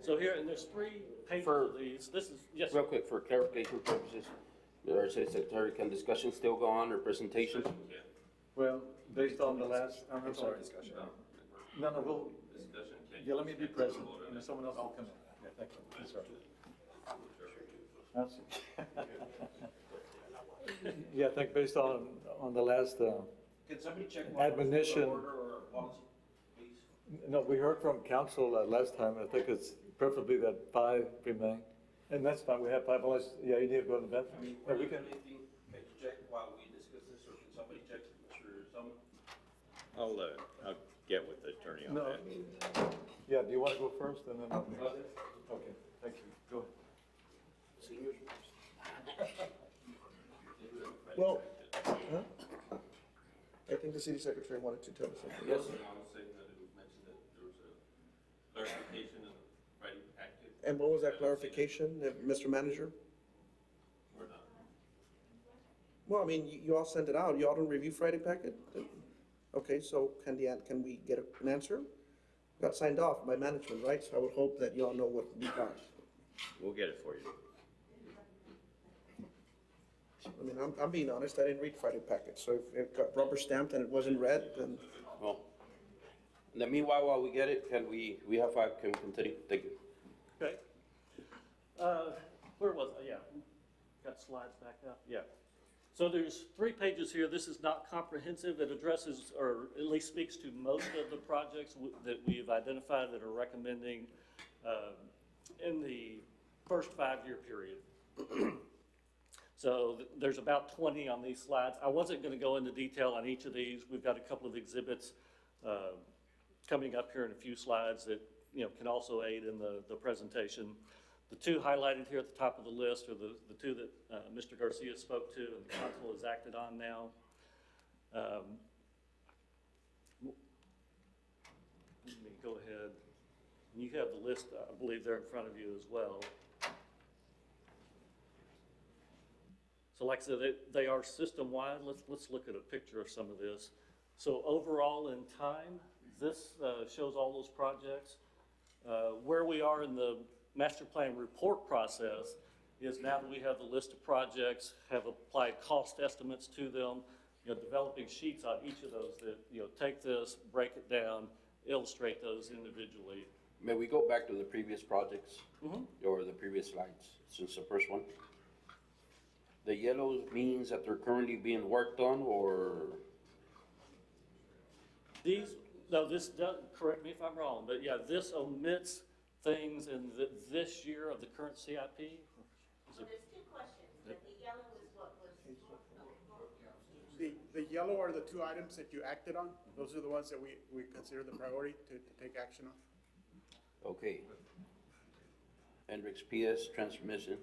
S12: So here, and there's 3 pages of these. This is, yes.
S15: Real quick, for clarification purposes, our city secretary, can discussion still go on, or presentation?
S1: Well, based on the last, I'm sorry. No, let me be present, and then someone else will come in. Yeah, thank you. I'm sorry. Yeah, I think based on the last
S15: Can somebody check
S1: admonition.
S15: order or policy, please?
S1: No, we heard from council last time. I think it's preferably that 5 remain, and that's fine. We have 5. Unless, yeah, you need to go to the bench.
S15: I mean,
S1: No, we can.
S15: anything, can you check while we discuss this, or can somebody check, Mr. Selman?
S5: I'll get with the attorney on
S1: No.
S5: that.
S1: Yeah, do you want to go first, and then I'll. Okay, thank you. Go ahead.
S13: Well, I think the city secretary wanted to tell us something.
S15: Yes, I was saying that it was mentioned that there was a clarification in the Friday packet.
S13: And what was that clarification, Mr. Manager?
S15: Or not?
S13: Well, I mean, you all sent it out. You all don't review Friday packet? Okay, so can we get an answer? Got signed off by management, right? So I would hope that you all know what we got.
S5: We'll get it for you.
S13: I mean, I'm being honest, I didn't read Friday packet, so if it got rubber stamped and it wasn't read, then.
S15: Well, in the meanwhile, while we get it, can we have 5, can continue? Thank you.
S12: Okay. Where was I? Yeah. Got slides back up? Yeah. So there's 3 pages here. This is not comprehensive. It addresses, or at least speaks to most of the projects that we've identified that are recommending in the first 5-year period. So there's about 20 on these slides. I wasn't going to go into detail on each of these. We've got a couple of exhibits coming up here in a few slides that can also aid in the presentation. The two highlighted here at the top of the list are the two that Mr. Garcia spoke to and the council has acted on now. Let me go ahead. You have the list, I believe, there in front of you as well. So like I said, they are system-wide. Let's look at a picture of some of this. So overall in time, this shows all those projects. Where we are in the master plan report process is now that we have the list of projects, have applied cost estimates to them, developing sheets on each of those that, take this, break it down, illustrate those individually.
S15: May we go back to the previous projects? Or the previous slides, since the first one? The yellow means that they're currently being worked on, or?
S12: This does, correct me if I'm wrong, but yeah, this omits things in this year of the current CIP.
S9: So there's two questions, but the yellow is what was.
S6: The yellow are the two items that you acted on. Those are the ones that we consider the priority to take action on.
S15: Okay. Hendrix PS transmission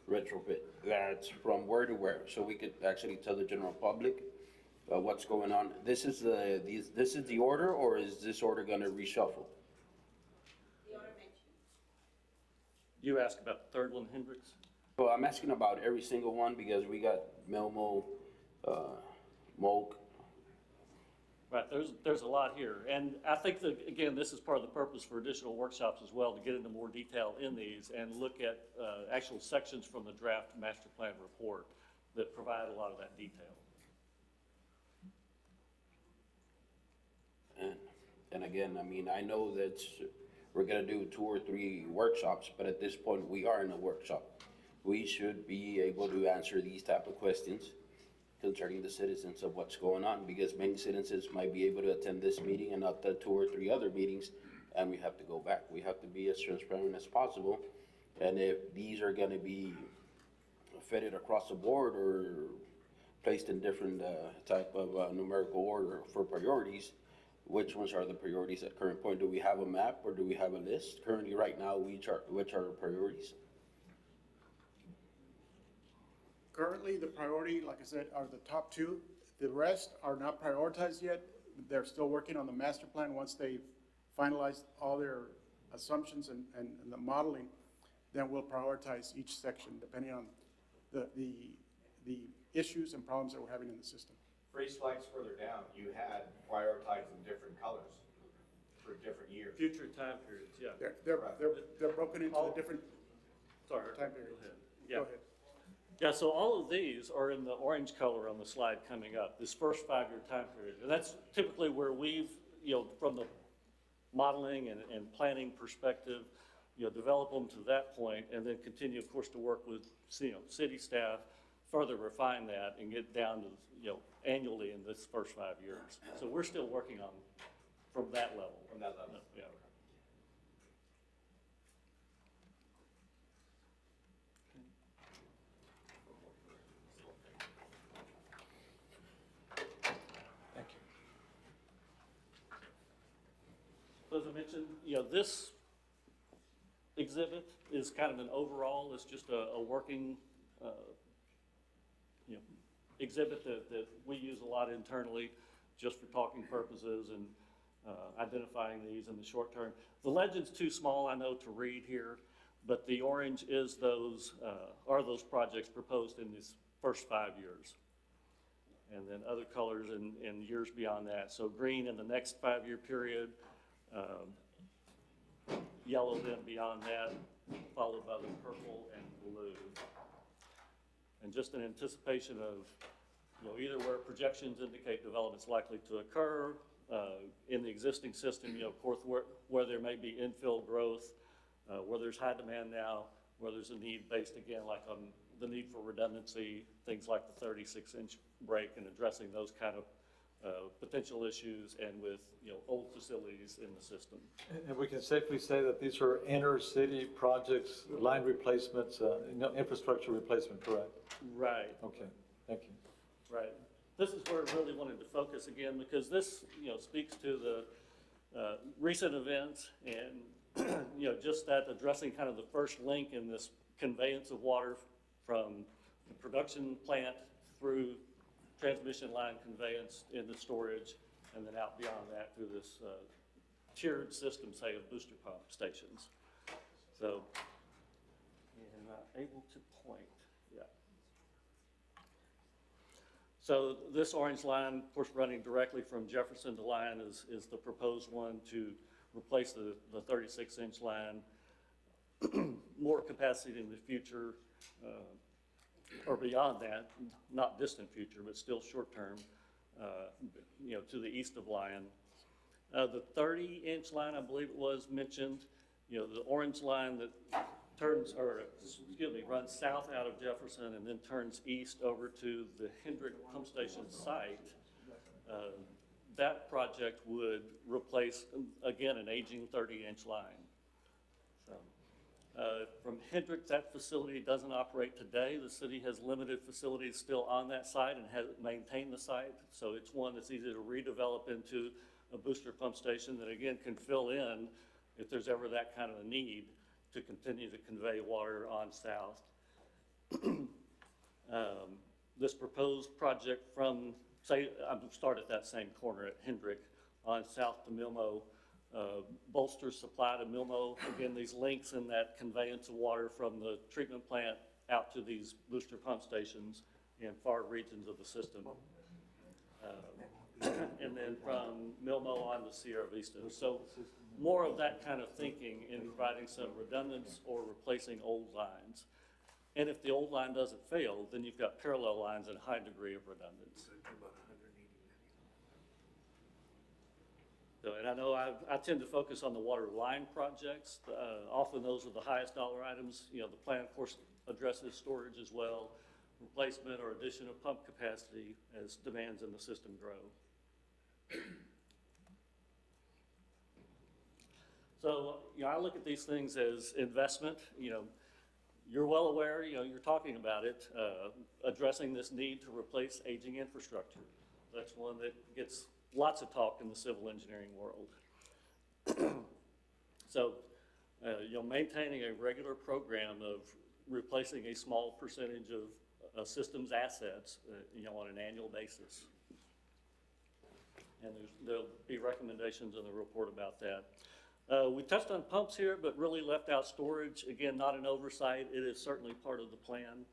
S15: retrofit. That's from where to where, so we could actually tell the general public what's going on. This is the order, or is this order gonna reshuffle?
S9: The order mentioned.
S12: You asked about the third one, Hendrix?
S15: Well, I'm asking about every single one because we got Melmo, Moak.
S12: Right, there's a lot here. And I think that, again, this is part of the purpose for additional workshops as well, to get into more detail in these and look at actual sections from the draft master plan report that provide a lot of that detail.
S15: And again, I mean, I know that we're gonna do 2 or 3 workshops, but at this point, we are in a workshop. We should be able to answer these type of questions concerning the citizens of what's going on, because many citizens might be able to attend this meeting and not the 2 or 3 other meetings, and we have to go back. We have to be as transparent as possible, and if these are gonna be fitted across the board or placed in different type of numerical order for priorities, which ones are the priorities at current point? Do we have a map or do we have a list? Currently, right now, which are the priorities?
S6: Currently, the priority, like I said, are the top 2. The rest are not prioritized yet. They're still working on the master plan. Once they've finalized all their assumptions and the modeling, then we'll prioritize each section depending on the issues and problems that we're having in the system.
S10: 3 slides further down, you had prioritized in different colors for different years.
S12: Future time periods, yeah.
S6: They're broken into the different time periods.
S12: Yeah.
S6: Go ahead.
S12: Yeah, so all of these are in the orange color on the slide coming up, this first 5-year time period. And that's typically where we've, from the modeling and planning perspective, develop them to that point and then continue, of course, to work with, city staff, further refine that and get down to, annually in this first 5 years. So we're still working on from that level.
S10: From that level.
S12: Yeah. As I mentioned, this exhibit is kind of an overall, it's just a working, exhibit that we use a lot internally just for talking purposes and identifying these in the short term. The legend's too small, I know, to read here, but the orange is are those projects proposed in these first 5 years. And then other colors in years beyond that. So green in the next 5-year period, yellow then beyond that, followed by the purple and blue. And just in anticipation of, either where projections indicate development's likely to occur, in the existing system, of course, where there may be infill growth, where there's high demand now, where there's a need based, again, like on the need for redundancy, things like the 36-inch break and addressing those kind of potential issues, and with old facilities in the system.
S1: And we can safely say that these are inner city projects, line replacements, infrastructure replacement, correct?
S12: Right.
S1: Okay, thank you.
S12: Right. This is where I really wanted to focus again, because this speaks to the recent events and just that addressing kind of the first link in this conveyance of water from the production plant through transmission line conveyance into storage, and then out beyond that through this tiered system, say, of booster pump stations. So, and able to point, yeah. So this orange line, of course, running directly from Jefferson to Lyon is the proposed one to replace the 36-inch line. More capacity in the future, or beyond that, not distant future, but still short term, to the east of Lyon. The 30-inch line, I believe it was mentioned, the orange line that runs south out of Jefferson and then turns east over to the Hendrick Pump Station site. That project would replace, again, an aging 30-inch line. So, from Hendrick, that facility doesn't operate today. The city has limited facilities still on that site and has maintained the site. So it's one that's easy to redevelop into a booster pump station that, again, can fill in if there's ever that kind of a need to continue to convey water on south. This proposed project from, say, I'm going to start at that same corner at Hendrick on south to Milmo, bolsters supply to Milmo. Again, these links in that conveyance of water from the treatment plant out to these booster pump stations in far regions of the system. And then from Milmo on to Sierra Vista. So more of that kind of thinking in providing some redundance or replacing old lines. And if the old line doesn't fail, then you've got parallel lines and a high degree of redundance. So, and I know I tend to focus on the water line projects. Often those are the highest dollar items. The plan, of course, addresses storage as well, replacement or addition of pump capacity as demands in the system grow. So, I look at these things as investment. You're well aware, you're talking about it, addressing this need to replace aging infrastructure. That's one that gets lots of talk in the civil engineering world. So, maintaining a regular program of replacing a small percentage of a system's assets, on an annual basis. And there'll be recommendations in the report about that. We touched on pumps here, but really left out storage. Again, not an oversight. It is certainly part of the plan.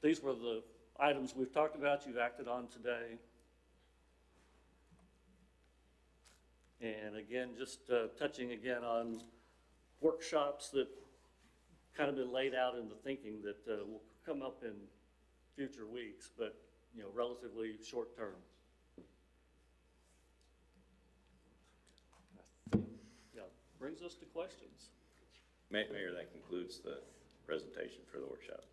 S12: These were the items we've talked about, you've acted on today. And again, just touching again on workshops that kind of been laid out in the thinking that will come up in future weeks, but relatively short term. Yeah, brings us to questions.
S5: Mayor, that concludes the presentation for the workshop.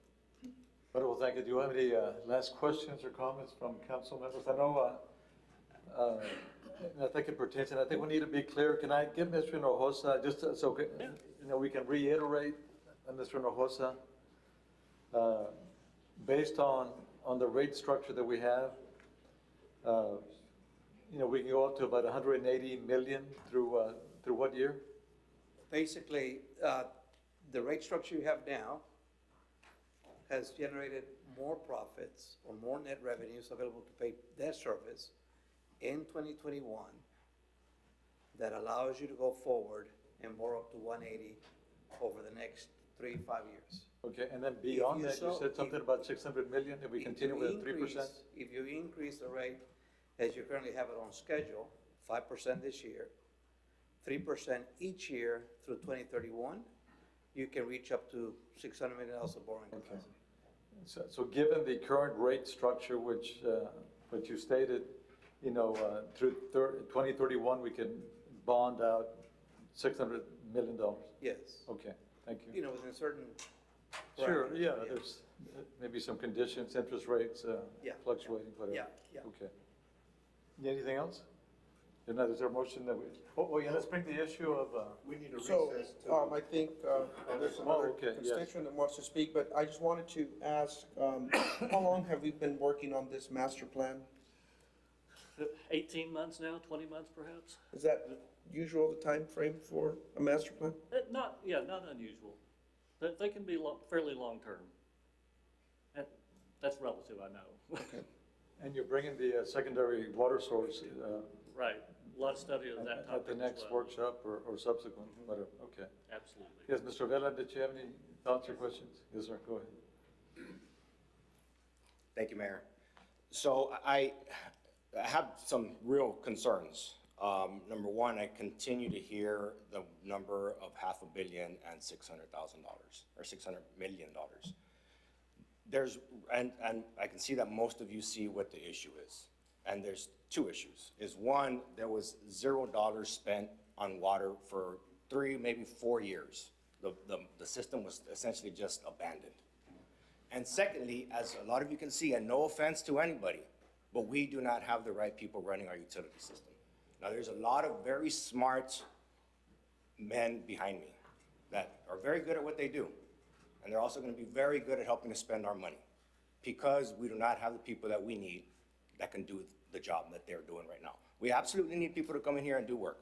S1: Well, thank you. Do you have any last questions or comments from council members? I know, I think it pertains, and I think we need to be clear. Can I give Mr. Hinojosa, just so we can reiterate, Mr. Hinojosa, based on the rate structure that we have, we can go up to about 180 million through what year?
S7: Basically, the rate structure you have now has generated more profits or more net revenues available to pay debt service in 2021 that allows you to go forward and borrow up to 180 over the next 3 to 5 years.
S1: Okay, and then beyond that, you said something about 600 million if we continue with 3%?
S7: If you increase the rate as you currently have it on schedule, 5% this year, 3% each year through 2031, you can reach up to $600 million of borrowing capacity.
S1: So given the current rate structure, which you stated, through 2031, we can bond out $600 million?
S7: Yes.
S1: Okay, thank you.
S7: Within certain.
S1: Sure, yeah, there's maybe some conditions, interest rates fluctuating, whatever.
S7: Yeah.
S1: Okay. Anything else? If not, is there a motion that we, let's bring the issue of.
S17: We need a
S13: So,
S17: recess to.
S13: I think, there's another
S1: okay, yes.
S13: constituent that wants to speak, but I just wanted to ask, how long have we been working on this master plan?
S12: 18 months now, 20 months perhaps.
S13: Is that usual, the time frame for a master plan?
S12: Not unusual. They can be fairly long-term. That's relative, I know.
S1: And you're bringing the secondary water source
S12: Right, a lot of study of that
S1: at
S12: topic
S1: the
S12: as
S1: next
S12: well.
S1: workshop or subsequent, whatever, okay.
S12: Absolutely.
S1: Yes, Mr. Vela, did you have any thoughts or questions? Yes, sir, go ahead.
S10: Thank you, Mayor. So I have some real concerns. Number one, I continue to hear the number of $500 million and $600,000 or $600 million. And I can see that most of you see what the issue is. And there's two issues. One, there was $0 spent on water for 3, maybe 4 years. The system was essentially just abandoned. And secondly, as a lot of you can see, and no offense to anybody, but we do not have the right people running our utility system. Now, there's a lot of very smart men behind me that are very good at what they do. And they're also going to be very good at helping us spend our money because we do not have the people that we need that can do the job that they're doing right now. We absolutely need people to come in here and do work.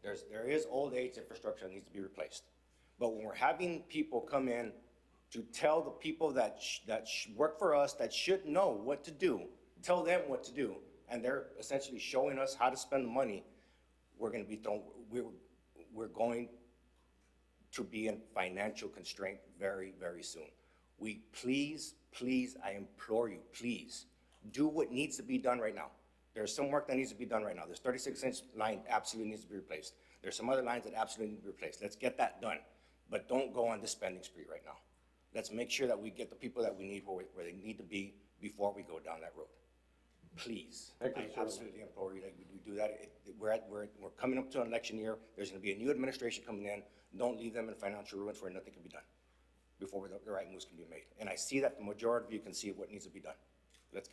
S10: There is old age infrastructure that needs to be replaced. But when we're having people come in to tell the people that work for us that should know what to do, tell them what to do, and they're essentially showing us how to spend the money, we're going to be in financial constraint very, very soon. We please, I implore you, please, do what needs to be done right now. There's some work that needs to be done right now. This 36-inch line absolutely needs to be replaced. There's some other lines that absolutely need to be replaced. Let's get that done. But don't go on the spending spree right now. Let's make sure that we get the people that we need where they need to be before we go down that road. Please, I absolutely implore you that we do that. We're coming up to an election year. There's going to be a new administration coming in. Don't leave them in financial ruins where nothing can be done before the right moves can be made. And I see that the majority of you can see what needs to be done. Let's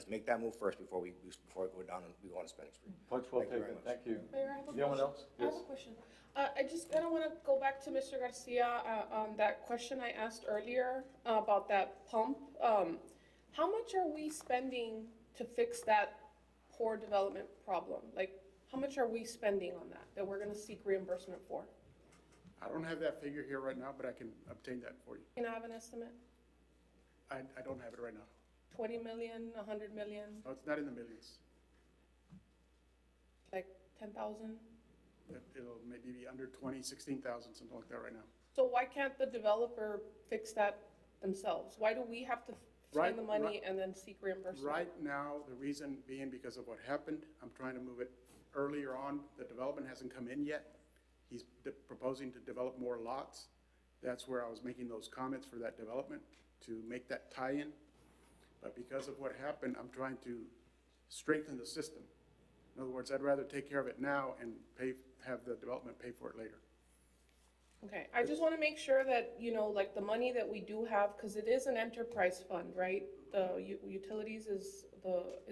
S10: make that move first before we go down and we go on a spending spree.
S1: Points well taken, thank you.
S18: Mayor, I have a
S1: Anyone
S18: question.
S1: else?
S18: I have a question. I just kind of want to go back to Mr. Garcia on that question I asked earlier about that pump. How much are we spending to fix that poor development problem? Like, how much are we spending on that we're going to seek reimbursement for?
S6: I don't have that figure here right now, but I can obtain that for you.
S18: Can I have an estimate?
S6: I don't have it right now.
S18: 20 million, 100 million,
S6: No, it's not in the millions.
S18: like 10,000?
S6: It'll maybe be under 20, 16,000, something like that right now.
S18: So why can't the developer fix that themselves? Why do we have to spend the money and then seek reimbursement?
S6: Right now, the reason being because of what happened, I'm trying to move it earlier on. The development hasn't come in yet. He's proposing to develop more lots. That's where I was making those comments for that development, to make that tie-in. But because of what happened, I'm trying to strengthen the system. In other words, I'd rather take care of it now and have the development pay for it later.
S18: Okay, I just want to make sure that, like the money that we do have, because it is an enterprise fund, right? The utilities is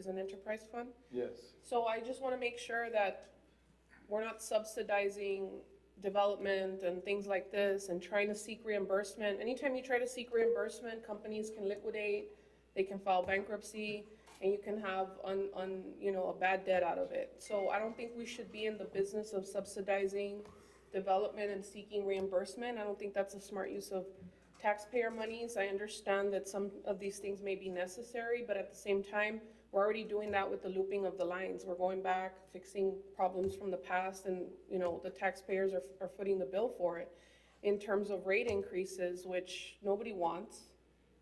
S18: an enterprise fund.
S1: Yes.
S18: So I just want to make sure that we're not subsidizing development and things like this and trying to seek reimbursement. Anytime you try to seek reimbursement, companies can liquidate, they can file bankruptcy, and you can have a bad debt out of it. So I don't think we should be in the business of subsidizing development and seeking reimbursement. I don't think that's a smart use of taxpayer monies. I understand that some of these things may be necessary, but at the same time, we're already doing that with the looping of the lines. We're going back, fixing problems from the past, and the taxpayers are footing the bill for it. In terms of rate increases, which nobody wants,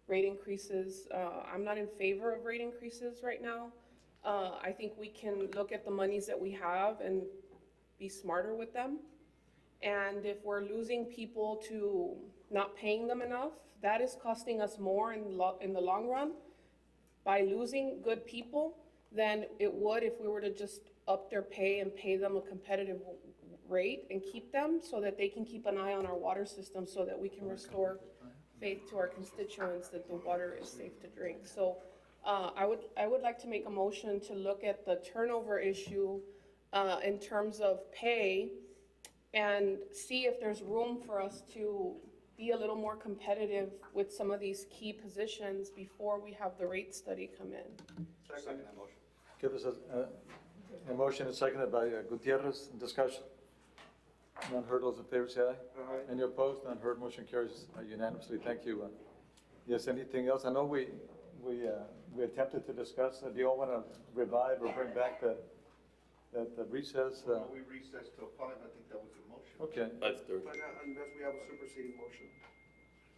S18: rate increases, I'm not in favor of rate increases right now. I think we can look at the monies that we have and be smarter with them. And if we're losing people to not paying them enough, that is costing us more in the long run by losing good people than it would if we were to just up their pay and pay them a competitive rate and keep them so that they can keep an eye on our water system so that we can restore faith to our constituents that the water is safe to drink. So I would like to make a motion to look at the turnover issue in terms of pay and see if there's room for us to be a little more competitive with some of these key positions before we have the rate study come in.
S1: Give us A motion is seconded by Gutierrez. Discussion. None heard, those in favor say aye.
S13: Aye.
S1: Any opposed? None heard, motion carries unanimously. Thank you. Yes, anything else? I know we attempted to discuss, do you all want to revive or bring back the recess?
S17: We recessed till 5, I think that was the motion.
S1: Okay,
S3: 5:30.
S13: But unless we have a superseding motion.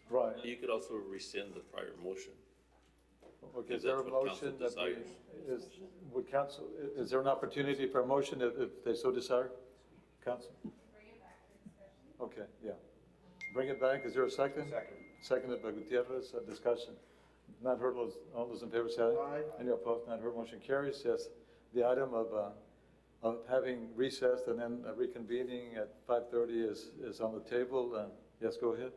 S1: right.
S3: You could also rescind the prior motion.
S1: Okay,
S3: If
S1: is there a
S3: that's what
S1: motion
S3: council
S1: that we,
S3: desires.
S1: would council, is there an opportunity for a motion if they so desire? Council? Okay, yeah. Bring it back, is there a second?
S10: Second.
S1: Seconded by Gutierrez, discussion. Not heard, all those in favor say aye.
S13: Aye.
S1: Any opposed, not heard, motion carries. Yes, the item of having recessed and then reconvening at 5:30 is on the table. Yes, go ahead.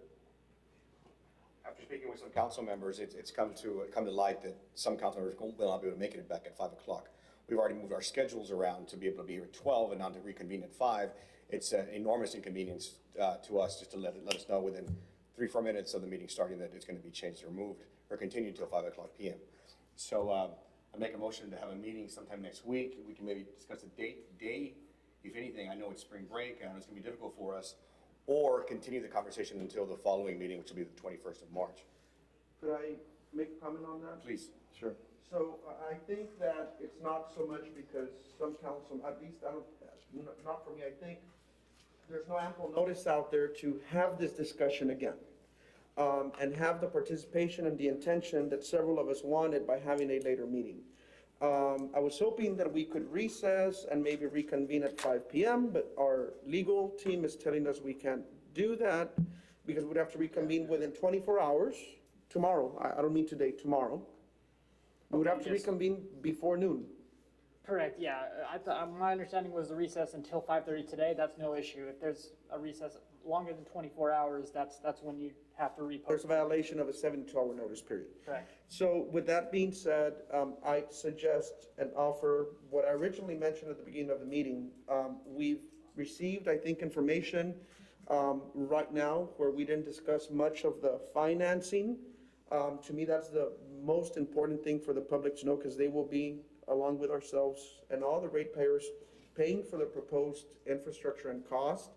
S10: After speaking with some council members, it's come to light that some council members will not be able to make it back at 5 o'clock. We've already moved our schedules around to be able to be here at 12 and not to reconvene at 5. It's an enormous inconvenience to us just to let us know within 3-4 minutes of the meeting starting that it's going to be changed or moved or continued till 5 o'clock p.m. So I make a motion to have a meeting sometime next week. We can maybe discuss a day, if anything. I know it's spring break and it's going to be difficult for us, or continue the conversation until the following meeting, which will be the 21st of March.
S13: Could I make a comment on that?
S10: Please.
S1: Sure.
S13: So I think that it's not so much because some council, at least I don't, not for me, I think there's no ample notice out there to have this discussion again. And have the participation and the intention that several of us wanted by having a later meeting. I was hoping that we could recess and maybe reconvene at 5 p.m., but our legal team is telling us we can't do that because we'd have to reconvene within 24 hours, tomorrow. I don't mean today, tomorrow. We would have to
S20: Yes.
S13: reconvene before noon.
S20: Correct, yeah. My understanding was the recess until 5:30 today, that's no issue. If there's a recess longer than 24 hours, that's when you have to repost.
S13: There's a violation of a 72-hour notice period.
S20: Correct.
S13: So with that being said, I suggest and offer what I originally mentioned at the beginning of the meeting. We've received, I think, information right now where we didn't discuss much of the financing. To me, that's the most important thing for the public to know because they will be, along with ourselves and all the ratepayers, paying for the proposed infrastructure and cost.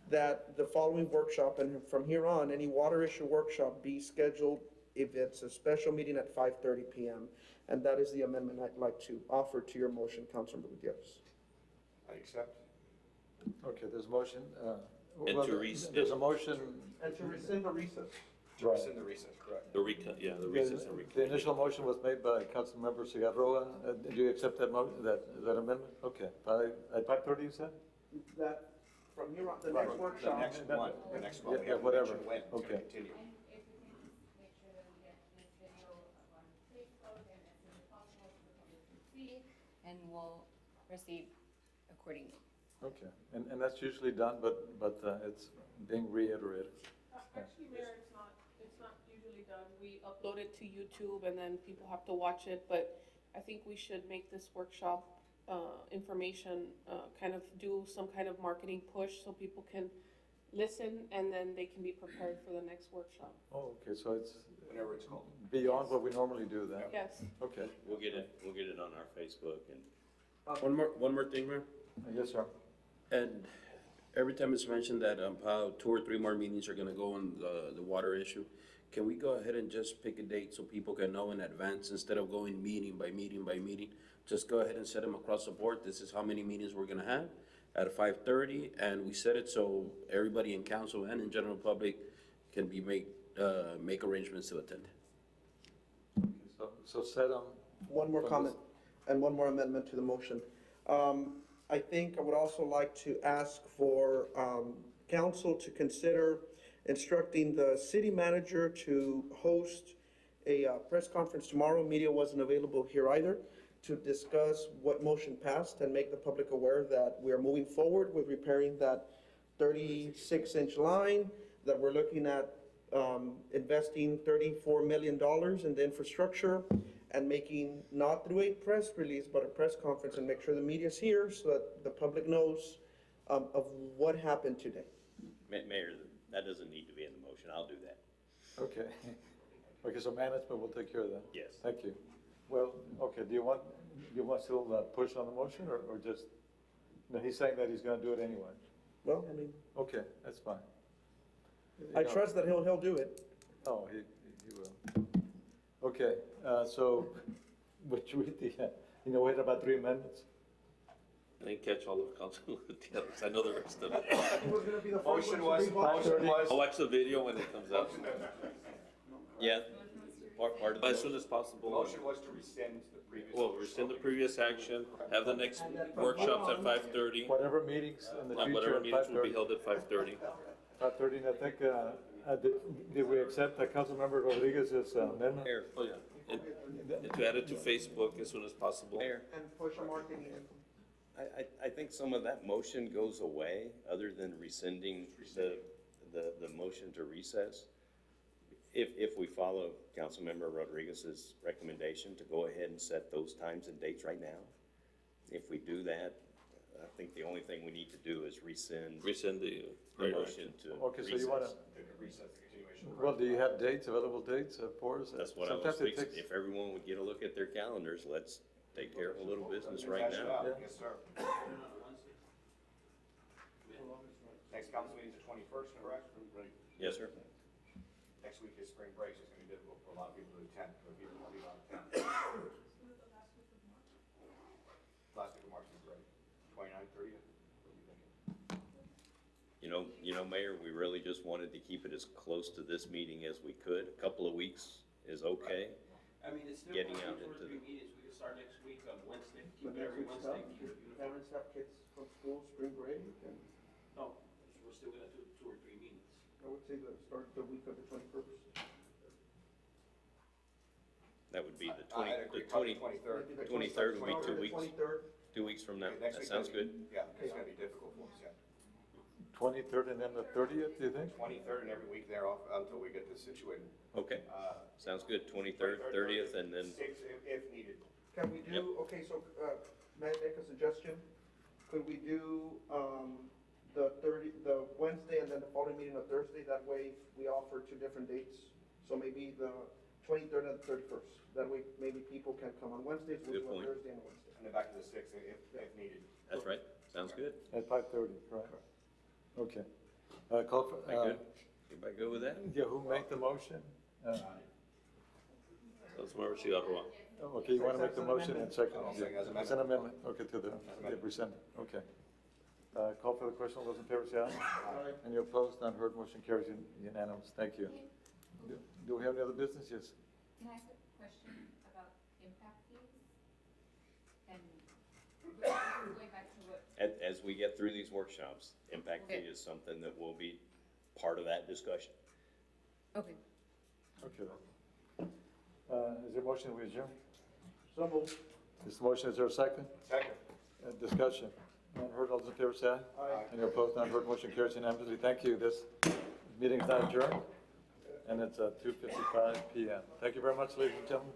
S13: That the following workshop and from here on, any water issue workshop be scheduled if it's a special meeting at 5:30 p.m. And that is the amendment I'd like to offer to your motion, Councilmember Gutierrez.
S10: I accept.
S1: Okay, there's a motion.
S3: And
S1: well,
S3: to rescind.
S1: There's a motion.
S13: And to rescind the recess.
S10: To rescind the recess, correct.
S3: The recess and
S1: The
S3: reconvene.
S1: initial motion was made by Councilmember Cigarroa. Do you accept that that amendment? Okay, at 5:30 you said?
S13: That, from here on, the
S1: Right.
S13: next
S10: The
S13: workshop.
S10: next one,
S1: Yeah,
S10: we
S1: yeah,
S10: haven't
S1: whatever.
S10: mentioned when it's
S1: Okay.
S10: going to continue.
S21: And if we can make sure that we get this video on Facebook and as soon as possible so the public can see, and we'll proceed accordingly.
S1: Okay, and that's usually done, but it's being reiterated.
S18: Actually, Mayor, it's not usually done. We upload it to YouTube and then people have to watch it, but I think we should make this workshop, information, kind of do some kind of marketing push so people can listen and then they can be prepared for the next workshop.
S1: Oh, okay, so it's
S10: Whenever it's called.
S1: beyond what we normally do then?
S18: Yes.
S1: Okay,
S5: We'll get it on our Facebook and
S15: One more thing, Mayor.
S1: yes, sir.
S15: And every time it's mentioned that how 2 or 3 more meetings are gonna go on the water issue, can we go ahead and just pick a date so people can know in advance instead of going meeting by meeting by meeting? Just go ahead and set them across the board. This is how many meetings we're gonna have at 5:30, and we set it so everybody in council and in general public can be make arrangements to attend.
S1: So set them.
S13: One more comment and one more amendment to the motion. I think I would also like to ask for council to consider instructing the city manager to host a press conference tomorrow. Media wasn't available here either, to discuss what motion passed and make the public aware that we are moving forward with repairing that 36-inch line, that we're looking at investing $34 million in the infrastructure and making, not through a press release, but a press conference, and make sure the media's here so that the public knows of what happened today.
S5: Mayor, that doesn't need to be in the motion. I'll do that.
S1: Okay. Okay, so management will take care of that?
S5: Yes.
S1: Thank you. Well, okay, do you want you want to push on the motion or just, no, he's saying that he's gonna do it anyway.
S13: Well, I mean,
S1: Okay, that's fine.
S13: I trust that he'll do it.
S1: Oh, he will. Okay, so, would you read the, we had about 3 amendments?
S3: I didn't catch all of Councilman Gutierrez. I know the rest of it.
S13: It was gonna be the first
S10: Motion
S13: one
S10: was,
S13: to bring forward.
S10: motion was.
S3: I'll watch the video when it comes out.
S5: Yeah, part of the
S3: As soon
S5: motion.
S3: as possible.
S10: Motion was to rescind the previous.
S3: Well, rescind the previous action, have the next workshops at 5:30.
S1: Whatever meetings in the
S3: And
S1: future
S3: whatever
S1: at
S3: meetings will be
S1: 5:30.
S3: held at 5:30.
S1: 5:30, and I think, did we accept Councilmember Rodriguez's amendment?
S5: Mayor,
S3: Oh, yeah. And to add it to Facebook as soon as possible.
S5: Mayor,
S13: And push a marketing in.
S5: I think some of that motion goes away, other than rescinding the motion to recess. If we follow Councilmember Rodriguez's recommendation to go ahead and set those times and dates right now, if we do that, I think the only thing we need to do is rescind
S3: Rescind the
S5: the
S3: prior
S5: motion
S3: action.
S5: to
S1: Okay, so you wanna,
S10: Recess the continuation.
S1: well, do you have dates, available dates for us?
S5: That's what I was
S1: Sometimes it
S5: fixing.
S1: takes-
S5: If everyone would get a look at their calendars, let's take care of a little business right
S10: Finish it
S5: now.
S10: up. Yes, sir. Next council meeting is the 21st, correct?
S5: Yes, sir.
S10: Next week is spring break, so it's gonna be difficult for a lot of people to attend, but people will be on attend. Last week of March is great. 29th, 30th? What are you thinking?
S5: You know, Mayor, we really just wanted to keep it as close to this meeting as we could. A couple of weeks is okay.
S15: I mean, it's still
S5: Getting
S15: only
S5: out
S15: 2 or
S5: into
S15: 3
S5: the-
S15: meetings, we can start next week on Wednesday,
S13: But
S15: keep it every
S13: next week's
S15: Wednesday,
S13: tough.
S15: keep it beautiful.
S13: Parents have kids from school, spring break, and
S15: No, we're still gonna do 2 or 3 meetings.
S13: I would say the start the week of the 21st.
S5: That would be the
S10: I agree, probably
S5: 23rd
S10: 23rd.
S5: would be 2 weeks,
S13: 23rd.
S5: 2 weeks from now.
S10: Next
S5: That
S10: week
S5: sounds
S10: gonna be-
S5: good.
S10: Yeah, it's gonna be difficult for us, yeah.
S1: 23rd and then the 30th, do you think?
S10: 23rd and every week thereof until we get this situated.
S5: Okay, sounds good. 23rd, 30th, and then,
S10: 6th if needed.
S13: Can we do, okay, so, may I make a suggestion? Could we do, the Wednesday and then the following meeting on Thursday? That way we offer 2 different dates. So maybe the 23rd and the 31st. That way maybe people can come on Wednesdays, we'll
S5: Good
S13: do a
S5: point.
S13: Thursday and a Wednesday.
S10: And then back to the 6th if needed.
S5: that's right. Sounds good.
S1: At 5:30, correct? Okay. Call for,
S5: Everybody good? Everybody good with that?
S1: yeah, who made the motion?
S3: Councilmember Cigarroa.
S1: Okay, you want to make the motion and second?
S10: I'll second as
S1: It's an amendment, okay, to the, rescind, okay. Call for the question, all those in favor say aye.
S13: Aye.
S1: Any opposed, none heard, motion carries unanimous, thank you. Do we have any other business? Yes.
S21: Can I ask a question about impact fees? And going back to what,
S5: As we get through these workshops, impact fee
S21: Okay.
S5: is something that will be part of that discussion.
S21: okay.
S1: Okay then. Is there a motion we adjourn?
S13: So moved.
S1: This motion, is there a second?
S10: Second.
S1: Discussion. None heard, all those in favor say aye.
S13: Aye.
S1: Any opposed, none heard, motion carries unanimously. Thank you. This meeting is now adjourned, and it's 2:55 PM. Thank you very much, ladies and gentlemen.